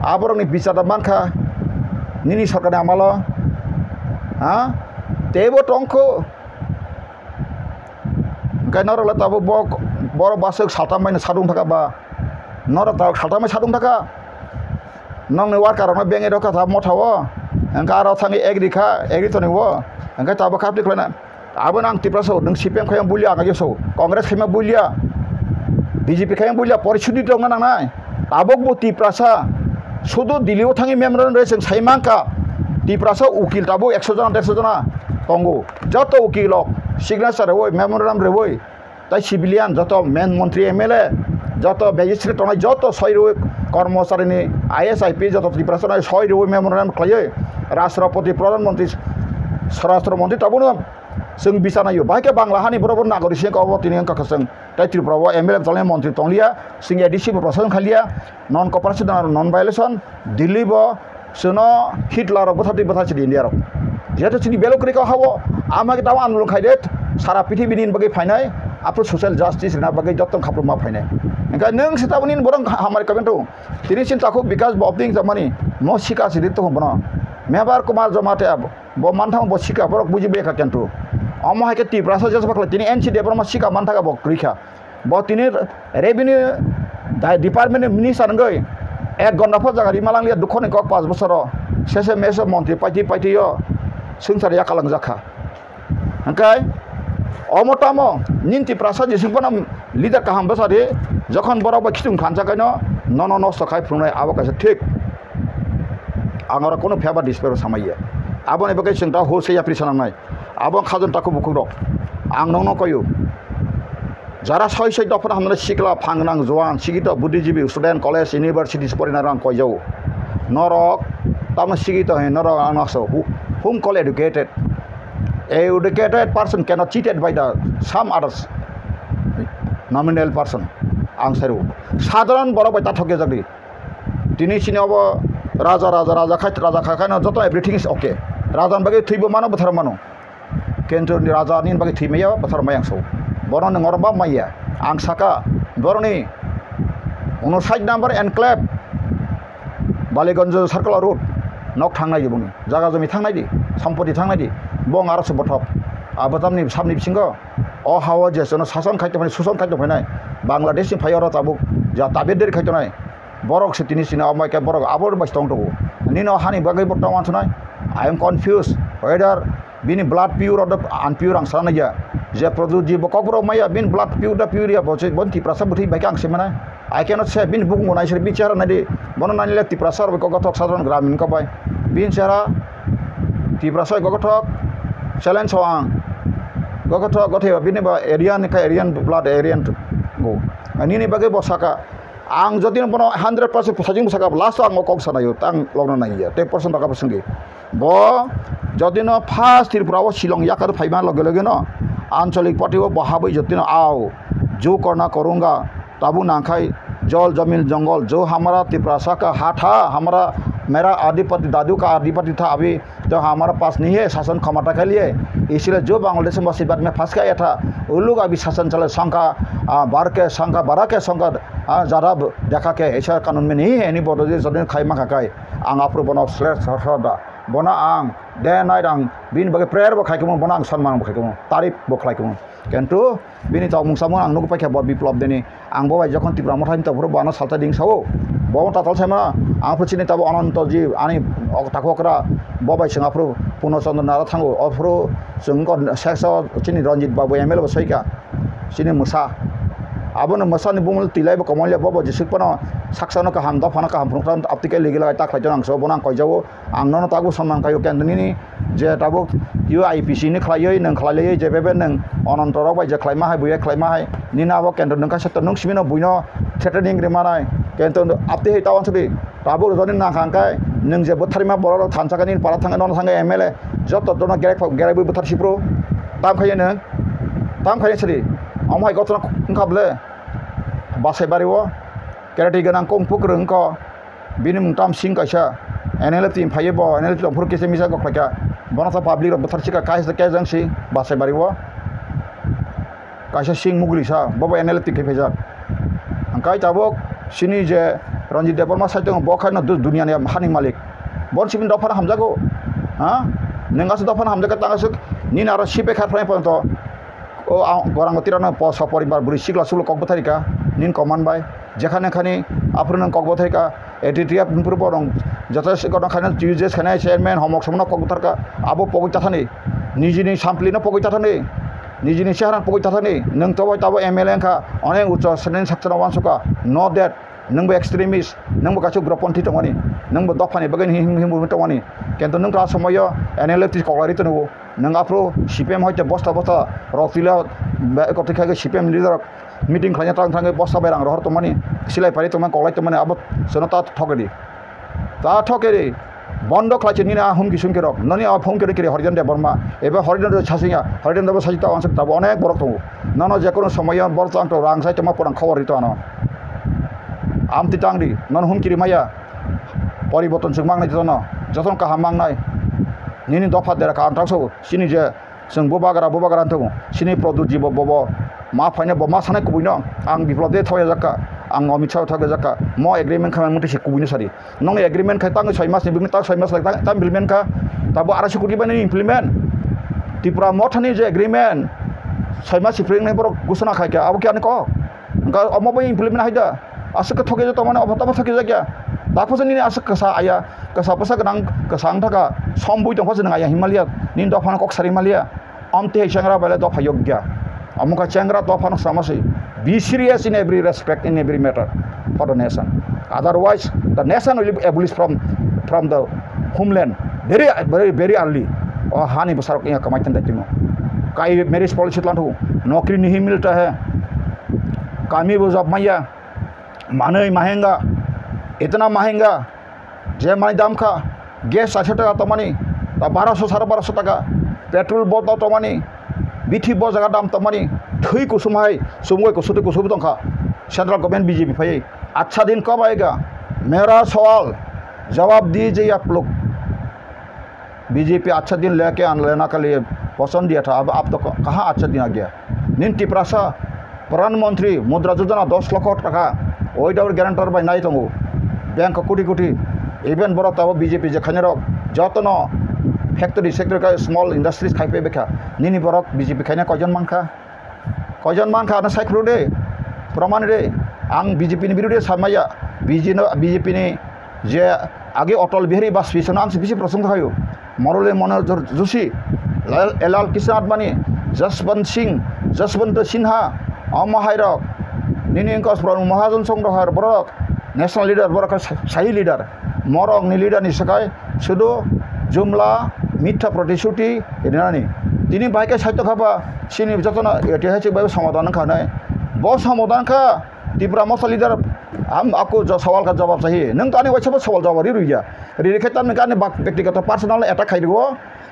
आबरनि बिचार मानखा निनि सरकारनि आमाल तेबो टंको गायनारला ताबो बर बासक साथामायनो सादुं थाका बा नर ताव साथामाय सादुं थाका नंनि वारकारनो बेंगे रका था मथावो अंका आरो थांगे एग्री तनिवो अंका ताबो खापलि खलाना आबो नां तिप्रासो नों CPM खायम बुलिया आगायसो कांग्रेस खायम बुलिया BJP खायम बुलिया परिस्थिति दं नांनाय ताबो बो तिप्रासा सुदु दिल्लीयाव थांगे मेमोरेन्डाम रेसन साइमांका तिप्रासा उकिल ताबो 100 जना 150 जना तंगो जत उकिल सिग्नेचर होय मेमोरेन्डाम रे होय ताई सिविलियन जत मेन मंत्री MLA जत मैजिस्ट्रेट तनाय जत सयरो कर्मचारीनि IAS IP जत त्रिपुरा सयरो मेमोरेन्डाम खायो राष्ट्रपति प्रधानमंत्री स्वराष्ट्र मंत्री ताबोनो जों बिसानायो बाहायके बांला हानि बरोबर नागरिक सिं कबो तिनि अंका खसं ताई त्रिपुरा MLA तलने मंत्री तंलिया सिं एडीसी प्रशासन खालिया नन कॉपरेशन नन वायलेशन दिल्ली बो सुनो हिटलर बथाति बथासि इंडिया रो जेतो सिनि बेलक्रिका हावो आमाके ताव आन्दोलन खायदे सारा पृथ्वीनि बगे फायनाय आपरो सोशल जस्टिस ना बगे जतन खाप्रो मा फायनाय एंका नों सिताबनि बरं हामार कमेन्टो तिनि सिन ताखो विकास बब्दिं जमानि न सिका सिरि तो बन मेबार कुमार जमाते ब मानथां ब सिका बरक बुजि बेका केन्टु अमहाके तिप्रासा जस बखला तिनि एनसी डेबर मा सिका मानथागा ब क्रिखा ब तिनि रेभिन्यू डिपार्टमेन्ट मिनिस्टार गय 1 घन्टा फर जागा रिमालांलिया दुखनि कक 5 बोसोर सेसे मेसे मंत्री पाइति यो संसारिया कालां जाखा ओंखाय अमतामो निन्ति प्रासा जेसिबना लिडार काहाम बसादे जखन बराबर खिथुं खानजाखायनो न नस्त खाय फुंनाय आबकासे ठीक आंगरा कोनो फेबा डिसपेर सामायो आबने बगे जोंता होसेया प्रिसानांनाय आबन खाजन ताखौ बुखुरो आं नंनो कयो जारा सय दफर हमने सिकला फांगनां जवान सिगित बुद्धिजीवी स्टूडेंट कॉलेज यूनिवर्सिटीज परिना रां कयजौ नरक ताम सिगित है नरक आंसो whom call educated person cannot cheated by the some others nominal person आं सारो साधारण बर बाय ताथके जागि दिनै सिनाव राजा खायनो जत एभ्रिथिं इज ओके राजान बागै थैबो मानो बथार मानो केन्द्रनि राजानि बागै थैमाया बथार मायांसौ बर नंगरबा माइया आं साका बरनि 59 नम्बर एनक्लेव बालिगंज सर्कुलर रोड नक थांनाय बुङो जागा जमी थांनाय दि सम्पत्ति थांनाय दि बं आरो बथब आबतामनि सामनि बिसिंग अ हाव जेसनो शासन खायतमानि सुसन खायतफायनाय बांलादेश फायर ताबुक जा ताबेदेर खायतनाय बरक सिटिनि सिना अमायके बरक आबर बास्तं दो निनो हानि बागै बर्तमान थनाय आई एम कन्फ्यूज वेदर बिनि blood pure of the unpure आं साननाया जे प्रदुत जी बकबरो माया बिन ब्लाड प्योर द प्योरिया बचे बन्ति प्रासा बुथि बायका आं सेमना I cannot say bin book मोनाय सर बिचार नादि बननानि ले तिप्रासार गगथक साधारण ग्रामीण कबाय बिन सेरा तिप्रासा गगथक चैलेंज आं गगथक गथे बिनि बा एरियान का एरियान ब्लाड एरियान गो निनि बागै बसाका आं जदि बन 100% साजिं बसाका लास्ट आं कक सानायो तां लग्न नायया 10% टाका बसंगे ब जदि न फास्ट त्रिपुराव शिलं याकर फाइमा लगे लगे न आंचलिक पार्टीव बहाबै जतिन आओ जो करना करूंगा ताबू नाखाई जल जमीन जंगल जो हमारा त्रिपुरा का हाथा हमारा मेरा आदिपति दादू का आदिपति था अभी तो हमारा पास नहीं है शासन क्षमता के लिए इसलिए जो बांग्लादेश मुसीबत में फंस गया था उन लोग अभी शासन चले शंका बारह के शंका ज़्यादा देखा के ऐसा कानून में नहीं है एनी बदले जदि खाई मा खाई आं आपरो बना स्लेट बना आं डे नाइट आं बिन बगे प्रेयर बखायखौ बना आं सन्मान बखायखौ तारिफ बखायखौ किन्तु बिनि ताव मुंसामो आं नुगो पाइखा बिप्लब देनि आं बबाय जखन त्रिपुरा मथानि तावफोर बानो सालता दिंसावो बम तातल सायमा आं प्रचिनि ताव अनंत जी आनि ताखोकरा बबाय सिंगाफ्रो पुनचन्द्र नारा थांगो Afro Jong sex Chini Ranjit Babu MLA बसैका Chini musa abon masani bumul tilai ba komol ya bobo jisik pano saksana ka ham dafana ka ham prongtan aptike legi lagai tak khajang so bonang koi jawo ang nono tagu saman kayo ken ni je tabu yu IPC ni khlai nang khlai je bebe nang onantoro bai je khlai ma hai buye khlai ma hai ni na bo ken nang ka set nung simino buino threatening re manai ken to apte he tawan sudi tabu roni na khang kai nang je botharima boro than sakani para thanga non thanga MLA joto dona gerai bu bothar sipro tam khai nang tam khai sri amai gotna khable basai bariwo kerati ganang kong puk reng ko binim tam sing kaisa NLF tim phaye bo NLF tom phur kese misa ko khaka bonasa public ro bothar chika kaisa ke jang si basai bariwo kaisa sing mugli sa bobo NLF ti khepejak angkai tabok sini je Ranjit Deparma saitong bokhana dunia ni haning malik bon sibin dofana hamjago ha nengas dofana hamjaga tangasuk ni naro sipe khat phai ponto o gorang tirana posa poribar buri sikla sulo kokbotharika nin command bai jekhane khani aprun kokbotharika etitria purbo rong jata sekona khana tuesdays khana chairman homok samna kokbotharka abo pogita thani nijini samplina pogita thani nijini shahran pogita thani nang tobo tabo MLA kha onek ucho senen sakchana wansuka no that nang bo extremist nang bo kachu groponthi tongani nang bo dofani bagen him tongani kento nang tra samoyo NLF ti koklari tonu nang apro CPM hoite bosta roktila kotika ge CPM leader meeting khanya tang bosta berang rohor tomani silai pari toman koklai tomani abot sonata thokedi ta thokedi bondo khlache ni na hum kisum kerok nani a phom kere Harijan Deparma eba Harijan chasinga Harijan Deparma sajita ansek tab onek borok tongo nano je kono samoyo bor tang to rang sai toma porang khobor ito ano am titang di non hum kiri maya poriboton sungmang nai jono joton ka hamang nai nini dofat dera ka antang so sini je sung bobagara antung sini produk jibo bobo ma phane bo ma sanai kubuino ang biplode thoya jaka ang omichau thoga jaka mo agreement khaman muti se kubuino sari nong agreement khai tang 6 mas ni bing tang 6 mas lag tam bilmen ka tabo ara security bani implement tipura mothani je agreement 6 mas spring nei borok gusana khai ka abo kyane ko ga omo bai implement haida asuk thoge jo tomane obotaba thoge jakya takpasa ni asuk kasa aya kasa pasa ganang kasang thaka sombui tong phasa nang aya Himalaya nin dofana kok sari Himalaya amte changra bale dofa yogya amuka changra dofana samasi be serious in every respect in every matter for the nation otherwise the nation will be abolished from the homeland very early और हानि बसारों के यहाँ कमाई तंदे तीनों काई मेरी policy लांटू नौकरी नहीं मिलता है कामी वो जॉब मैया माने महंगा इतना महंगा जे मानी दाम का गैस 60 টাকা तमानी 1200 1250 টাকা पेट्रोल बोतल तमानी बिथि बो जगह दाम तमानी थई कुसुमाय सुमगय कुसुते कुसुब दंखा सेंट्रल गवर्नमेंट बीजेपी भाई अच्छा दिन कब आएगा मेरा सवाल जवाब दीजिए आप लोग बीजेपी अच्छा दिन लेके लेना के लिए पसंद दिया था अब आप तो कहाँ अच्छा दिन आ गया निन टिप्रासा प्रधानमंत्री मुद्रा योजना 10 लाख टाका ओइटावर ग्यारांटर बाय नाई तंगो बैंक कोटी कोटी इवेन बरो तब बीजेपी जे खानेर जतन फैक्टरी सेक्टर का स्मॉल इंडस्ट्रीज खाइपे बेखा निनी बरक बीजेपी खाने कयजन मानखा ना साइक्रो दे प्रमाण रे आं बीजेपी नि बिरुदे सामाया बीजेपी नि जे आगे अटल बिहारी वाजपेयी आं बिसि प्रशंसा खायो मरले मनोहर जोशी एलाल कृष्ण आडवाणी जसवंत सिन्हा अमहायरक निनी महाजन संग्रहर बरक नेशनल लीडर बरक शाही लीडर मरक नि लीडर नि सकाय सुदो जुमला मिथ्या प्रतिश्रुति एनानि तिनी बाइके साहित्य खाबा सिनि जतना ऐतिहासिक भाবে समाधान खानाय बहुत समाधान का त्रिपुरा मसल लीडर हम आपको जो सवाल का जवाब चाहिए नों तानि वाइसबो सवाल जवाब रिरुया रिरेखे तानि काने व्यक्तिगत पर्सनल अटैक खाइदो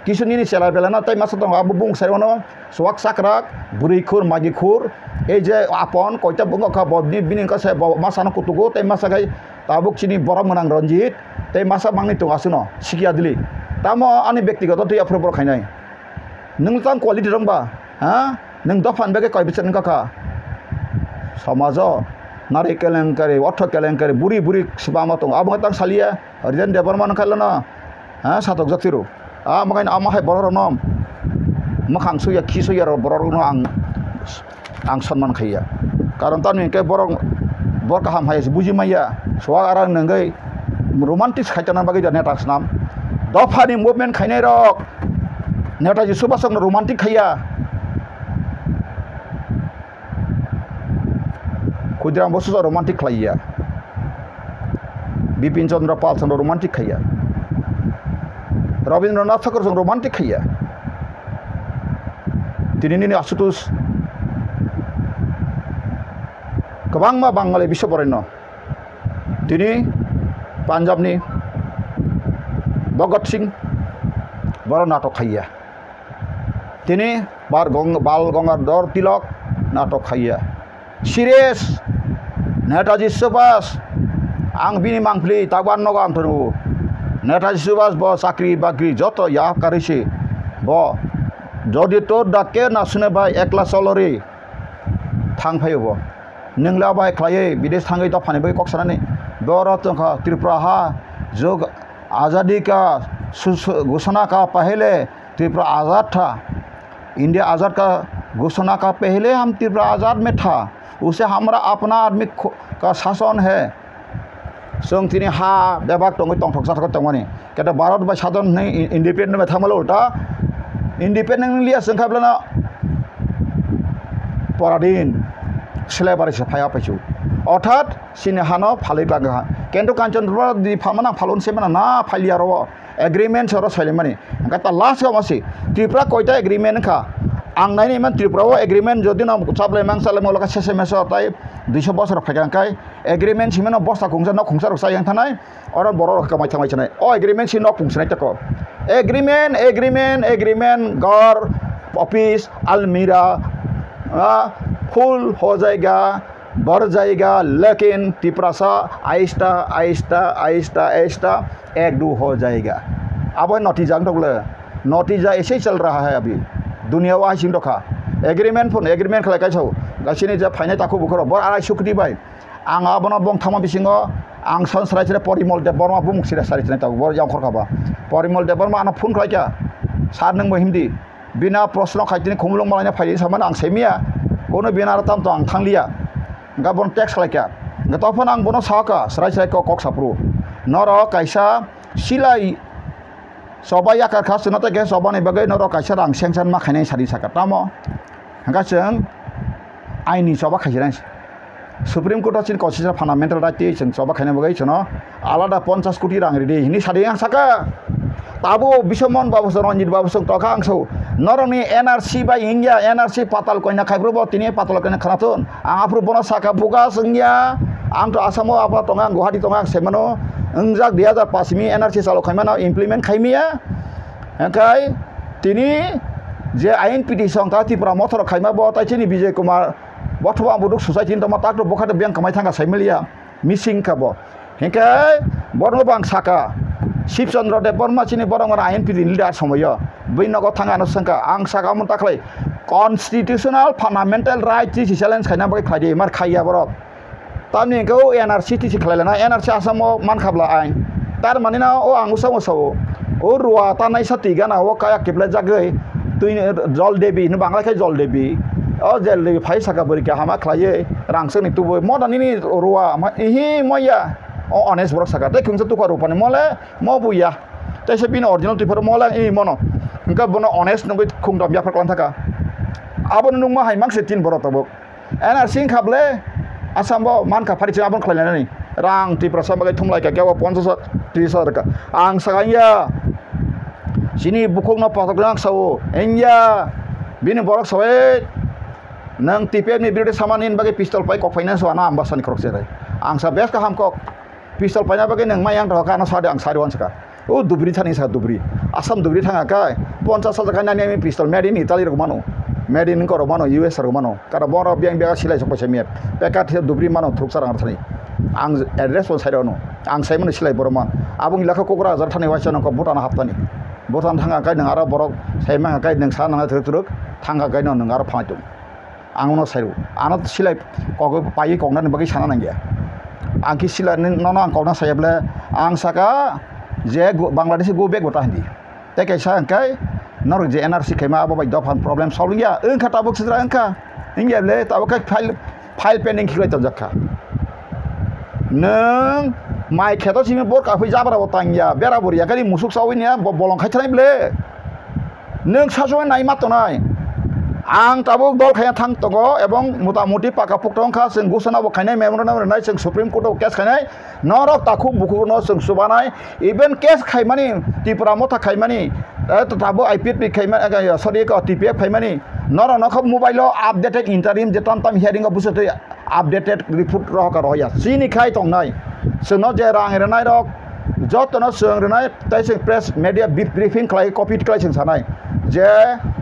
किसुनि नि सेला बेलाना ताइ मास दं आबु बुं साइवनो सवाक साकराक बुरिखुर मागिखुर ए जे आपन कयता बुंग का बदनि बिनि का से मासानो कुतुगो ताइ मासा गाय ताबुक सिनि बरम मोनां रंजित ताइ मासा मांगनि तंगासुनो सिकिया दिली तामो आनि व्यक्तिगत तै अफ्रबर खाइनाय नों तां क्वालिटी रंबा हा नों दफान बेके कय बिसन का समाज नारे केलेंकारि अर्थ केलेंकारि बुरी बुरी सिबामा दं आबो तां सालिया हरिजन देबरमान खालना हा सातक जातिरो मगाइन आमाहाय बर नम मखां सुया खि सुया बर आं सन्मान खाइया कारण तानि के बर काहाम हाय बुजि माइया सवा आरां नंगै रोमांटिक खाइतना बागै नेतास नाम दफानि मुभमेन्ट खाइनाय रक Netaji Subhash Chandra romantic खाइया Khudiram Bosu romantic khaya Bipin Chandra Pal sang romantic khaya Rabindranath Tagore sang romantic khaya Tinini Asutus Kabangma Bangali Bishoporino Tini Punjab ni Bhagat Singh boro natok khaya Tini Bal Gangadhar Tilak natok khaya Serious Netaji Subhash ang bini mangpli taban nogo ang thonu Netaji Subhash bo sakri bakri joto ya karise bo jodi tor dakke na sune bai ekla solori thang phayo bo ningla bai khlaye bidesh thangai to phane bai koksanani boro tongkha Tripura ha jog आज़ादी का घोषणा का पहले त्रिपुरा आज़ाद था India आज़ाद का घोषणा का पहले हम त्रिपुरा आज़ाद में था उसे हमारा अपना आदमी का शासन है संग तिनी हा बेबाक टंगै टंग ठकसा ठक टंगमानि केटा भारत बा साधन नहीं इंडिपेंडेंट में थामलो उल्टा इंडिपेंडेंट लिया संखाब्लाना पराधीन सिलाइबारि से फाया पाइछु अर्थात सिने हानो फालै लागा केंद्र कांचनपुरा दि फामना फालन सेमना ना फालिया रो एग्रीमेंट सरो सैलेमानि गता लास्ट गामसि त्रिपुरा कोइटा एग्रीमेंट खा आं नायनि मन त्रिपुरा एग्रीमेंट जदि न साप्लाय मांगसाले मलका सेसेमेस ताय 200 बছर फायगांकाय एग्रीमेंट सिमेन बस्ता खुंजा न खुंसा रसा yang थानाय और बर कमाय थामाय छनाय ओ एग्रीमेंट सिन खुंसनाय तक एग्रीमेंट घर ऑफिस अलमीरा फुल हो जाएगा बढ़ जाएगा लेकिन त्रिपुरा सा आहिस्ता आहिस्ता आहिस्ता आहिस्ता एक दो हो जाएगा अब नतीजा नतीजा ऐसे चल रहा है अभी दुनिया वहाँ सिंह रखा एग्रीमेंट खाला कैसो गासिनि जे फाइनाल ताकु बुखर बर आराय सुक्ति बाय आं आबना बं थामा बिसिङो आं सनसरायसे परिमल देव बर्मा बुंसिरा सारिथने ताकु बर याव खरखाबा परिमल देव बर्मा आना फुन खायका सार नों महिमदि बिना प्रश्न खायतिनि खुमलुं मालायना फायदि सामान आं सेमिया कोनो बिना रताम तो आं थांलिया गाबन टेक्स लायका गतफन आं बनो साका सरायसराय कक साप्रु नर कायसा सिलाई सबाय आकार खास नते के सबानि बगै नर कायसा आं सेंसन मा खायनाय सारि साका तामो गासों आइनि सभा खायजिरां सुप्रीम कोर्ट चिन कन्स्टिट्यूशन फान्डामेन्टल राइट जों सभा खायनाय बगै सनो आलादा 50 कोटी रां रेडी हिनि सादे आं साका ताबो बिसमन बाबु रंजित बाबु सं तका आंसौ नरनि एनआरसी बा इंडिया एनआरसी पाताल कयना खायब्रबो तिनि पाताल कयना खनाथुन आं आफ्रु बनो साका बुगा संगिया आं तो आसामो आबा तंगा गुवाहाटी तंगा सेमनो अंजाक 2005 मी एनआरसी सालो खायमाना इमप्लिमेंट खायमिया ओंखाय तिनि जे आइन पिटिशन ता त्रिपुरा मथर खायमा बो ताइचिनि विजय कुमार बथवा बुदुक सोसाइटी तमा ताक बखाद बेंक कमाय थांगा साइमिलिया मिसिं खाबो हेंखाय बरनो बां साका शिवचंद्र देव बर्मा चिनि बरंगर आइन पिदि लिडार समय बैनगो थांगानो संका आं सागामन ताखलै कन्स्टिट्यूशनल फान्डामेन्टल राइट थि चैलेंज खायना बगै खायदि मार खायया बर तानि गौ एनआरसी थि खायलाना एनआरसी आसामो मान खाबला आइन तार मानिना ओ आंगुसा ओसाव ओ रुवा तानाय साति गाना ओ काया केबला जागै तुइ जल देवी न बांग्ला खाय जल देवी ओ जल देवी फाइ साका बरिका हामा खायै रांसनि तुबो मदानिनि रुवा इहि मया ओ अनेस बरक साका ते खुंसा तुका रुपानि मले म बुया तैसे बिन ओरिजिनल तिफोर मले इ मनो इनका बनो अनेस नगै खुंदम या फरकलान थाका आबन नुमा हाइमांसे तिन बर तबक एनआरसी खाबले आसामबो मानका फारिचे आबन खलायनानै रां त्रिपुरा सामगै थुमलायका गेवा 50 30 रका आं सागाया सिनि बुखंना पाथग्रां सावो एंया बिनि बरक सवे नों टिपेनि बिरदे सामानिन बागे पिस्तल पाइ कफाइना सवाना आम्बासानि खरकसेरै आं सा बेस का हमको पिस्तल पाइना बागे नों मायां दका ना सादे आं सारिवान सका ओ दुब्रि थानि सा दुब्रि आसाम दुब्रि थाङाकाय 50 जाका नानि पिस्तल मेड इन इटाली रगमानो मेड इन करमानो यूएस रगमानो कारा बर बियां बेगा सिलाय सपसे मेप पेकाट दुब्रि मानो थुकसारां थानि आं एड्रेस वन साइडआवनो आं साइमोन सिलाय बरमान आबुं इलाका कक्राझार थानि वाइसनको भुटान हाबतानि भुटान थाङाकाय नों आरो बरक साइमाकाय नों सा नङा थुरुक थाङाकाय नों आरो फाइतु आं उनाव साइरु आना सिलाय कग पाइ कगनानि बागै साना नांगिया आं कि सिलाय नन आं कगना सायब्ला आं साका जे बांलादेश गो बेग गता हिंदी ते कैसा अंकाय नर जे एनआरसी खेमा अब बाय दफान प्रॉब्लम सॉल्व गया ओंखा ताबक सिद्रा ओंखा इंगियाबले ताबक फाइल पेंडिंग खिलाय तजखा नों माइ खेतो सिमे बर काफै जाबरा बतांगिया बेरा बरिया गारि मुसुक सावैनिया बलं खायथनायब्ले नों सासो नाय मातनाय आं tabuk dol khaya thang tongo ebong motamuti pakapuk tongkha जों गुसनाबो खायनाय मेमोरेन्डाम होनाय जों सुप्रिम कोर्टआव केस खायनाय नरक ताखु बुखु न जों सुबानाय इभेन केस खायमानि त्रिपुरा मथा खायमानि ताबो आईपीएफ खायमानि सरि टीपीएफ खायमानि नर नख मोबाइलो आपडेटेड इंटरिम जेतन तम हियरिंग बुसते आपडेटेड रिपोर्ट रहका रहया सिनि खाय तंगनाय जोंनो जे रां हेरनाय रक जतनो जों रनाय ताइसे प्रेस मीडिया ब्रीफिंग खाय कपि खाय जों सानाय जे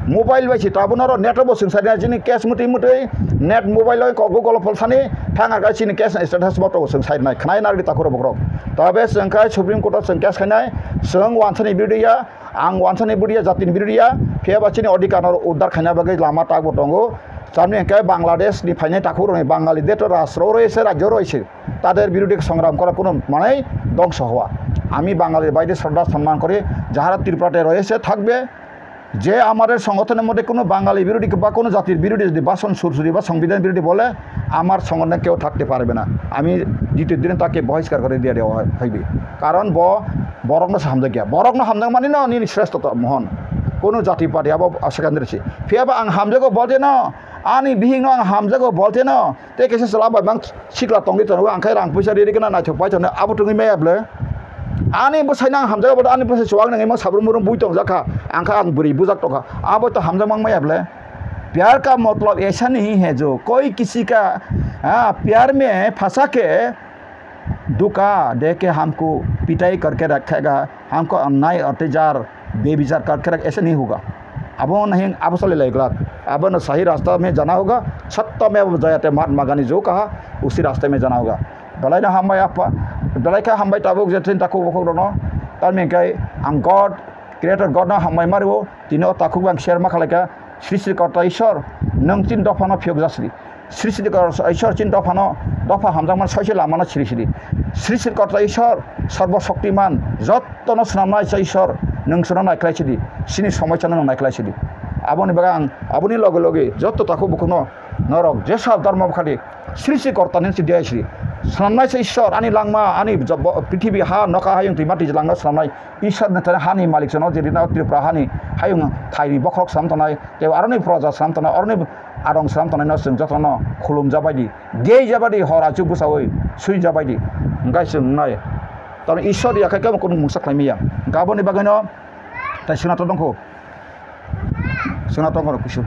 मोबाइल बायसि ताबुनारो नेटबो जों सानाय जिनि केस मुति मुति नेट मोबाइल गुगल फलसानि थाङा गासिनि केस स्टेटास मतो जों सायनाय खनाय नारि ताखुर बग्रक तबे जोंखाय सुप्रिम कोर्टआव जों केस खायनाय जों वानसानि बिरुदिया आं वानसानि बिरुदिया जातिनि बिरुदिया फेबाचिनि अधिकार उद्धार खायना बागै लामा तागबो दंगो सामने के बांग्लादेश नि फाइनाय ताखुर रय बांगाली देट राष्ट्र रयसे राज्य रयसे तादेर बिरुदे संग्राम करा कोनो माने ধ্বংস হওয়া আমি বাঙালির বাইরে শ্রদ্ধা সম্মান করে যারা ত্রিপুরাতে রয়েছে থাকবে যে আমাদের সংগঠনের মধ্যে কোনো বাঙালি বিরোধী বা কোনো জাতির বিরোধী যদি বাসন সুরসুরি বা সংবিধান বিরোধী বলে আমার সংগঠনে কেউ থাকতে পারবে না আমি দ্বিতীয় দিনে তাকে বহিষ্কার করে দিয়ে দেওয়া হইবে কারণ বরগ্ন হামদা গিয়া বরগ্ন হামদা মানে না নি শ্রেষ্ঠতা মহান কোনো জাতি পার্টি আবার সেখানে ফেবা আং হামজাগো বলতে না आनी बिहिंग आं हामजागो बोलते न ते केसे सलाबा बां सिक्ला तंगि तनो आंखाय रां पैसा रेरि गना नायथबाय तनो आबो तंगि मेयाब्ले आनी बसायना हामजागो बद आनी बसाय सवाग नङै मा साब्रुम मुरुम बुइ तंग जाखा आंखा आं बुरि बुजाक तका आबो तो हामजा मांग मेयाब्ले प्यार का मतलब ऐसा नहीं है जो कोई किसी का प्यार में फंसा के दुका दे के हमको पिटाई करके रखेगा हमको अन्याय अत्याचार बेविचार करके रख ऐसा नहीं होगा अब नहीं अब चले लगेगा अब न सही रास्ता में जाना होगा सत्य में जयते महात्मा गांधी जो कहा उसी रास्ते में जाना होगा डलाई ना हम आपा डलाई का हम ताबुक जेथिन ताकु बखौ दनो तारमे गाय आं गॉड क्रिएटर गॉड ना हम मारिवो तिनो ताकु आं शेयर मा खालायका श्री श्री कर्ता ईश्वर नों चिन दफानो फियक जासरि श्री श्री कर्ता ईश्वर चिन दफानो दफा हामजामान सयसे लामाना श्री श्री श्री श्री कर्ता ईश्वर सर्वशक्तिमान जत्तनो स्नामनाय ईश्वर नोंसोरनो नायख्लायसिदि सिनि समायसानो नायख्लायसिदि आबोनि बागा आं आबोनि लगे लगे जत्त ताखु बुखुनो नरक जे सब धर्म खालि श्री श्री कर्तानि सिदियायसि स्नामनाय ईश्वर आनि लांमा आनि पृथ्वी हा नखा हायं दैमा दैज्लांनो स्नामनाय ईश्वर नथाय हानि मालिक जनो जेरिना त्रिपुरा हानि हायं थाइनि बख्रक सामतनाय ते आरनि प्रजा सामतनाय अरनि आदं सामतनाय न जों जतन खुलुम जाबायदि गे जाबादि हरा जुग बुसावै सुइ जाबायदि गायसों नाय तार ईश्वर याखाय कोनो मुसा खालामिया गाबोनि बागैनो ताइ सोनाथ दंखौ सोनाथ दंखौ कुसु